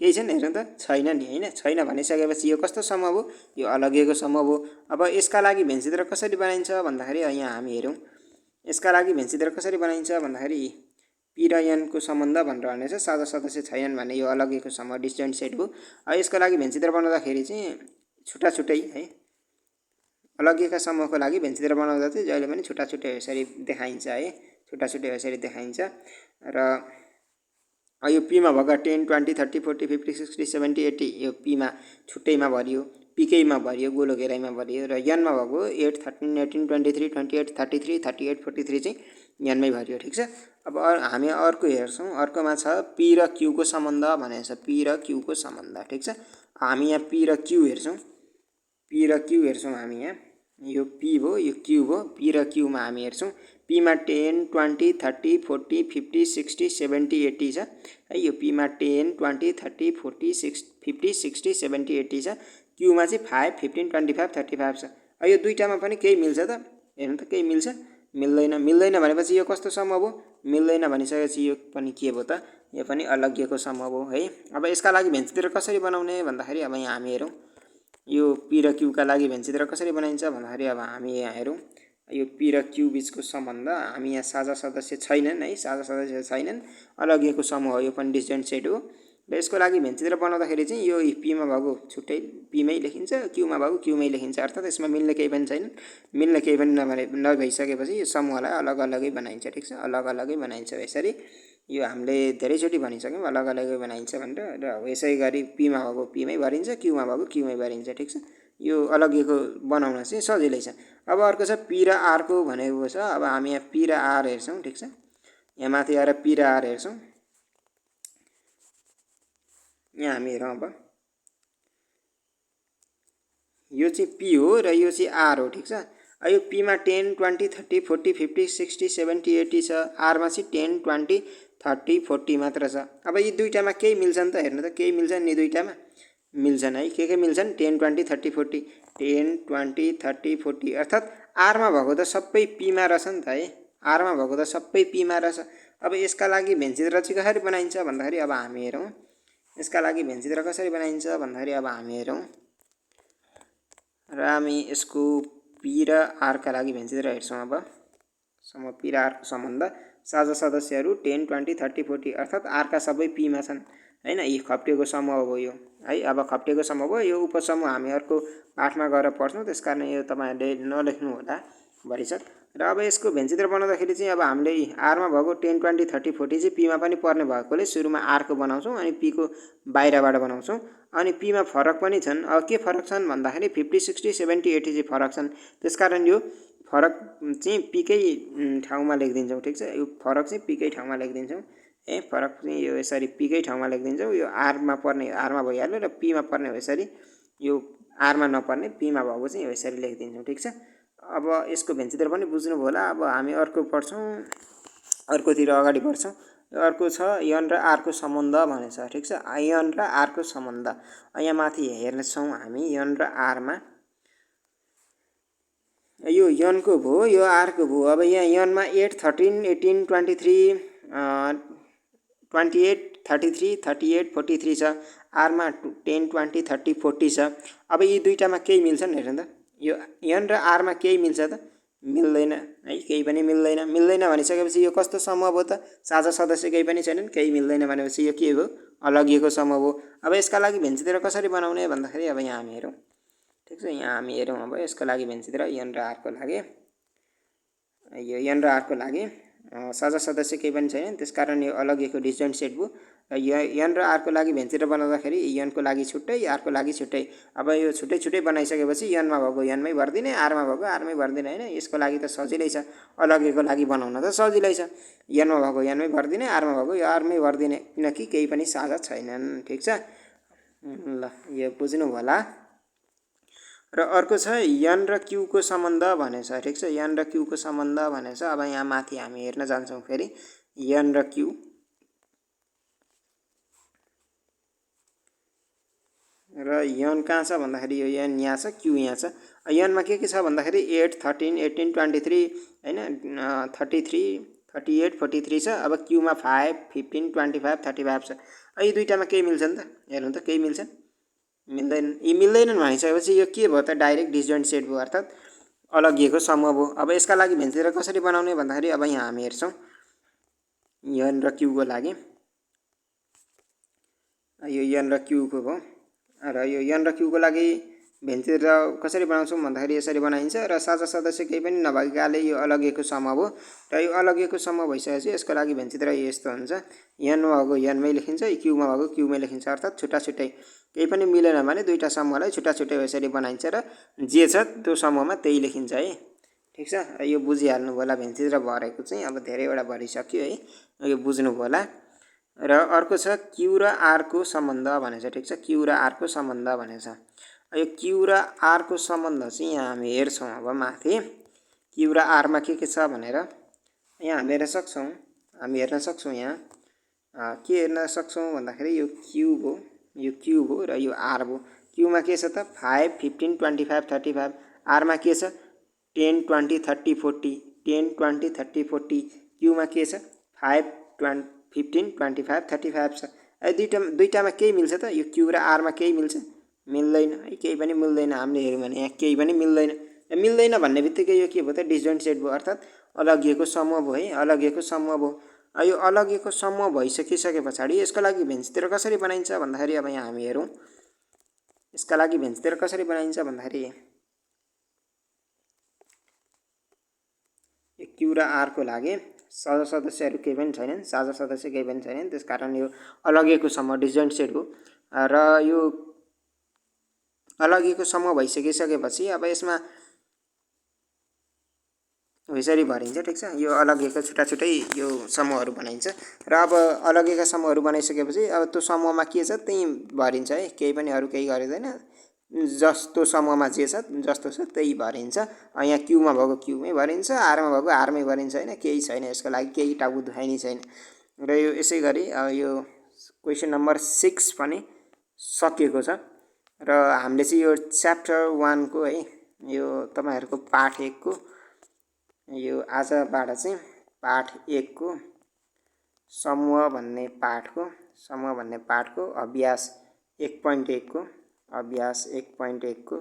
केही छन्? हेर्नु त, छैन नि हैन। छैन भनिसकेपछि यो कस्तो समूह हो? यो अलग्गैको समूह हो। अब यसका लागि भेन्चित्र कसरी बनाइन्छ भन्दाखेरि यहाँ हामी हेरौँ। यसका लागि भेन्चित्र कसरी बनाइन्छ भन्दाखेरि पी र एनको सम्बन्ध भनेर भनेछ। साझा सदस्य छैनन् भने यो अलग्गैको समूह डिस्जोइन्ट सेट हो। यसको लागि भेन्चित्र बनाउँदाखेरि चाहिँ छुट्टा छुट्टै है, अलग्गैका समूहको लागि भेन्चित्र बनाउँदा चाहिँ जहिले पनि छुट्टा छुट्टै यसरी देखाइन्छ है, छुट्टा छुट्टै यसरी देखाइन्छ। र यो पीमा भएका 10, 20, 30, 40, 50, 60, 70, 80 यो पीमा छुट्टैमा भरियो, पीकैमा भरियो, गोलो घेराइमा भरियो। र यनमा भएको 8, 13, 18, 23, 28, 33, 38, 43 चाहिँ यनमै भरियो। ठिक छ। अब हामी अर्को हेर्छौँ। अर्कोमा छ पी र क्यूको सम्बन्ध भनेको छ। पी र क्यूको सम्बन्ध। ठिक छ। हामी यहाँ पी र क्यू हेर्छौँ। पी र क्यू हेर्छौँ हामी यहाँ। यो पी भयो, यो क्यू भयो। पी र क्यूमा हामी हेर्छौँ। पीमा 10, 20, 30, 40, 50, 60, 70, 80 छ है। यो पीमा 10, 20, 30, 40, 50, 60, 70, 80 छ। क्यूमा चाहिँ 5, 15, 25, 35 छ। यो दुईटामा पनि केही मिल्छ त? हेर्नु त, केही मिल्छ? मिल्दैन। मिल्दैन भनेपछि यो कस्तो समूह हो? मिल्दैन भनिसकेपछि यो पनि के भयो त? यो पनि अलग्गैको समूह हो है। अब यसका लागि भेन्चित्र कसरी बनाउने भन्दाखेरि अब यहाँ हामी हेरौँ। यो पी र क्यूका लागि भेन्चित्र कसरी बनाइन्छ भन्दाखेरि अब हामी यहाँ हेरौँ। यो पी र क्यू बिचको सम्बन्ध हामी यहाँ साझा सदस्य छैनन् है, साझा सदस्य छैनन्, अलग्गैको समूह हो। यो पनि डिस्जोइन्ट सेट हो। र यसको लागि भेन्चित्र बनाउँदाखेरि चाहिँ यो पीमा भएको छुट्टै पीमै लेखिन्छ, क्यूमा भएको क्यूमै लेखिन्छ। अर्थात् यसमा मिल्ने केही पनि छैन। मिल्ने केही पनि नभइसकेपछि यो समूहलाई अलग अलगै बनाइन्छ। ठिक छ। अलग अलगै बनाइन्छ। यसरी यो हामीले धेरैचोटि भनिसक्यौँ अलग अलगै बनाइन्छ भनेर। र यसै गरी पीमा भएको पीमै भरिन्छ, क्यूमा भएको क्यूमै भरिन्छ। ठिक छ। यो अलग्गैको बनाउन चाहिँ सजिलै छ। अब अर्को छ पी र आरको भनेको छ। अब हामी यहाँ पी र आर हेर्छौँ। ठिक छ। यहाँ माथि आएर पी र आर हेर्छौँ। यहाँ हामी हेरौँ। अब यो चाहिँ पी हो र यो चाहिँ आर हो। ठिक छ। यो पीमा 10, 20, 30, 40, 50, 60, 70, 80 छ। आरमा चाहिँ 10, 20, 30, 40 मात्र छ। अब यी दुईटामा केही मिल्छन् त? हेर्नु त, केही मिल्छन् यी दुईटामा? मिल्छन् है। के मिल्छन्? 10, 20, 30, 40, 10, 20, 30, 40। अर्थात् आरमा भएको त सबै पीमा रहेछ नि त है। आरमा भएको त सबै पीमा रहेछ। अब यसका लागि भेन्चित्र चाहिँ कसरी बनाइन्छ भन्दाखेरि अब हामी हेरौँ। यसका लागि भेन्चित्र कसरी बनाइन्छ भन्दाखेरि अब हामी हेरौँ। र हामी यसको पी र आरका लागि भेन्चित्र हेर्छौँ। अब समूह पी र आरको सम्बन्ध साझा सदस्यहरू 10, 20, 30, 40 अर्थात् आरका सबै पीमा छन् हैन। यी खप्टिएको समूह हो यो है। अब खप्टिएको समूह भयो। यो उपसमूह हामी अर्को पाठमा गएर पढ्छौँ। त्यसकारण यो तपाईँहरूले नलेख्नु होला भरिसक। र अब यसको भेन्चित्र बनाउँदाखेरि चाहिँ अब हामीले आरमा भएको 10, 20, 30, 40 चाहिँ पीमा पनि पर्ने भएकोले सुरुमा आरको बनाउँछौँ अनि पीको बाहिरबाट बनाउँछौँ। अनि पीमा फरक पनि छन्। अब के फरक छन् भन्दाखेरि 50, 60, 70, 80 चाहिँ फरक छन्। त्यसकारण यो फरक चाहिँ पीकै ठाउँमा लेखिदिन्छौँ। ठिक छ। यो फरक चाहिँ पीकै ठाउँमा लेखिदिन्छौँ। फरक चाहिँ यो यसरी पीकै ठाउँमा लेखिदिन्छौँ। यो आरमा पर्ने आरमा भइहाल्यो र पीमा पर्ने हो यसरी। यो आरमा नपर्ने पीमा भएको चाहिँ यसरी लेखिदिन्छौँ। ठिक छ। अब यसको भेन्चित्र पनि बुझ्नुभयो होला। अब हामी अर्को पढ्छौँ, अर्कोतिर अगाडि बढ्छौँ। अर्को छ यन र आरको सम्बन्ध भनेको छ। ठिक छ। यन र आरको सम्बन्ध यहाँ माथि हेर्नेछौँ हामी। यन र आरमा यो यनको भयो, यो आरको भयो। अब यहाँ यनमा 8, 13, 18, 23, 28, 33, 38, 43 छ। आरमा 10, 20, 30, 40 छ। अब यी दुईटामा केही मिल्छन्? हेर्नु त, यो यन र आरमा केही मिल्छ त? मिल्दैन है। केही पनि मिल्दैन। मिल्दैन भनिसकेपछि यो कस्तो समूह भयो त? साझा सदस्य केही पनि छैनन्। केही मिल्दैन भनेपछि यो के हो? अलग्गैको समूह हो। अब यसका लागि भेन्चित्र कसरी बनाउने भन्दाखेरि अब यहाँ हामी हेरौँ। ठिक छ। यहाँ हामी हेरौँ। अब यसको लागि भेन्चित्र यन र आरको लागि, यो यन र आरको लागि साझा सदस्य केही पनि छैन। त्यसकारण यो अलग्गैको डिस्जोइन्ट सेट भयो। र यन र आरको लागि भेन्चित्र बनाउँदाखेरि यनको लागि छुट्टै, आरको लागि छुट्टै। अब यो छुट्टै छुट्टै बनाइसकेपछि यनमा भएको यनमै भरिदिने, आरमा भएको आरमै भरिदिने हैन। यसको लागि त सजिलै छ। अलग्गैको लागि बनाउन त सजिलै छ। यनमा भएको यनमै भरिदिने, आरमा भएको यो आरमै भरिदिने, किनकि केही पनि साझा छैनन्। ठिक छ। ल, यो बुझ्नुभयो होला। र अर्को छ यन र क्यूको सम्बन्ध भनेको छ। ठिक छ। यन र क्यूको सम्बन्ध भनेको छ। अब यहाँ माथि हामी हेर्न जान्छौँ फेरि। यन र क्यू, र यन कहाँ छ भन्दाखेरि यो एन यहाँ छ, क्यू यहाँ छ। यनमा के छ भन्दाखेरि 8, 13, 18, 23 हैन, 33, 38, 43 छ। अब क्यूमा 5, 15, 25, 35 छ। यी दुईटामा केही मिल्छ नि त? हेर्नु त केही मिल्छ? मिल्दैन। यी मिल्दैनन् भनिसकेपछि यो के भयो त? डाइरेक्ट डिसजोइन्ट सेट भयो, अर्थात् अलगिएको समूह भयो। अब यसका लागि भेन्चर कसरी बनाउने भन्दाखेरि अब यहाँ हामी हेर्छौँ एन र क्यूको लागि। यो एन र क्यूको भयो र यो एन र क्यूको लागि भेन्चर कसरी बनाउँछौँ भन्दाखेरि यसरी बनाइन्छ र साझा सदस्य केही पनि नभएकाले यो अलगिएको समूह भयो र यो अलगिएको समूह भइसकेपछि यसको लागि भेन्चर यस्तो हुन्छ। एनमा भएको एनमै लेखिन्छ, क्यूमा भएको क्यूमै लेखिन्छ, अर्थात् छुट्टा छुट्टै केही पनि मिलेन भने दुईटा समूहलाई छुट्टा छुट्टै यसरी बनाइन्छ र जे छ त्यो समूहमा त्यही लेखिन्छ है। ठिक छ, यो बुझिहाल्नु होला। भेन्चर भरेको चाहिँ अब धेरैवटा भरिसक्यो है, यो बुझ्नु होला। र अर्को छ क्यू र आरको सम्बन्ध भनेछ। ठिक छ, क्यू र आरको सम्बन्ध भनेछ। यो क्यू र आरको सम्बन्ध चाहिँ यहाँ हामी हेर्छौँ। अब माथि क्यू र आरमा के छ भनेर यहाँ हामी हेर्न सक्छौँ। यहाँ के हेर्न सक्छौँ भन्दाखेरि यो क्यू भयो, यो क्यू भयो र यो आर भयो। क्यूमा के छ त 5, 15, 25, 35। आरमा के छ 10, 20, 30, 40। 10, 20, 30, 40। क्यूमा के छ 5, 15, 25, 35 छ। दुईटामा केही मिल्छ त? यो क्यू र आरमा केही मिल्छ? मिल्दैन है, केही पनि मिल्दैन। हामीले हेऱ्यौँ भने यहाँ केही पनि मिल्दैन। मिल्दैन भन्ने बित्तिकै यो के भयो त? डिसजोइन्ट सेट भयो, अर्थात् अलगिएको समूह भयो है, अलगिएको समूह भयो। यो अलगिएको समूह भइसकिसके पछाडि यसको लागि भेन्चर कसरी बनाइन्छ भन्दाखेरि अब यहाँ हामी हेरौँ यसका लागि भेन्चर कसरी बनाइन्छ भन्दाखेरि क्यू र आरको लागि साझा सदस्यहरू केही पनि छैनन्, साझा सदस्य केही पनि छैनन्, त्यसकारण यो अलगिएको समूह डिसजोइन्ट सेट हो। र यो अलगिएको समूह भइसकिसकेपछि अब यसमा यसरी भरिन्छ। ठिक छ, यो अलगिएको छुट्टा छुट्टै यो समूहहरू बनाइन्छ र अब अलगिएका समूहहरू बनाइसकेपछि अब त्यो समूहमा के छ त्यही भरिन्छ है, केही पनि अरू केही गरिँदैन। जस्तो समूहमा जे छ जस्तो छ त्यही भरिन्छ। यहाँ क्यूमा भएको क्यूमै भरिन्छ, आरमा भएको आरमै भरिन्छ होइन, केही छैन यसको लागि, केही टाउको दुखाइने छैन। र यो यसै गरी यो क्वेसन नम्बर 6 पनि सकिएको छ र हामीले चाहिँ यो च्याप्टर 1 को है, यो तपाईहरुको पाठ 1 को यो आजबाट चाहिँ पाठ 1 को समूह भन्ने पाठको अभ्यास 1.1 को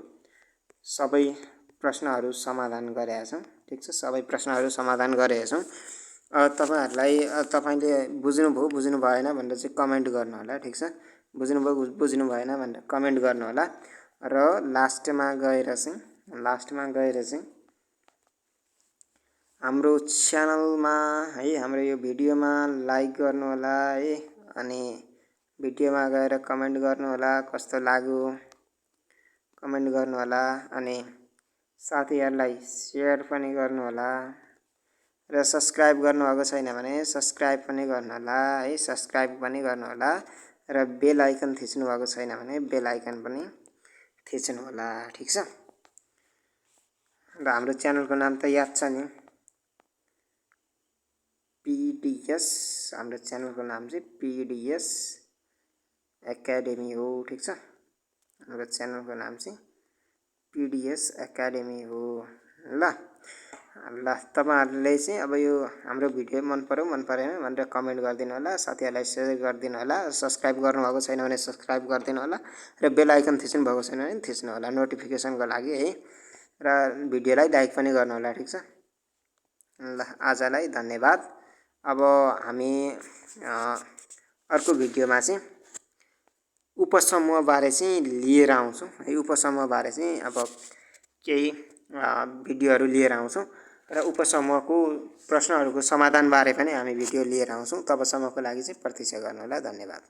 सबै प्रश्नहरू समाधान गरेका छौँ। ठिक छ, सबै प्रश्नहरू समाधान गरेका छौँ। तपाईले बुझ्नु भएन भनेर चाहिँ कमेन्ट गर्नु होला। ठिक छ, बुझ्नु भएन भनेर कमेन्ट गर्नु होला र लास्टमा गएर चाहिँ हाम्रो च्यानलमा है, हाम्रो यो भिडियोमा लाइक गर्नु होला है, अनि भिडियोमा गएर कमेन्ट गर्नु होला, कस्तो लाग्यो कमेन्ट गर्नु होला, अनि साथीहरुलाई शेयर पनि गर्नु होला र सब्स्क्राइब गर्नुभएको छैन भने सब्स्क्राइब पनि गर्नु होला है, र बेल आइकन थिच्नु भएको छैन भने बेल आइकन पनि थिच्नु होला। ठिक छ, र हाम्रो च्यानलको नाम त याद छ नि, PDS। हाम्रो च्यानलको नाम चाहिँ PDS एकाडेमी हो। ठिक छ, हाम्रो च्यानलको नाम चाहिँ PDS एकाडेमी हो। ल तपाईहरुले चाहिँ अब यो हाम्रो भिडियो मन परेन भनेर कमेन्ट गरिदिनु होला, साथीहरुलाई शेयर गरिदिनु होला, सब्स्क्राइब गर्नुभएको छैन भने सब्स्क्राइब गरिदिनु होला र बेल आइकन थिच्नु भएको छैन भने थिच्नु होला नोटिफिकेसनको लागि है, र भिडियोलाई लाइक पनि गर्नु होला। ठिक छ, ल आजलाई धन्यवाद। अब हामी अर्को भिडियोमा चाहिँ उपसमूह बारे चाहिँ लिएर आउँछौँ है, उपसमूह बारे चाहिँ अब केही भिडियोहरू लिएर आउँछौँ र उपसमूहको प्रश्नहरूको समाधान बारे पनि हामी भिडियो लिएर आउँछौँ। तबसम्मको लागि चाहिँ प्रतीक्षा गर्नु होला। धन्यवाद।